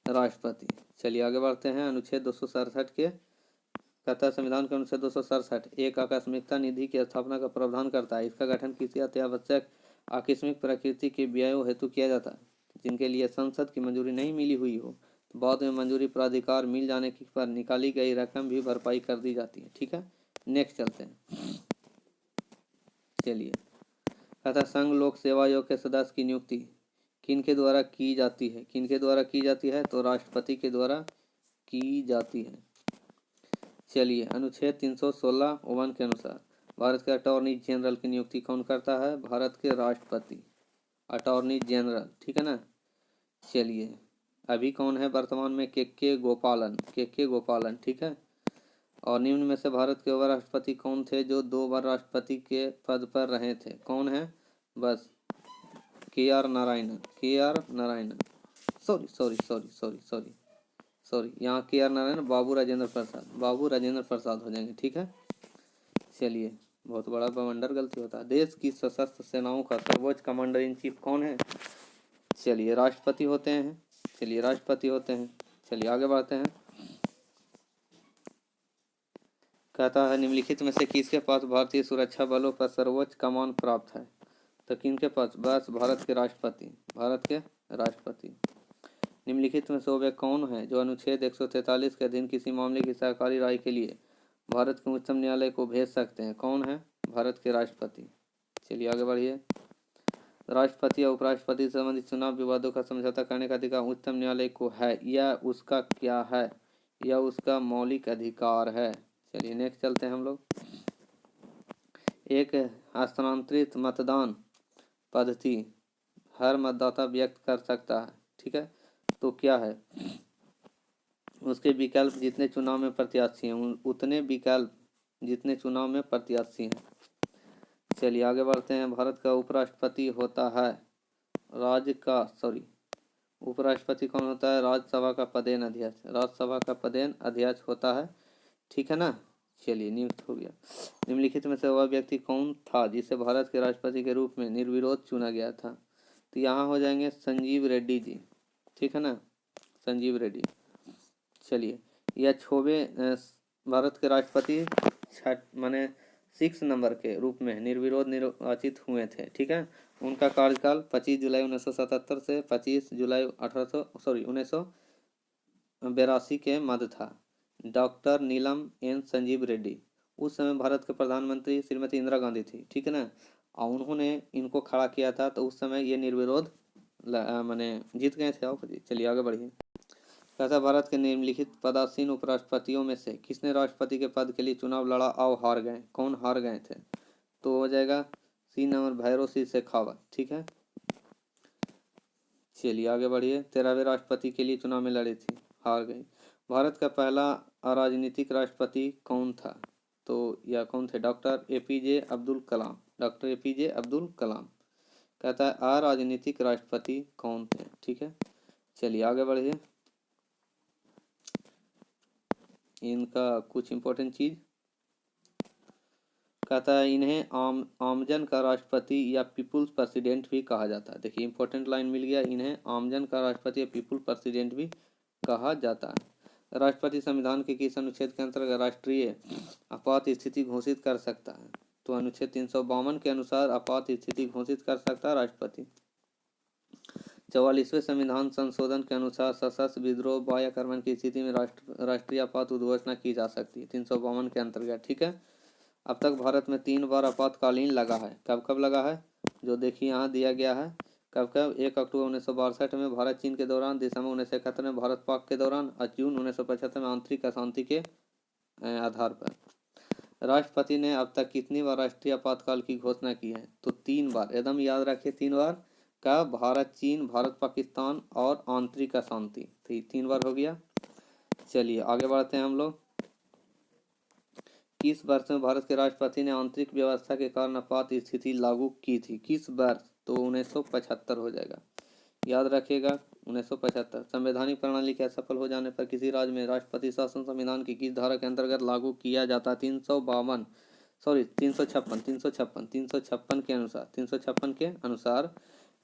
राष्ट्रपति। चलिए आगे बढ़ते हैं। अनुच्छेद 267 के कहता है संविधान के अनुच्छेद 267 एक आकस्मिकता निधि की स्थापना का प्रावधान करता है। इसका गठन किसी अत्यावश्यक आकस्मिक प्रकृति के व्ययों हेतु किया जाता है जिनके लिए संसद की मंजूरी नहीं मिली हुई हो। तो बाद में मंजूरी प्राधिकार मिल जाने पर निकाली गई रकम भी भरपाई कर दी जाती है। ठीक है, नेक्स्ट चलते हैं। चलिए, कहता संघ लोक सेवा आयोग के सदस्य की नियुक्ति किनके द्वारा की जाती है? किनके द्वारा की जाती है? तो राष्ट्रपति के द्वारा की जाती है। चलिए, अनुच्छेद 316(1) के अनुसार भारत के अटॉर्नी जनरल की नियुक्ति कौन करता है? भारत के राष्ट्रपति। अटॉर्नी जनरल, ठीक है ना। चलिए, अभी कौन है वर्तमान में? के गोपालन, ठीक है। और निम्न में से भारत के वह राष्ट्रपति कौन थे जो 2 बार राष्ट्रपति के पद पर रहे थे? कौन है? बस के.आर. नारायणन। सॉरी, यहाँ के.आर. नारायण, बाबू राजेंद्र प्रसाद हो जाएंगे। ठीक है, चलिए, बहुत बड़ा बवंडर गलती होता है। देश की सशस्त्र सेनाओं का सर्वोच्च कमांडर इन चीफ कौन है? चलिए, राष्ट्रपति होते हैं। चलिए आगे बढ़ते हैं। कहता है निम्नलिखित में से किसके पास भारतीय सुरक्षा बलों पर सर्वोच्च कमान प्राप्त है? तो किनके पास? बस भारत के राष्ट्रपति। निम्नलिखित में से वे कौन है जो अनुच्छेद 143 के अधीन किसी मामले की सरकारी राय के लिए भारत के उच्चतम न्यायालय को भेज सकते हैं? कौन है? भारत के राष्ट्रपति। चलिए आगे बढ़िए। राष्ट्रपति या उपराष्ट्रपति से संबंधित चुनाव विवादों का समझौता करने का अधिकार उच्चतम न्यायालय को है या उसका क्या है? या उसका मौलिक अधिकार है। चलिए नेक्स्ट चलते हैं हम लोग। एक हस्तांतरित मतदान पद्धति हर मतदाता व्यक्त कर सकता है। ठीक है, तो क्या है? उसके विकल्प जितने चुनाव में प्रत्याशी हैं उतने विकल्प जितने चुनाव में प्रत्याशी हैं। चलिए आगे बढ़ते हैं। भारत का उपराष्ट्रपति होता है उपराष्ट्रपति कौन होता है? राज्यसभा का पदेन अध्यक्ष होता है। ठीक है ना। चलिए नियुक्त हो गया। निम्नलिखित में से वह व्यक्ति कौन था जिसे भारत के राष्ट्रपति के रूप में निर्विरोध चुना गया था? तो यहाँ हो जाएंगे संजीव रेड्डी जी। ठीक है ना, संजीव रेड्डी। चलिए, यह 6वें भारत के राष्ट्रपति 6 नंबर के रूप में निर्विरोध निर्वाचित हुए थे। ठीक है, उनका कार्यकाल 25 जुलाई 1977 से 25 जुलाई 1982 के मध्य था। डॉक्टर नीलम एन संजीव रेड्डी उस समय भारत के प्रधानमंत्री श्रीमती इंदिरा गांधी थी। ठीक है ना, और उन्होंने इनको खड़ा किया था, तो उस समय ये निर्विरोध जीत गए थे। चलिए आगे बढ़िए। कहता भारत के निम्नलिखित पदासीन उपराष्ट्रपतियों में से किसने राष्ट्रपति के पद के लिए चुनाव लड़ा और हार गए? कौन हार गए थे? तो हो जाएगा सी नंबर भैरों सिंह शेखावत। ठीक है, चलिए आगे बढ़िए। 13वें राष्ट्रपति के लिए चुनाव में लड़ी थी, हार गई। भारत का पहला अराजनीतिक राष्ट्रपति कौन था? तो यह कौन थे? Doctor APJ Abdul Kalam. कहता है अराजनीतिक राष्ट्रपति कौन थे? ठीक है, चलिए आगे बढ़िए। इनका कुछ इंपॉर्टेंट चीज कहता है इन्हें आमजन का राष्ट्रपति या पीपुल्स प्रेसिडेंट भी कहा जाता है। देखिए इंपॉर्टेंट लाइन मिल गया, इन्हें आमजन का राष्ट्रपति या पीपुल्स प्रेसिडेंट भी कहा जाता है। राष्ट्रपति संविधान के किस अनुच्छेद के अंतर्गत राष्ट्रीय आपात स्थिति घोषित कर सकता है? तो अनुच्छेद 352 के अनुसार आपात स्थिति घोषित कर सकता है राष्ट्रपति। 44वें संविधान संशोधन के अनुसार सशस्त्र विद्रोह व आक्रमण की स्थिति में राष्ट्रीय आपात उद्घोषणा की जा सकती है 352 के अंतर्गत। ठीक है, अब तक भारत में 3 बार आपातकालीन लगा है। कब कब लगा है, जो देखिए यहाँ दिया गया है। कब कब, 1 अक्टूबर 1962 में भारत चीन के दौरान, दिसंबर 1971 में भारत पाक के दौरान और जून 1975 में आंतरिक अशांति के आधार पर। राष्ट्रपति ने अब तक कितनी बार राष्ट्रीय आपातकाल की घोषणा की है, तो 3 बार, एकदम याद रखिए 3 बार का, भारत चीन, भारत पाकिस्तान और आंतरिक अशांति, तो ये 3 बार हो गया। चलिए आगे बढ़ते हैं हम लोग। किस वर्ष में भारत के राष्ट्रपति ने आंतरिक व्यवस्था के कारण आपात स्थिति लागू की थी, किस वर्ष, तो 1975 हो जाएगा, याद रखिएगा 1975। संवैधानिक प्रणाली के असफल हो जाने पर किसी राज्य में राष्ट्रपति शासन संविधान की किस धारा के अंतर्गत लागू किया जाता है, 356 के अनुसार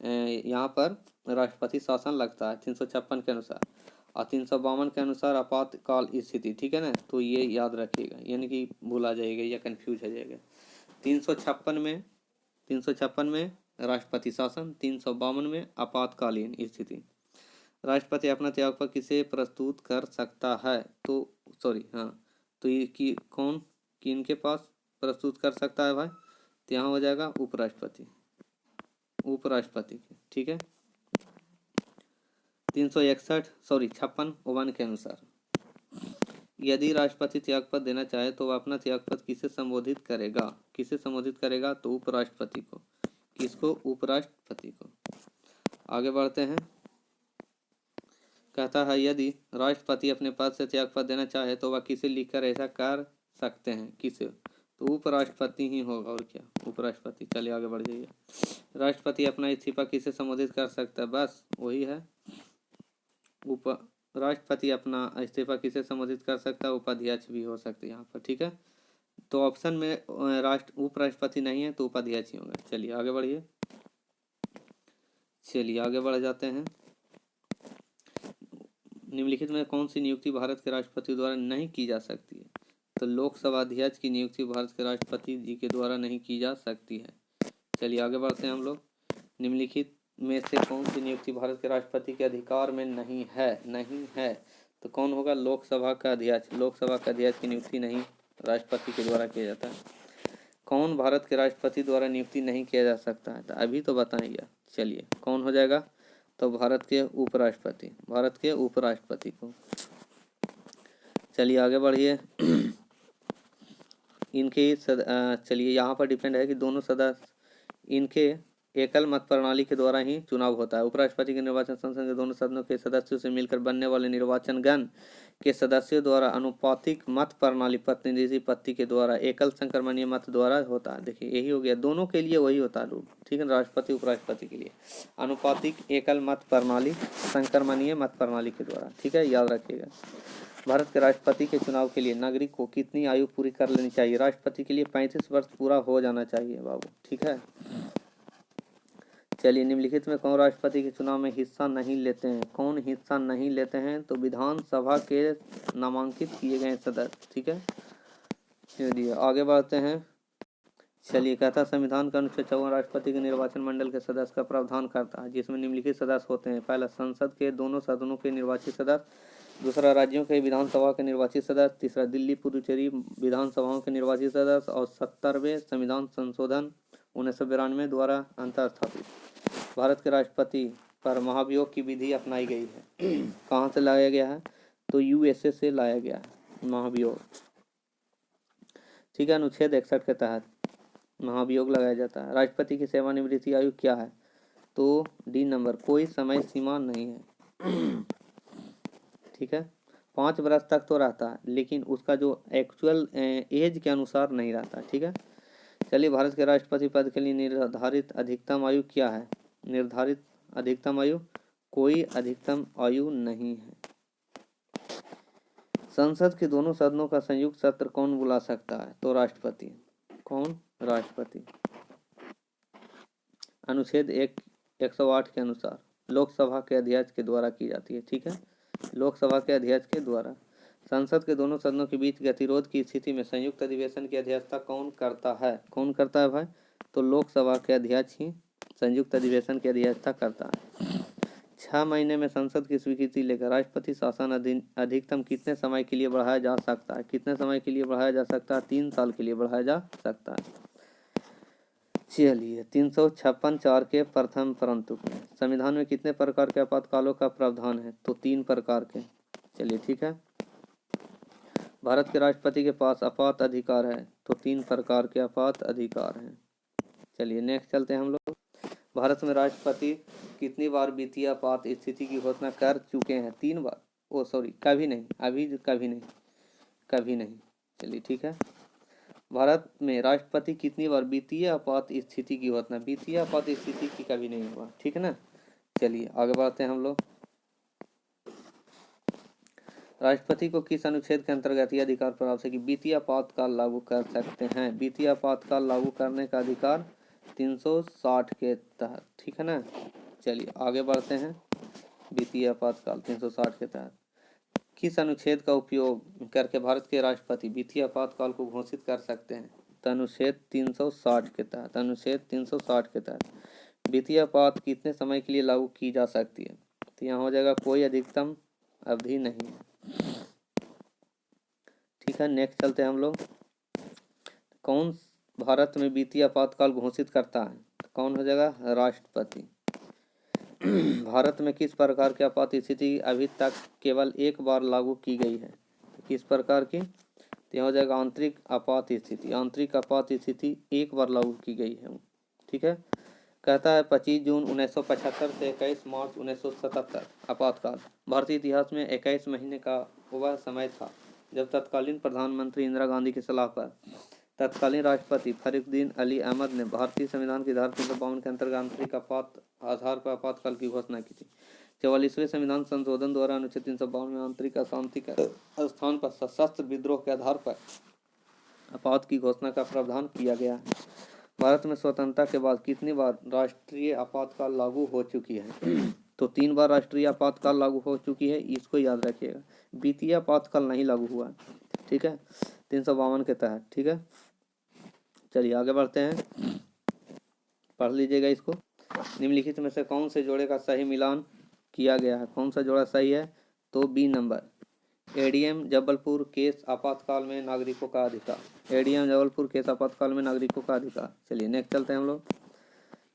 यहाँ पर राष्ट्रपति शासन लगता है 356 के अनुसार, और 352 के अनुसार आपातकाल स्थिति। ठीक है ना, तो ये याद रखिएगा, यानी कि भूला जाएगा या कंफ्यूज हो जाएगा। 356 में राष्ट्रपति शासन, 352 में आपातकालीन स्थिति। राष्ट्रपति अपना त्यागपत्र किसे प्रस्तुत कर सकता है, तो तो ये किनके पास प्रस्तुत कर सकता है भाई, तो यहाँ हो जाएगा उपराष्ट्रपति के। ठीक है, 56 के अनुसार यदि राष्ट्रपति त्यागपत्र देना चाहे तो वह अपना त्यागपत्र किसे संबोधित करेगा, तो उपराष्ट्रपति को। किसको, उपराष्ट्रपति को। आगे बढ़ते हैं। कहता है यदि राष्ट्रपति अपने पद से त्यागपत्र देना चाहे तो वह किसे लिखकर ऐसा कर सकते हैं, किसे, तो उपराष्ट्रपति ही होगा, और क्या, उपराष्ट्रपति। चलिए आगे बढ़ जाइए। राष्ट्रपति अपना इस्तीफा किसे संबोधित कर सकता है, बस वही है, राष्ट्रपति अपना इस्तीफा किसे संबोधित कर सकता है, उपाध्यक्ष भी हो सकते हैं यहाँ पर। ठीक है, तो ऑप्शन में उपराष्ट्रपति नहीं है तो उपाध्यक्ष ही होगा। चलिए आगे बढ़िए, चलिए आगे बढ़ जाते हैं। निम्नलिखित में कौन सी नियुक्ति भारत के राष्ट्रपति द्वारा नहीं की जा सकती है, तो लोकसभा अध्यक्ष की नियुक्ति भारत के राष्ट्रपति जी के द्वारा नहीं की जा सकती है। चलिए आगे बढ़ते हैं हम लोग। निम्नलिखित में से कौन सी नियुक्ति भारत के राष्ट्रपति के अधिकार में नहीं है, तो कौन होगा, लोकसभा का अध्यक्ष। लोकसभा का अध्यक्ष की नियुक्ति नहीं राष्ट्रपति के द्वारा किया जाता है। कौन भारत के राष्ट्रपति द्वारा नियुक्ति नहीं किया जा सकता है, तो अभी तो बताएंगे। चलिए कौन हो जाएगा, तो भारत के उपराष्ट्रपति को। चलिए आगे बढ़िए। इनके चलिए यहाँ पर डिपेंड है कि दोनों सदस्य, इनके एकल मत प्रणाली के द्वारा ही चुनाव होता है। उपराष्ट्रपति के निर्वाचन संसद के दोनों सदनों के सदस्यों से मिलकर बनने वाले निर्वाचन गण के सदस्यों द्वारा अनुपातिक मत प्रणाली प्रतिनिधि पत्ती के द्वारा एकल संक्रमणीय मत द्वारा होता है। देखिए यही हो गया, दोनों के लिए वही होता है रूल। ठीक है, राष्ट्रपति उपराष्ट्रपति के लिए अनुपातिक एकल मत प्रणाली संक्रमणीय मत प्रणाली के द्वारा। ठीक है, याद रखिएगा। भारत के राष्ट्रपति के चुनाव के लिए नागरिक को कितनी आयु पूरी कर लेनी चाहिए, राष्ट्रपति के लिए 35 वर्ष पूरा हो जाना चाहिए बाबू। ठीक है, चलिए निम्नलिखित में कौन राष्ट्रपति के चुनाव में हिस्सा नहीं लेते हैं, तो विधानसभा के नामांकित किए गए सदस्य। ठीक है, चलिए आगे बढ़ते हैं। चलिए कहता संविधान का अनुच्छेद 54 राष्ट्रपति के निर्वाचन मंडल के सदस्य का प्रावधान करता है, जिसमें निम्नलिखित सदस्य होते हैं। पहला, संसद के दोनों सदनों के निर्वाचित सदस्य। दूसरा, राज्यों के विधानसभा के निर्वाचित सदस्य। तीसरा, दिल्ली पुदुचेरी विधानसभाओं के निर्वाचित सदस्य। और 70वें संविधान संशोधन 1992 द्वारा अंतर स्थापित भारत के राष्ट्रपति पर महाभियोग की विधि अपनाई गई है। कहाँ से लाया गया है, तो यूएसए से लाया गया है महाभियोग। ठीक है, अनुच्छेद 61 के तहत महाभियोग लगाया जाता है। राष्ट्रपति की सेवानिवृत्ति आयु क्या है, तो डी नंबर, कोई समय सीमा नहीं है। ठीक है, 5 वर्ष तक तो रहता है, लेकिन उसका जो एक्चुअल एज के अनुसार नहीं रहता। ठीक है, चलिए भारत के राष्ट्रपति पद के लिए निर्धारित अधिकतम आयु क्या है, निर्धारित अधिकतम आयु, कोई अधिकतम आयु नहीं है। संसद के दोनों सदनों का संयुक्त सत्र कौन बुला सकता है, तो राष्ट्रपति। कौन, राष्ट्रपति। अनुच्छेद 108 के अनुसार लोकसभा के अध्यक्ष के द्वारा की जाती है। ठीक है, लोकसभा के अध्यक्ष के द्वारा। संसद के दोनों सदनों के बीच गतिरोध की स्थिति में संयुक्त अधिवेशन की अध्यक्षता कौन करता है, भाई, तो लोकसभा के अध्यक्ष ही संयुक्त अधिवेशन की अध्यक्षता करता है। 6 महीने में संसद की स्वीकृति लेकर राष्ट्रपति शासन अधिकतम कितने समय के लिए बढ़ाया जा सकता है? कितने समय के लिए बढ़ाया जा सकता है? 3 साल के लिए बढ़ाया जा सकता है। चलिए 356(4) के प्रथम परंतु संविधान में कितने प्रकार के आपातकालों का प्रावधान है? तो 3 प्रकार के। चलिए ठीक है। भारत के राष्ट्रपति के पास आपात अधिकार है, तो 3 प्रकार के आपात अधिकार हैं। चलिए नेक्स्ट चलते हैं हम लोग। भारत में राष्ट्रपति कितनी बार वित्तीय आपात स्थिति की घोषणा कर चुके हैं? 3 बार। कभी नहीं, अभी कभी नहीं, कभी नहीं। चलिए ठीक है। भारत में राष्ट्रपति कितनी बार वित्तीय आपात स्थिति की घोषणा? वित्तीय आपात स्थिति की कभी नहीं हुआ, ठीक है ना। चलिए आगे बढ़ते हैं हम लोग। राष्ट्रपति को किस अनुच्छेद के अंतर्गत यह अधिकार प्राप्त है कि वित्तीय आपातकाल लागू कर सकते हैं? वित्तीय आपातकाल लागू करने का अधिकार 360 के तहत, ठीक है ना। चलिए आगे बढ़ते हैं। वित्तीय आपातकाल 360 के तहत किस अनुच्छेद का उपयोग करके भारत के राष्ट्रपति वित्तीय आपातकाल को घोषित कर सकते हैं? तो अनुच्छेद 360 के तहत। अनुच्छेद 360 के तहत वित्तीय आपात कितने समय के लिए लागू की जा सकती है? तो यहाँ हो जाएगा कोई अधिकतम अवधि नहीं है, ठीक है। नेक्स्ट चलते हैं हम लोग। कौन भारत में वित्तीय आपातकाल घोषित करता है? तो कौन हो जाएगा? राष्ट्रपति। भारत में किस प्रकार की आपात स्थिति अभी तक केवल एक बार लागू की गई है? तो किस प्रकार की? तो यहाँ हो जाएगा आंतरिक आपात स्थिति। आंतरिक आपात स्थिति एक बार लागू की गई है, ठीक है। कहता है 25 जून 1975 से 21 मार्च 1977 आपातकाल भारतीय इतिहास में 21 महीने का वह समय था जब तत्कालीन प्रधानमंत्री इंदिरा गांधी की सलाह पर तत्कालीन राष्ट्रपति फखरुद्दीन अली अहमद ने भारतीय संविधान की धारा 352 के अंतर्गत आंतरिक आपात आधार पर आपातकाल की घोषणा की थी। 44वें संविधान संशोधन द्वारा अनुच्छेद 352 में आंतरिक अशांति के स्थान पर सशस्त्र विद्रोह के आधार पर आपात की घोषणा का प्रावधान किया गया है। भारत में स्वतंत्रता के बाद कितनी बार राष्ट्रीय आपातकाल लागू हो चुकी है? तो 3 बार राष्ट्रीय आपातकाल लागू हो चुकी है, इसको याद रखिएगा। वित्तीय आपातकाल नहीं लागू हुआ, ठीक है, 352 के तहत, ठीक है। चलिए आगे बढ़ते हैं, पढ़ लीजिएगा इसको। निम्नलिखित में से कौन से जोड़े का सही मिलान किया गया है? कौन सा जोड़ा सही है? तो B number. ADM Jabalpur case आपातकाल में नागरिकों का अधिकार। एडीएम जबलपुर केस आपातकाल में नागरिकों का अधिकार। चलिए नेक्स्ट चलते हैं हम लोग।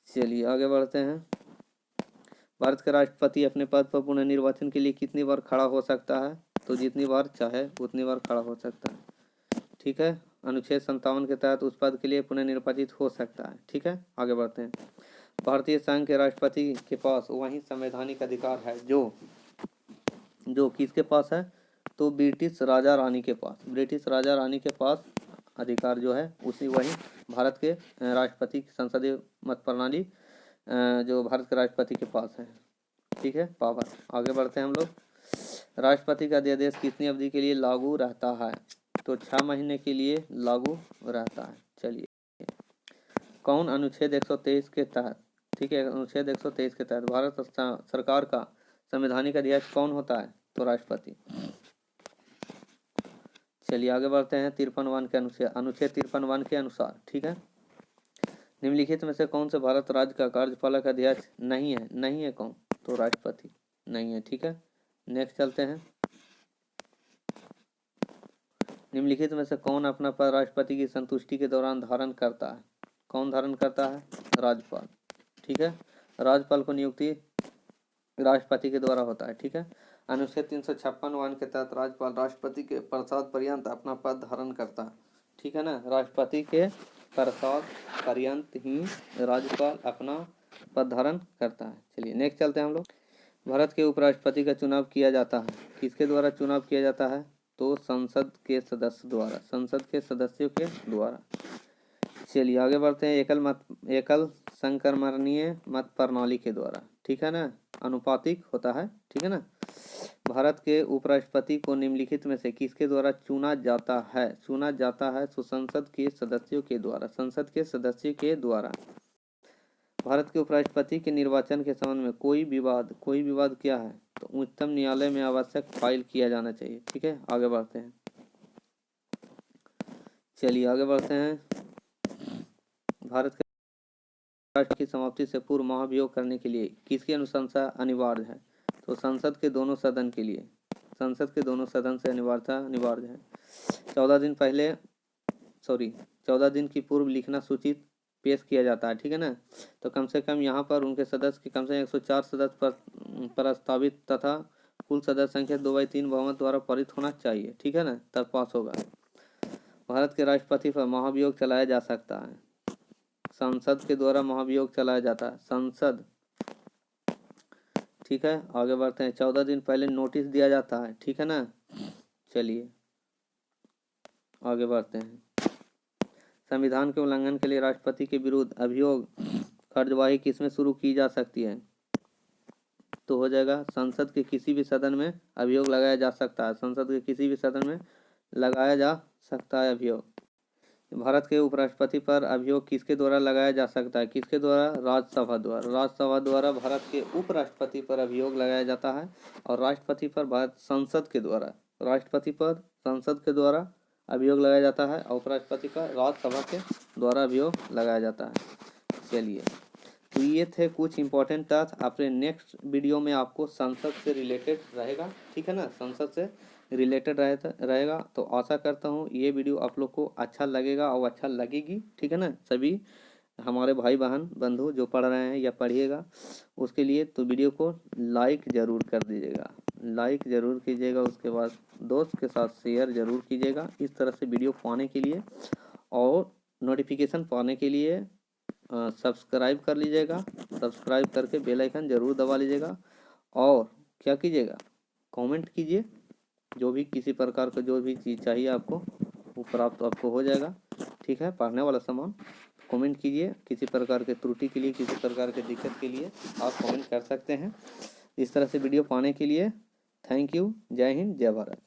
चलिए आगे बढ़ते हैं। भारत का राष्ट्रपति अपने पद पर पुनर्निर्वाचन के लिए कितनी बार खड़ा हो सकता है? तो जितनी बार चाहे उतनी बार खड़ा हो सकता है, ठीक है। अनुच्छेद 57 के तहत उस पद के लिए पुनर्निर्वाचित हो सकता है, ठीक है। आगे बढ़ते हैं। भारतीय संघ के राष्ट्रपति के पास वही संवैधानिक अधिकार है जो किसके पास है? तो ब्रिटिश राजा रानी के पास। ब्रिटिश राजा रानी के पास अधिकार जो है उसी वही भारत के राष्ट्रपति की संसदीय मत प्रणाली जो भारत के राष्ट्रपति के पास है, ठीक है, पावर। आगे बढ़ते हैं हम लोग। राष्ट्रपति का अध्यादेश कितनी अवधि के लिए लागू रहता है? तो 6 महीने के लिए लागू रहता है। चलिए कौन अनुच्छेद 123 के तहत, ठीक है, अनुच्छेद 123 के तहत भारत सरकार का संवैधानिक अध्यक्ष कौन होता है? तो राष्ट्रपति। चलिए आगे बढ़ते हैं। 53 के अनुच्छेद 53 के अनुसार, ठीक है, निम्नलिखित में से कौन से भारत राज्य का कार्यपालक अध्यक्ष नहीं है? नहीं है कौन? तो राष्ट्रपति नहीं है, ठीक है। नेक्स्ट चलते हैं। निम्नलिखित में से कौन अपना पद राष्ट्रपति की संतुष्टि के दौरान धारण करता है? कौन धारण करता है? राज्यपाल, ठीक है। राज्यपाल को नियुक्ति राष्ट्रपति के द्वारा होता है, ठीक है। अनुच्छेद 356 के तहत राज्यपाल राष्ट्रपति के प्रसाद पर्यंत अपना पद धारण करता है, ठीक है ना। राष्ट्रपति के प्रसाद पर्यंत ही राज्यपाल अपना पद धारण करता है। चलिए नेक्स्ट चलते हैं हम लोग। भारत के उपराष्ट्रपति का चुनाव किया जाता है, किसके द्वारा चुनाव किया जाता है? तो संसद के सदस्य द्वारा, संसद के सदस्यों के द्वारा। चलिए आगे बढ़ते हैं। एकल संक्रमणीय मत प्रणाली के द्वारा, ठीक है ना, अनुपातिक होता है, ठीक है ना। भारत के उपराष्ट्रपति को निम्नलिखित में से किसके द्वारा चुना जाता है? चुना जाता है तो संसद के सदस्यों के द्वारा, संसद के सदस्यों के द्वारा। भारत के उपराष्ट्रपति के निर्वाचन के संबंध में कोई विवाद क्या है? तो उच्चतम न्यायालय में आवश्यक फाइल किया जाना चाहिए, ठीक है। आगे बढ़ते हैं। चलिए आगे बढ़ते हैं। भारत राष्ट्र की समाप्ति से पूर्व महाभियोग करने के लिए किसकी अनुशंसा अनिवार्य है? तो संसद के दोनों सदन के लिए, संसद के दोनों सदन से अनिवार्य है। 14 दिन की पूर्व लिखना सूचित पेश किया जाता है, ठीक है ना। तो कम से कम यहाँ पर उनके सदस्य की कम से 104 सदस्य पर प्रस्तावित तथा कुल सदस्य संख्या 2/3 बहुमत द्वारा पारित होना चाहिए, ठीक है ना, तब पास होगा। भारत के राष्ट्रपति पर महाभियोग चलाया जा सकता है, संसद के द्वारा महाभियोग चलाया जाता है, संसद, ठीक है। आगे बढ़ते हैं। 14 दिन पहले नोटिस दिया जाता है, ठीक है ना। चलिए आगे बढ़ते हैं। संविधान के उल्लंघन के लिए राष्ट्रपति के विरुद्ध अभियोग कार्यवाही किसमें शुरू की जा सकती है? तो हो जाएगा संसद के किसी भी सदन में अभियोग लगाया जा सकता है, संसद के किसी भी सदन में लगाया जा सकता है अभियोग। भारत के उपराष्ट्रपति पर अभियोग किसके द्वारा लगाया जा सकता है? किसके द्वारा? राज्यसभा द्वारा। राज्यसभा द्वारा भारत के उपराष्ट्रपति पर अभियोग लगाया जाता है और राष्ट्रपति पर भारत संसद के द्वारा, राष्ट्रपति पर संसद के द्वारा अभियोग लगाया जाता है और उपराष्ट्रपति पर राज्यसभा के द्वारा अभियोग लगाया जाता है। चलिए, तो ये थे कुछ इंपॉर्टेंट तथ्य। अपने नेक्स्ट वीडियो में आपको संसद से रिलेटेड रहेगा, ठीक है ना, संसद से रिलेटेड रहेगा। तो आशा करता हूँ ये वीडियो आप लोग को अच्छा लगेगा और अच्छा लगेगी, ठीक है ना। सभी हमारे भाई बहन बंधु जो पढ़ रहे हैं या पढ़िएगा उसके लिए तो वीडियो को लाइक ज़रूर कर दीजिएगा, लाइक ज़रूर कीजिएगा। उसके बाद दोस्त के साथ शेयर ज़रूर कीजिएगा। इस तरह से वीडियो पाने के लिए और नोटिफिकेशन पाने के लिए सब्सक्राइब कर लीजिएगा। सब्सक्राइब करके बेल आइकन ज़रूर दबा लीजिएगा और क्या कीजिएगा, कमेंट कीजिए। जो भी किसी प्रकार का जो भी चीज़ चाहिए आपको वो प्राप्त आपको हो जाएगा, ठीक है। पढ़ने वाला सामान कमेंट कीजिए। किसी प्रकार के त्रुटि के लिए, किसी प्रकार के दिक्कत के लिए आप कमेंट कर सकते हैं। इस तरह से वीडियो पाने के लिए थैंक यू। जय हिंद, जय भारत।